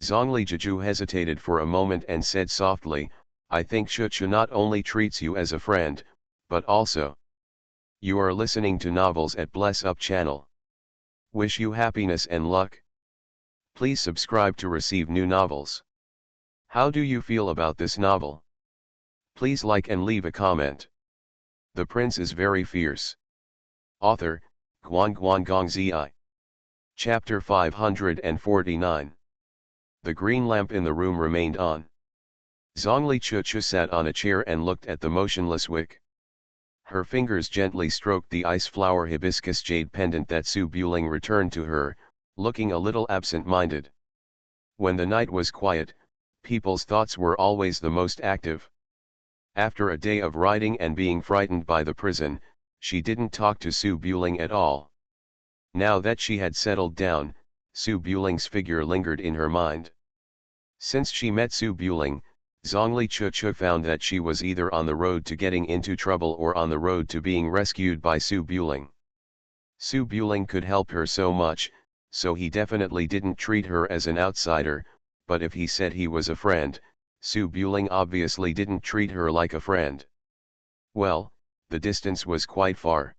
S1: Zhongli Jiju hesitated for a moment and said softly, I think Chu Chu not only treats you as a friend, but also. You are listening to novels at Bless Up channel. Wish you happiness and luck. Please subscribe to receive new novels. How do you feel about this novel? Please like and leave a comment. The Prince is very fierce. Author, Guan Guan Gong Zi. Chapter 549. The green lamp in the room remained on. Zhongli Chuchu sat on a chair and looked at the motionless wick. Her fingers gently stroked the ice flower hibiscus jade pendant that Su Buling returned to her, looking a little absent-minded. When the night was quiet, people's thoughts were always the most active. After a day of riding and being frightened by the prison, she didn't talk to Su Buling at all. Now that she had settled down, Su Buling's figure lingered in her mind. Since she met Su Buling, Zhongli Chuchu found that she was either on the road to getting into trouble or on the road to being rescued by Su Buling. Su Buling could help her so much, so he definitely didn't treat her as an outsider, but if he said he was a friend, Su Buling obviously didn't treat her like a friend. Well, the distance was quite far.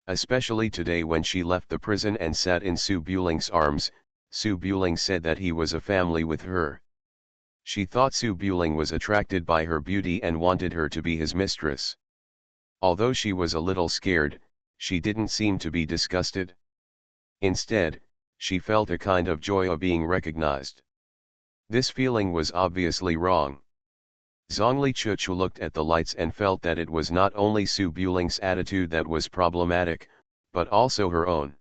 S1: Especially today when she left the prison and sat in Su Buling's arms, Su Buling said that he was a family with her. She thought Su Buling was attracted by her beauty and wanted her to be his mistress. Although she was a little scared, she didn't seem to be disgusted. Instead, she felt a kind of joy of being recognized. This feeling was obviously wrong. Zhongli Chuchu looked at the lights and felt that it was not only Su Buling's attitude that was problematic, but also her own.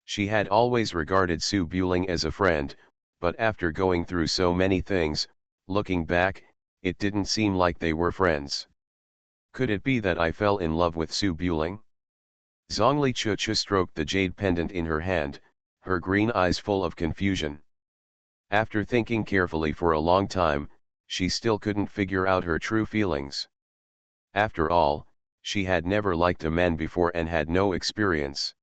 S1: She had always regarded Su Buling as a friend, but after going through so many things, looking back, it didn't seem like they were friends. Could it be that I fell in love with Su Buling? Zhongli Chuchu stroked the jade pendant in her hand, her green eyes full of confusion. After thinking carefully for a long time, she still couldn't figure out her true feelings. After all, she had never liked a man before and had no experience.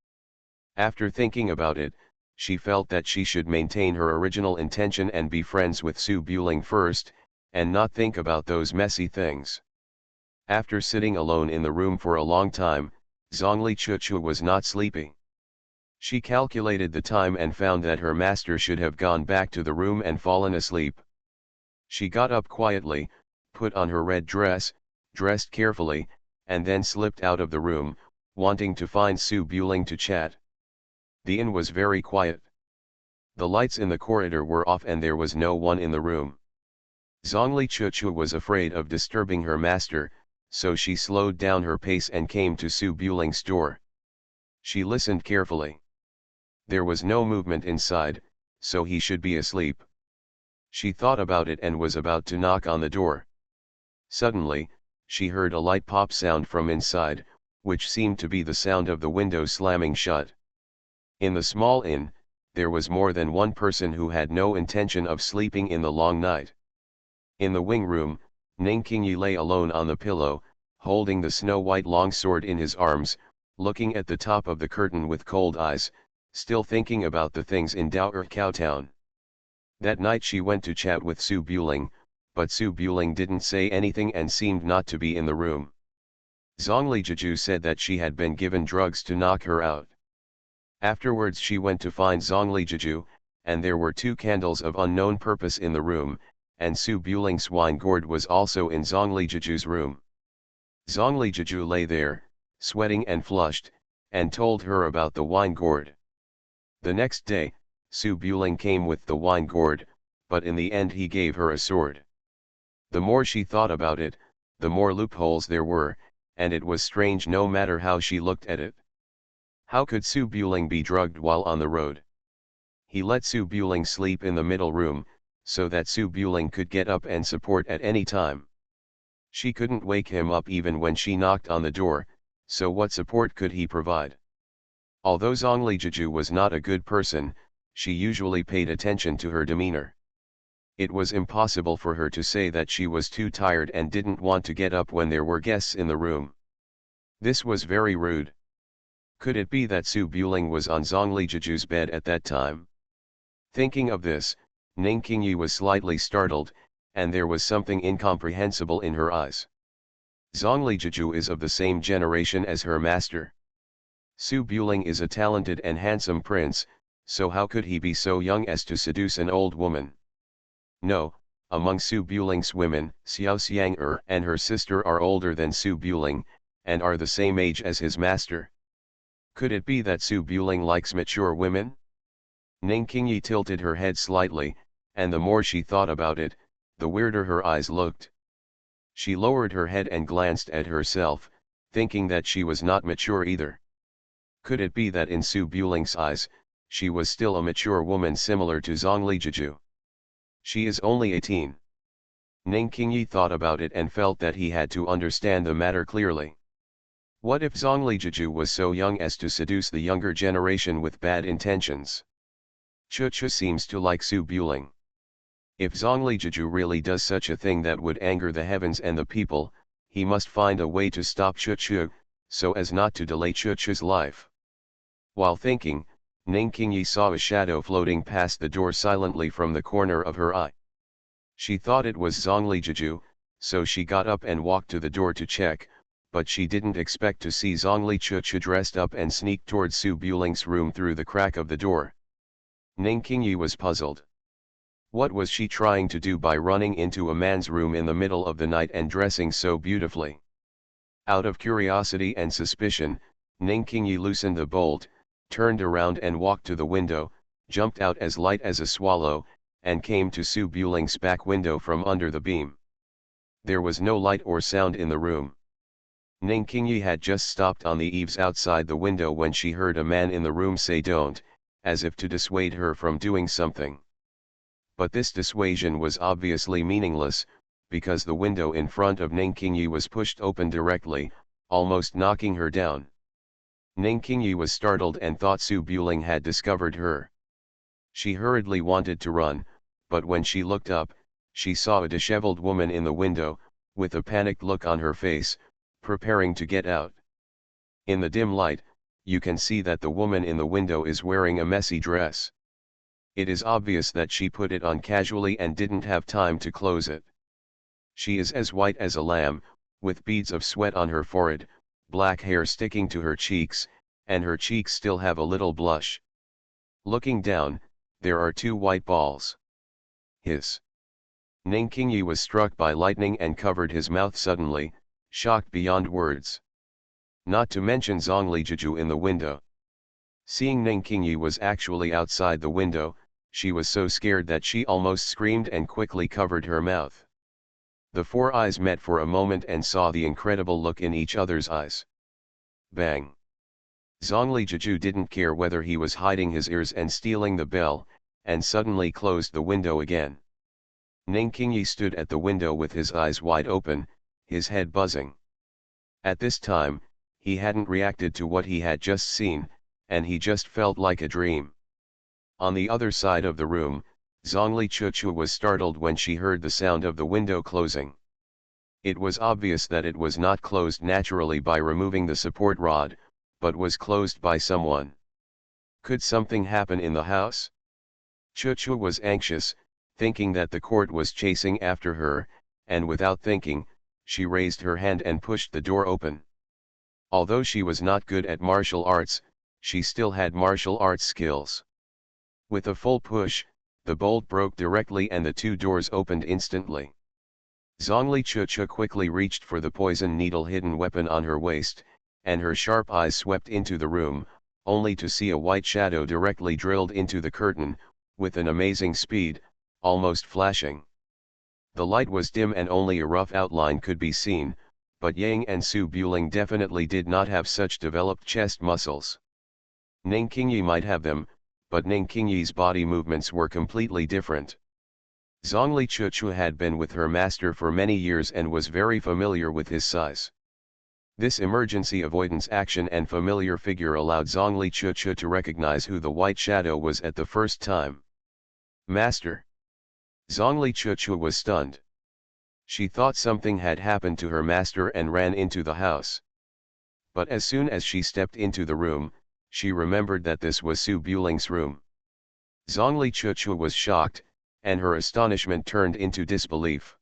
S1: After thinking about it, she felt that she should maintain her original intention and be friends with Su Buling first, and not think about those messy things. After sitting alone in the room for a long time, Zhongli Chuchu was not sleepy. She calculated the time and found that her master should have gone back to the room and fallen asleep. She got up quietly, put on her red dress, dressed carefully, and then slipped out of the room, wanting to find Su Buling to chat. The inn was very quiet. The lights in the corridor were off and there was no one in the room. Zhongli Chuchu was afraid of disturbing her master, so she slowed down her pace and came to Su Buling's door. She listened carefully. There was no movement inside, so he should be asleep. She thought about it and was about to knock on the door. Suddenly, she heard a light pop sound from inside, which seemed to be the sound of the window slamming shut. In the small inn, there was more than one person who had no intention of sleeping in the long night. In the wing room, Ning Qingyi lay alone on the pillow, holding the snow-white longsword in his arms, looking at the top of the curtain with cold eyes, still thinking about the things in Dao'er Town. That night she went to chat with Su Buling, but Su Buling didn't say anything and seemed not to be in the room. Zhongli Jiju said that she had been given drugs to knock her out. Afterwards she went to find Zhongli Jiju, and there were 2 candles of unknown purpose in the room, and Su Buling's wine gourd was also in Zhongli Jiju's room. Zhongli Jiju lay there, sweating and flushed, and told her about the wine gourd. The next day, Su Buling came with the wine gourd, but in the end he gave her a sword. The more she thought about it, the more loopholes there were, and it was strange no matter how she looked at it. How could Su Buling be drugged while on the road? He let Su Buling sleep in the middle room, so that Su Buling could get up and support at any time. She couldn't wake him up even when she knocked on the door, so what support could he provide? Although Zhongli Jiju was not a good person, she usually paid attention to her demeanor. It was impossible for her to say that she was too tired and didn't want to get up when there were guests in the room. This was very rude. Could it be that Su Buling was on Zhongli Jiju's bed at that time? Thinking of this, Ning Qingyi was slightly startled, and there was something incomprehensible in her eyes. Zhongli Jiju is of the same generation as her master. Su Buling is a talented and handsome prince, so how could he be so young as to seduce an old woman? No, among Su Buling's women, Xiao Xiang'er and her sister are older than Su Buling, and are the same age as his master. Could it be that Su Buling likes mature women? Ning Qingyi tilted her head slightly, and the more she thought about it, the weirder her eyes looked. She lowered her head and glanced at herself, thinking that she was not mature either. Could it be that in Su Buling's eyes, she was still a mature woman similar to Zhongli Jiju? She is only 18. Ning Qingyi thought about it and felt that he had to understand the matter clearly. What if Zhongli Jiju was so young as to seduce the younger generation with bad intentions? Chuchu seems to like Su Buling. If Zhongli Jiju really does such a thing that would anger the heavens and the people, he must find a way to stop Chuchu, so as not to delay Chuchu's life. While thinking, Ning Qingyi saw a shadow floating past the door silently from the corner of her eye. She thought it was Zhongli Jiju, so she got up and walked to the door to check, but she didn't expect to see Zhongli Chuchu dressed up and sneak towards Su Buling's room through the crack of the door. Ning Qingyi was puzzled. What was she trying to do by running into a man's room in the middle of the night and dressing so beautifully? Out of curiosity and suspicion, Ning Qingyi loosened the bolt, turned around and walked to the window, jumped out as light as a swallow, and came to Su Buling's back window from under the beam. There was no light or sound in the room. Ning Qingyi had just stopped on the eaves outside the window when she heard a man in the room say "don't," as if to dissuade her from doing something. But this dissuasion was obviously meaningless, because the window in front of Ning Qingyi was pushed open directly, almost knocking her down. Ning Qingyi was startled and thought Su Buling had discovered her. She hurriedly wanted to run, but when she looked up, she saw a disheveled woman in the window, with a panicked look on her face, preparing to get out. In the dim light, you can see that the woman in the window is wearing a messy dress. It is obvious that she put it on casually and didn't have time to close it. She is as white as a lamb, with beads of sweat on her forehead, black hair sticking to her cheeks, and her cheeks still have a little blush. Looking down, there are two white balls. Hiss. Ning Qingyi was struck by lightning and covered his mouth suddenly, shocked beyond words. Not to mention Zhongli Jiju in the window. Seeing Ning Qingyi was actually outside the window, she was so scared that she almost screamed and quickly covered her mouth. The four eyes met for a moment and saw the incredible look in each other's eyes. Bang! Zhongli Jiju didn't care whether he was hiding his ears and stealing the bell, and suddenly closed the window again. Ning Qingyi stood at the window with his eyes wide open, his head buzzing. At this time, he hadn't reacted to what he had just seen, and he just felt like a dream. On the other side of the room, Zhongli Chuchu was startled when she heard the sound of the window closing. It was obvious that it was not closed naturally by removing the support rod, but was closed by someone. Could something happen in the house? Chuchu was anxious, thinking that the court was chasing after her, and without thinking, she raised her hand and pushed the door open. Although she was not good at martial arts, she still had martial arts skills. With a full push, the bolt broke directly and the two doors opened instantly. Zhongli Chuchu quickly reached for the poison needle hidden weapon on her waist, and her sharp eyes swept into the room, only to see a white shadow directly drilled into the curtain, with an amazing speed, almost flashing. The light was dim and only a rough outline could be seen, but Yang and Su Buling definitely did not have such developed chest muscles. Ning Qingyi might have them, but Ning Qingyi's body movements were completely different. Zhongli Chuchu had been with her master for many years and was very familiar with his size. This emergency avoidance action and familiar figure allowed Zhongli Chuchu to recognize who the white shadow was at the first time. Master! Zhongli Chuchu was stunned. She thought something had happened to her master and ran into the house. But as soon as she stepped into the room, she remembered that this was Su Buling's room. Zhongli Chuchu was shocked, and her astonishment turned into disbelief.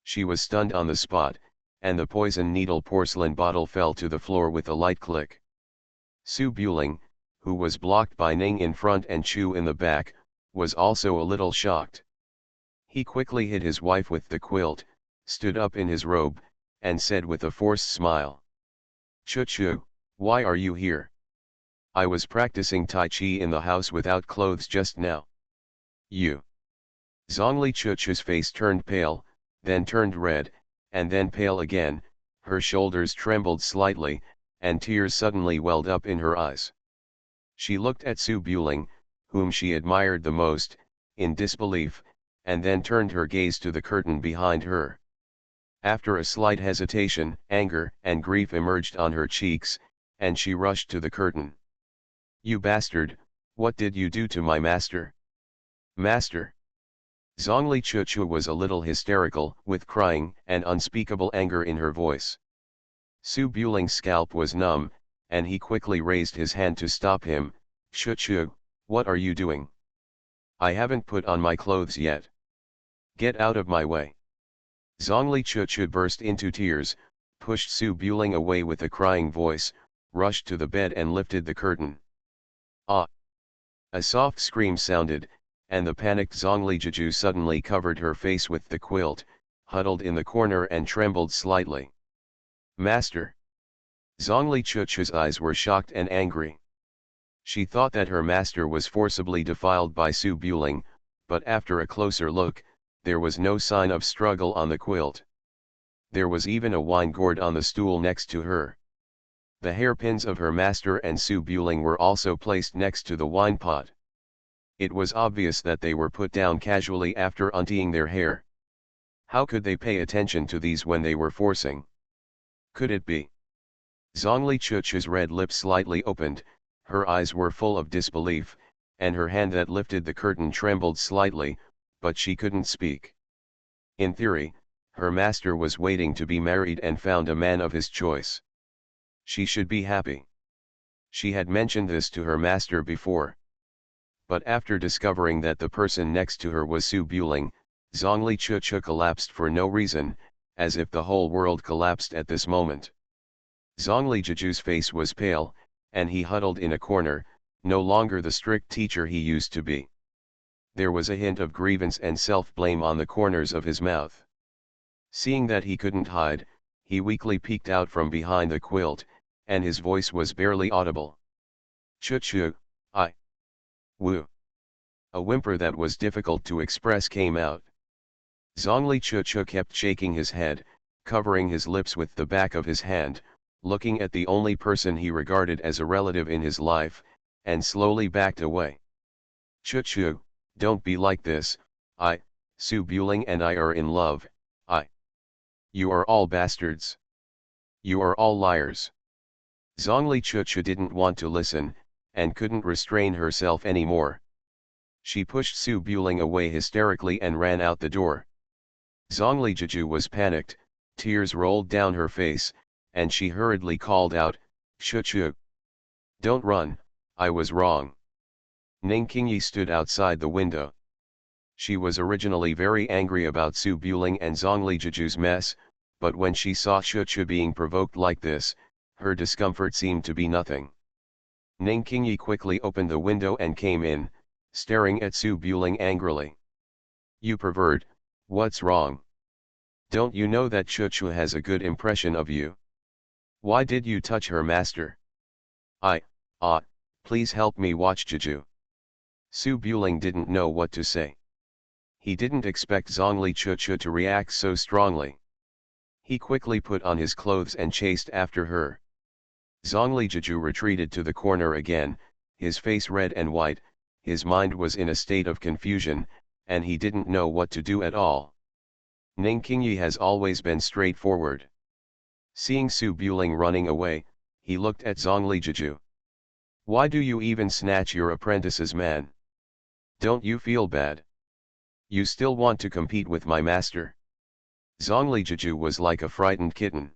S1: She was stunned on the spot, and the poison needle porcelain bottle fell to the floor with a light click. Su Buling, who was blocked by Ning in front and Chu in the back, was also a little shocked. He quickly hid his wife with the quilt, stood up in his robe, and said with a forced smile. Chuchu, why are you here? I was practicing Tai Chi in the house without clothes just now. You. Zhongli Chuchu's face turned pale, then turned red, and then pale again, her shoulders trembled slightly, and tears suddenly welled up in her eyes. She looked at Su Buling, whom she admired the most, in disbelief, and then turned her gaze to the curtain behind her. After a slight hesitation, anger and grief emerged on her cheeks, and she rushed to the curtain. You bastard, what did you do to my master? Master! Zhongli Chuchu was a little hysterical, with crying and unspeakable anger in her voice. Su Buling's scalp was numb, and he quickly raised his hand to stop him. Chuchu, what are you doing? I haven't put on my clothes yet. Get out of my way. Zhongli Chuchu burst into tears, pushed Su Buling away with a crying voice, rushed to the bed and lifted the curtain. Ah! A soft scream sounded, and the panicked Zhongli Jiju suddenly covered her face with the quilt, huddled in the corner and trembled slightly. Master! Zhongli Chuchu's eyes were shocked and angry. She thought that her master was forcibly defiled by Su Buling, but after a closer look, there was no sign of struggle on the quilt. There was even a wine gourd on the stool next to her. The hairpins of her master and Su Buling were also placed next to the wine pot. It was obvious that they were put down casually after untying their hair. How could they pay attention to these when they were forcing? Could it be? Zhongli Chuchu's red lips slightly opened, her eyes were full of disbelief, and her hand that lifted the curtain trembled slightly, but she couldn't speak. In theory, her master was waiting to be married and found a man of his choice. She should be happy. She had mentioned this to her master before. But after discovering that the person next to her was Su Buling, Zhongli Chuchu collapsed for no reason, as if the whole world collapsed at this moment. Zhongli Juju's face was pale, and he huddled in a corner, no longer the strict teacher he used to be. There was a hint of grievance and self-blame on the corners of his mouth. Seeing that he couldn't hide, he weakly peeked out from behind the quilt, and his voice was barely audible. Chuchu, I. Woo. A whimper that was difficult to express came out. Zhongli Chuchu kept shaking his head, covering his lips with the back of his hand, looking at the only person he regarded as a relative in his life, and slowly backed away. Chuchu, don't be like this, Su Buling and I are in love, You are all bastards. You are all liars. Zhongli Chuchu didn't want to listen, and couldn't restrain herself anymore. She pushed Su Buling away hysterically and ran out the door. Zhongli Juju was panicked, tears rolled down her face, and she hurriedly called out, Chuchu. Don't run, I was wrong. Ning Qingyi stood outside the window. She was originally very angry about Su Buling and Zhongli Juju's mess, but when she saw Chuchu being provoked like this, her discomfort seemed to be nothing. Ning Qingyi quickly opened the window and came in, staring at Su Buling angrily. You pervert, what's wrong? Don't you know that Chuchu has a good impression of you? Why did you touch her, master? Please help me watch Juju. Su Buling didn't know what to say. He didn't expect Zhongli Chuchu to react so strongly. He quickly put on his clothes and chased after her. Zhongli Juju retreated to the corner again, his face red and white, his mind was in a state of confusion, and he didn't know what to do at all. Ning Qingyi has always been straightforward. Seeing Su Buling running away, he looked at Zhongli Juju. Why do you even snatch your apprentice's man? Don't you feel bad? You still want to compete with my master? Zhongli Juju was like a frightened kitten.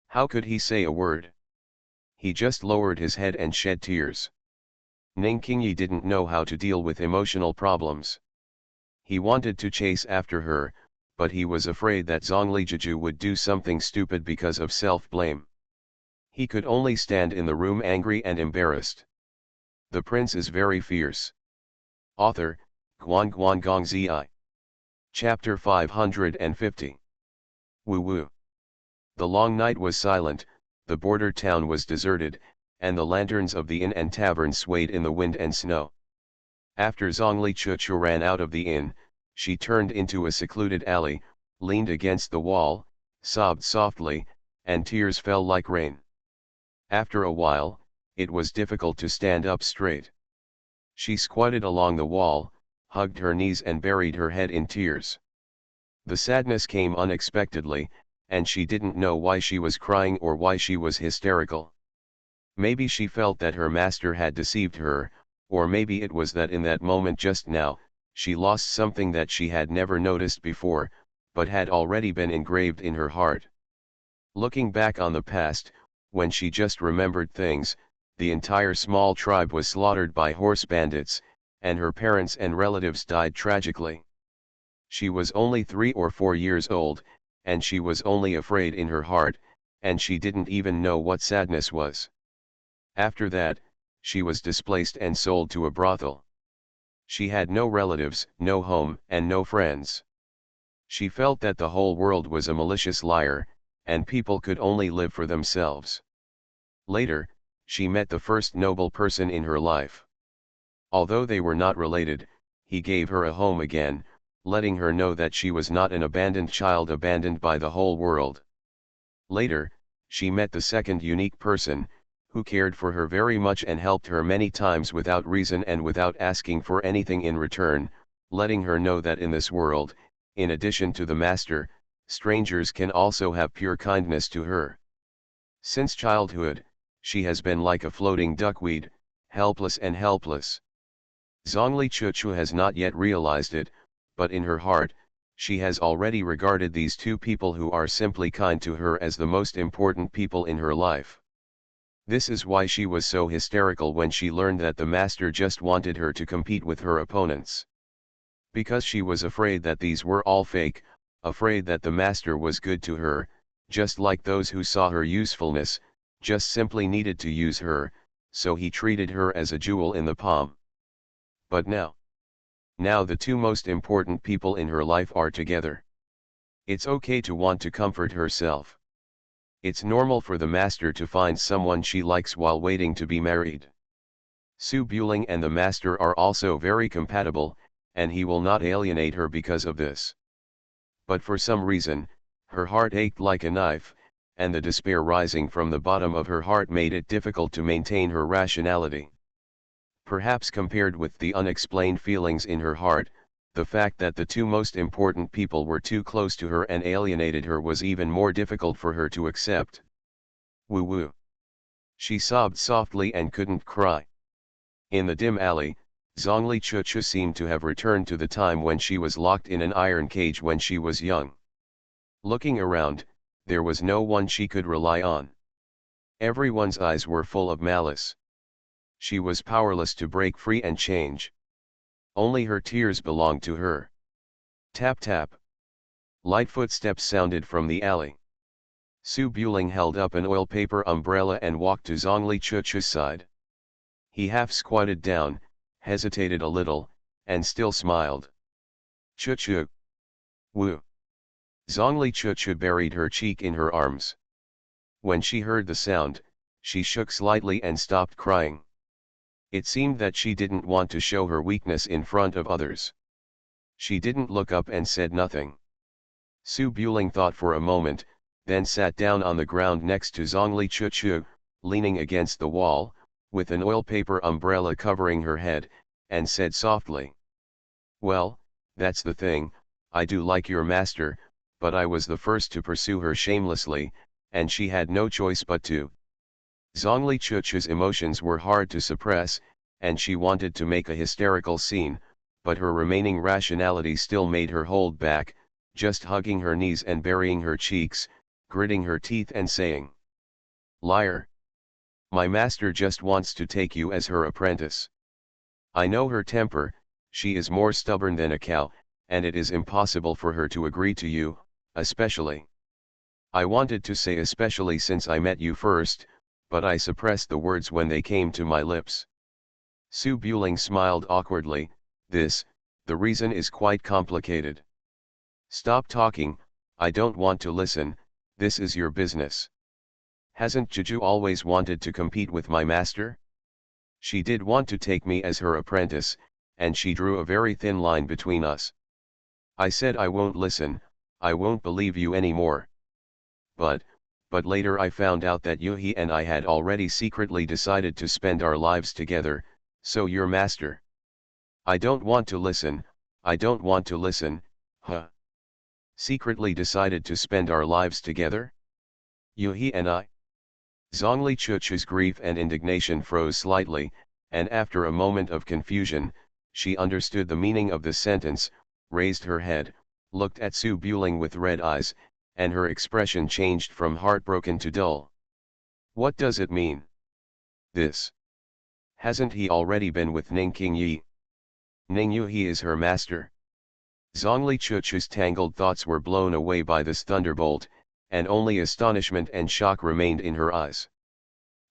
S1: How could he say a word? He just lowered his head and shed tears. Ning Qingyi didn't know how to deal with emotional problems. He wanted to chase after her, but he was afraid that Zhongli Juju would do something stupid because of self-blame. He could only stand in the room angry and embarrassed. The prince is very fierce. Author, Guan Guan Gong Zi. Chapter 550. Woo Woo. The long night was silent, the border town was deserted, and the lanterns of the inn and tavern swayed in the wind and snow. After Zhongli Chuchu ran out of the inn, she turned into a secluded alley, leaned against the wall, sobbed softly, and tears fell like rain. After a while, it was difficult to stand up straight. She squatted along the wall, hugged her knees and buried her head in tears. The sadness came unexpectedly, and she didn't know why she was crying or why she was hysterical. Maybe she felt that her master had deceived her, or maybe it was that in that moment just now, she lost something that she had never noticed before, but had already been engraved in her heart. Looking back on the past, when she just remembered things, the entire small tribe was slaughtered by horse bandits, and her parents and relatives died tragically. She was only 3 or 4 years old, and she was only afraid in her heart, and she didn't even know what sadness was. After that, she was displaced and sold to a brothel. She had no relatives, no home, and no friends. She felt that the whole world was a malicious liar, and people could only live for themselves. Later, she met the first noble person in her life. Although they were not related, he gave her a home again, letting her know that she was not an abandoned child abandoned by the whole world. Later, she met the second unique person, who cared for her very much and helped her many times without reason and without asking for anything in return, letting her know that in this world, in addition to the master, strangers can also have pure kindness to her. Since childhood, she has been like a floating duckweed, helpless and helpless. Zhongli Chuchu has not yet realized it, but in her heart, she has already regarded these two people who are simply kind to her as the most important people in her life. This is why she was so hysterical when she learned that the master just wanted her to compete with her opponents. Because she was afraid that these were all fake, afraid that the master was good to her, just like those who saw her usefulness, just simply needed to use her, so he treated her as a jewel in the palm. But now the two most important people in her life are together. It's okay to want to comfort herself. It's normal for the master to find someone she likes while waiting to be married. Su Buling and the master are also very compatible, and he will not alienate her because of this. But for some reason, her heart ached like a knife, and the despair rising from the bottom of her heart made it difficult to maintain her rationality. Perhaps compared with the unexplained feelings in her heart, the fact that the two most important people were too close to her and alienated her was even more difficult for her to accept. Woo woo. She sobbed softly and couldn't cry. In the dim alley, Zhongli Chuchu seemed to have returned to the time when she was locked in an iron cage when she was young. Looking around, there was no one she could rely on. Everyone's eyes were full of malice. She was powerless to break free and change. Only her tears belonged to her. Tap tap. Light footsteps sounded from the alley. Su Buling held up an oil paper umbrella and walked to Zhongli Chuchu's side. He half squatted down, hesitated a little, and still smiled. Chuchu. Woo. Zhongli Chuchu buried her cheek in her arms. When she heard the sound, she shook slightly and stopped crying. It seemed that she didn't want to show her weakness in front of others. She didn't look up and said nothing. Su Buling thought for a moment, then sat down on the ground next to Zhongli Chuchu, leaning against the wall, with an oil paper umbrella covering her head, and said softly. Well, that's the thing, I do like your master, but I was the first to pursue her shamelessly, and she had no choice but to. Zhongli Chuchu's emotions were hard to suppress, and she wanted to make a hysterical scene, but her remaining rationality still made her hold back, just hugging her knees and burying her cheeks, gritting her teeth and saying. Liar! My master just wants to take you as her apprentice. I know her temper, she is more stubborn than a cow, and it is impossible for her to agree to you, especially. I wanted to say especially since I met you first, but I suppressed the words when they came to my lips. Su Buling smiled awkwardly. The reason is quite complicated. Stop talking, I don't want to listen, this is your business. Hasn't Juju always wanted to compete with my master? She did want to take me as her apprentice, and she drew a very thin line between us. I said I won't listen, I won't believe you anymore. But later I found out that Yuhi and I had already secretly decided to spend our lives together, so your master. I don't want to listen, I don't want to listen, huh? Secretly decided to spend our lives together? Yuhi and I? Zhongli Chuchu's grief and indignation froze slightly, and after a moment of confusion, she understood the meaning of the sentence, raised her head, looked at Su Buling with red eyes, and her expression changed from heartbroken to dull. What does it mean? This. Hasn't he already been with Ning Qingyi? Ning Yuhi is her master. Zhongli Chuchu's tangled thoughts were blown away by this thunderbolt, and only astonishment and shock remained in her eyes.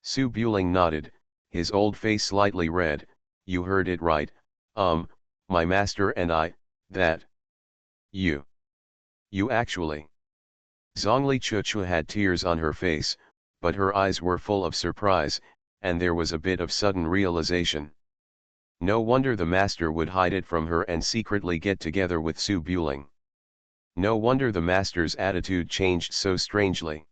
S1: Su Buling nodded, his old face slightly red. You heard it right, my master and I, that. You actually. Zhongli Chuchu had tears on her face, but her eyes were full of surprise, and there was a bit of sudden realization. No wonder the master would hide it from her and secretly get together with Su Buling. No wonder the master's attitude changed so strangely.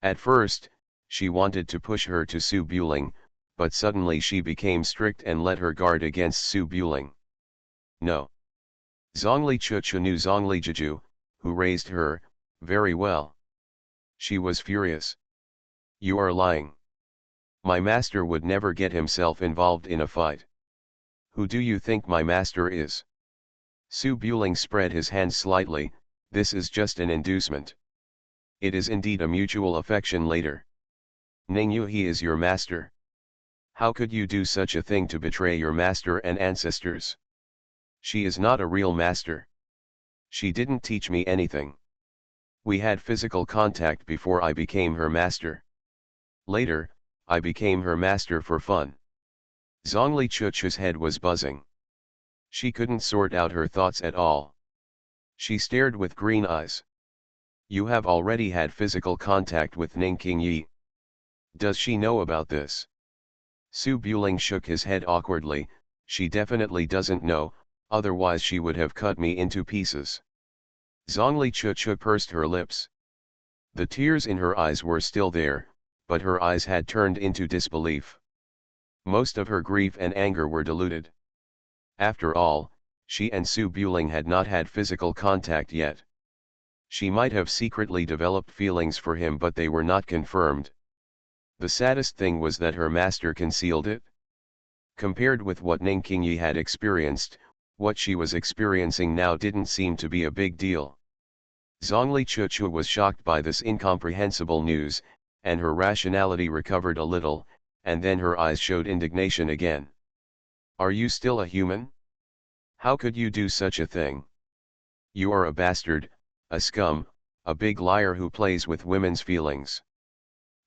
S1: At first, she wanted to push her to Su Buling, but suddenly she became strict and let her guard against Su Buling. No. Zhongli Chuchu knew Zhongli Juju, who raised her, very well. She was furious. You are lying. My master would never get himself involved in a fight. Who do you think my master is? Su Buling spread his hands slightly. This is just an inducement. It is indeed a mutual affection later. Ning Yuhi is your master. How could you do such a thing to betray your master and ancestors? She is not a real master. She didn't teach me anything. We had physical contact before I became her master. Later, I became her master for fun. Zhongli Chuchu's head was buzzing. She couldn't sort out her thoughts at all. She stared with green eyes. You have already had physical contact with Ning Qingyi. Does she know about this? Su Buling shook his head awkwardly. She definitely doesn't know, otherwise she would have cut me into pieces. Zhongli Chuchu pursed her lips. The tears in her eyes were still there, but her eyes had turned into disbelief. Most of her grief and anger were diluted. After all, she and Su Buling had not had physical contact yet. She might have secretly developed feelings for him, but they were not confirmed. The saddest thing was that her master concealed it. Compared with what Ning Qingyi had experienced, what she was experiencing now didn't seem to be a big deal. Zhongli Chuchu was shocked by this incomprehensible news, and her rationality recovered a little, and then her eyes showed indignation again. Are you still a human? How could you do such a thing? You are a bastard, a scum, a big liar who plays with women's feelings.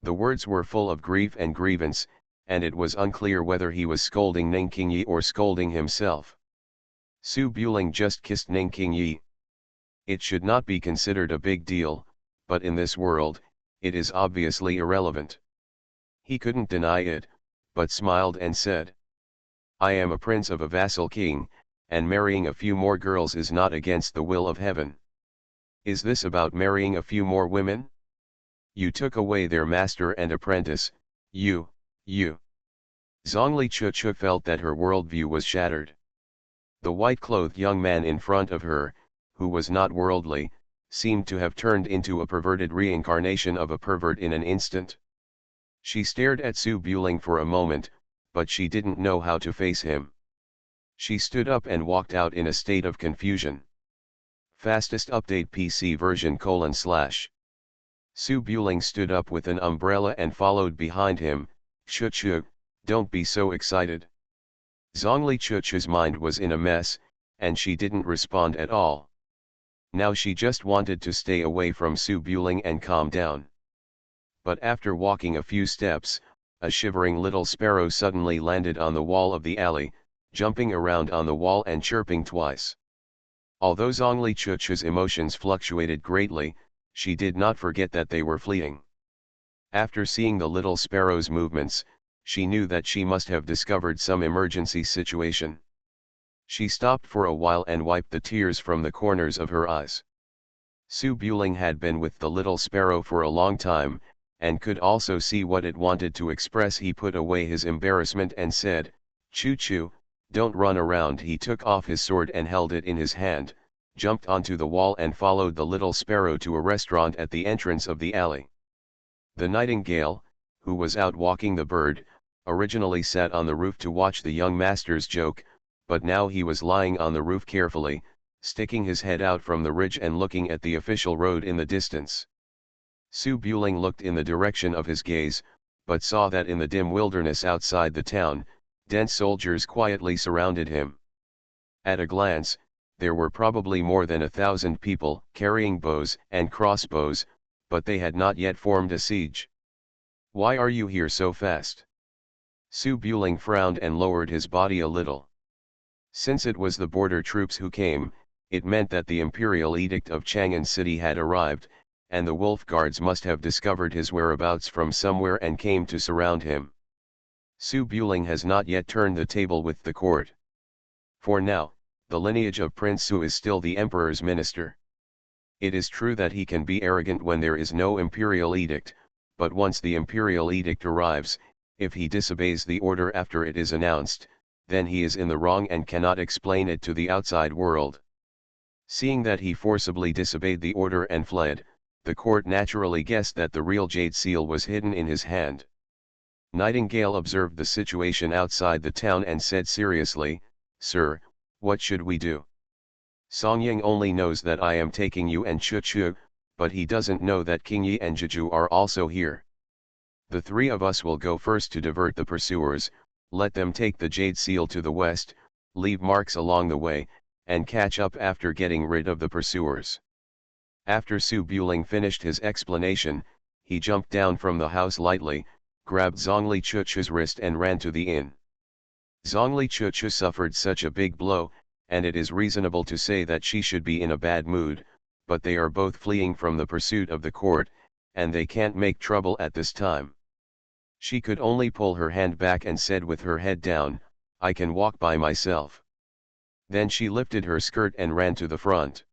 S1: The words were full of grief and grievance, and it was unclear whether he was scolding Ning Qingyi or scolding himself. Su Buling just kissed Ning Qingyi. It should not be considered a big deal, but in this world, it is obviously irrelevant. He couldn't deny it, but smiled and said, I am a prince of a vassal king, and marrying a few more girls is not against the will of heaven. Is this about marrying a few more women? You took away their master and apprentice, you. Zhongli Chuchu felt that her worldview was shattered. The white-clothed young man in front of her, who was not worldly, seemed to have turned into a perverted reincarnation of a pervert in an instant. She stared at Su Buling for a moment, but she didn't know how to face him. She stood up and walked out in a state of confusion. Fastest update PC version : Su Buling stood up with an umbrella and followed behind him. Chuchu, don't be so excited. Zhongli Chuchu's mind was in a mess, and she didn't respond at all. Now she just wanted to stay away from Su Buling and calm down. But after walking a few steps, a shivering little sparrow suddenly landed on the wall of the alley, jumping around on the wall and chirping twice. Although Zhongli Chuchu's emotions fluctuated greatly, she did not forget that they were fleeting. After seeing the little sparrow's movements, she knew that she must have discovered some emergency situation. She stopped for a while and wiped the tears from the corners of her eyes. Su Buling had been with the little sparrow for a long time, and could also see what it wanted to express. He put away his embarrassment and said, Chuchu, don't run around. He took off his sword and held it in his hand, jumped onto the wall and followed the little sparrow to a restaurant at the entrance of the alley. The nightingale, who was out walking the bird, originally sat on the roof to watch the young master's joke, but now he was lying on the roof carefully, sticking his head out from the ridge and looking at the official road in the distance. Su Buling looked in the direction of his gaze, but saw that in the dim wilderness outside the town, dense soldiers quietly surrounded him. At a glance, there were probably more than 1,000 people carrying bows and crossbows, but they had not yet formed a siege. Why are you here so fast? Su Buling frowned and lowered his body a little. Since it was the border troops who came, it meant that the imperial edict of Chang'an City had arrived, and the wolf guards must have discovered his whereabouts from somewhere and came to surround him. Su Buling has not yet turned the table with the court. For now, the lineage of Prince Su is still the emperor's minister. It is true that he can be arrogant when there is no imperial edict, but once the imperial edict arrives, if he disobeys the order after it is announced, then he is in the wrong and cannot explain it to the outside world. Seeing that he forcibly disobeyed the order and fled, the court naturally guessed that the real jade seal was hidden in his hand. Nightingale observed the situation outside the town and said seriously, Sir, what should we do? Songying only knows that I am taking you and Chuchu, but he doesn't know that Qingyi and Jeju are also here. The three of us will go first to divert the pursuers, let them take the jade seal to the west, leave marks along the way, and catch up after getting rid of the pursuers. After Su Buling finished his explanation, he jumped down from the house lightly, grabbed Zhongli Chuchu's wrist and ran to the inn. Zhongli Chuchu suffered such a big blow, and it is reasonable to say that she should be in a bad mood, but they are both fleeing from the pursuit of the court, and they can't make trouble at this time. She could only pull her hand back and said with her head down, "I can walk by myself." Then she lifted her skirt and ran to the front.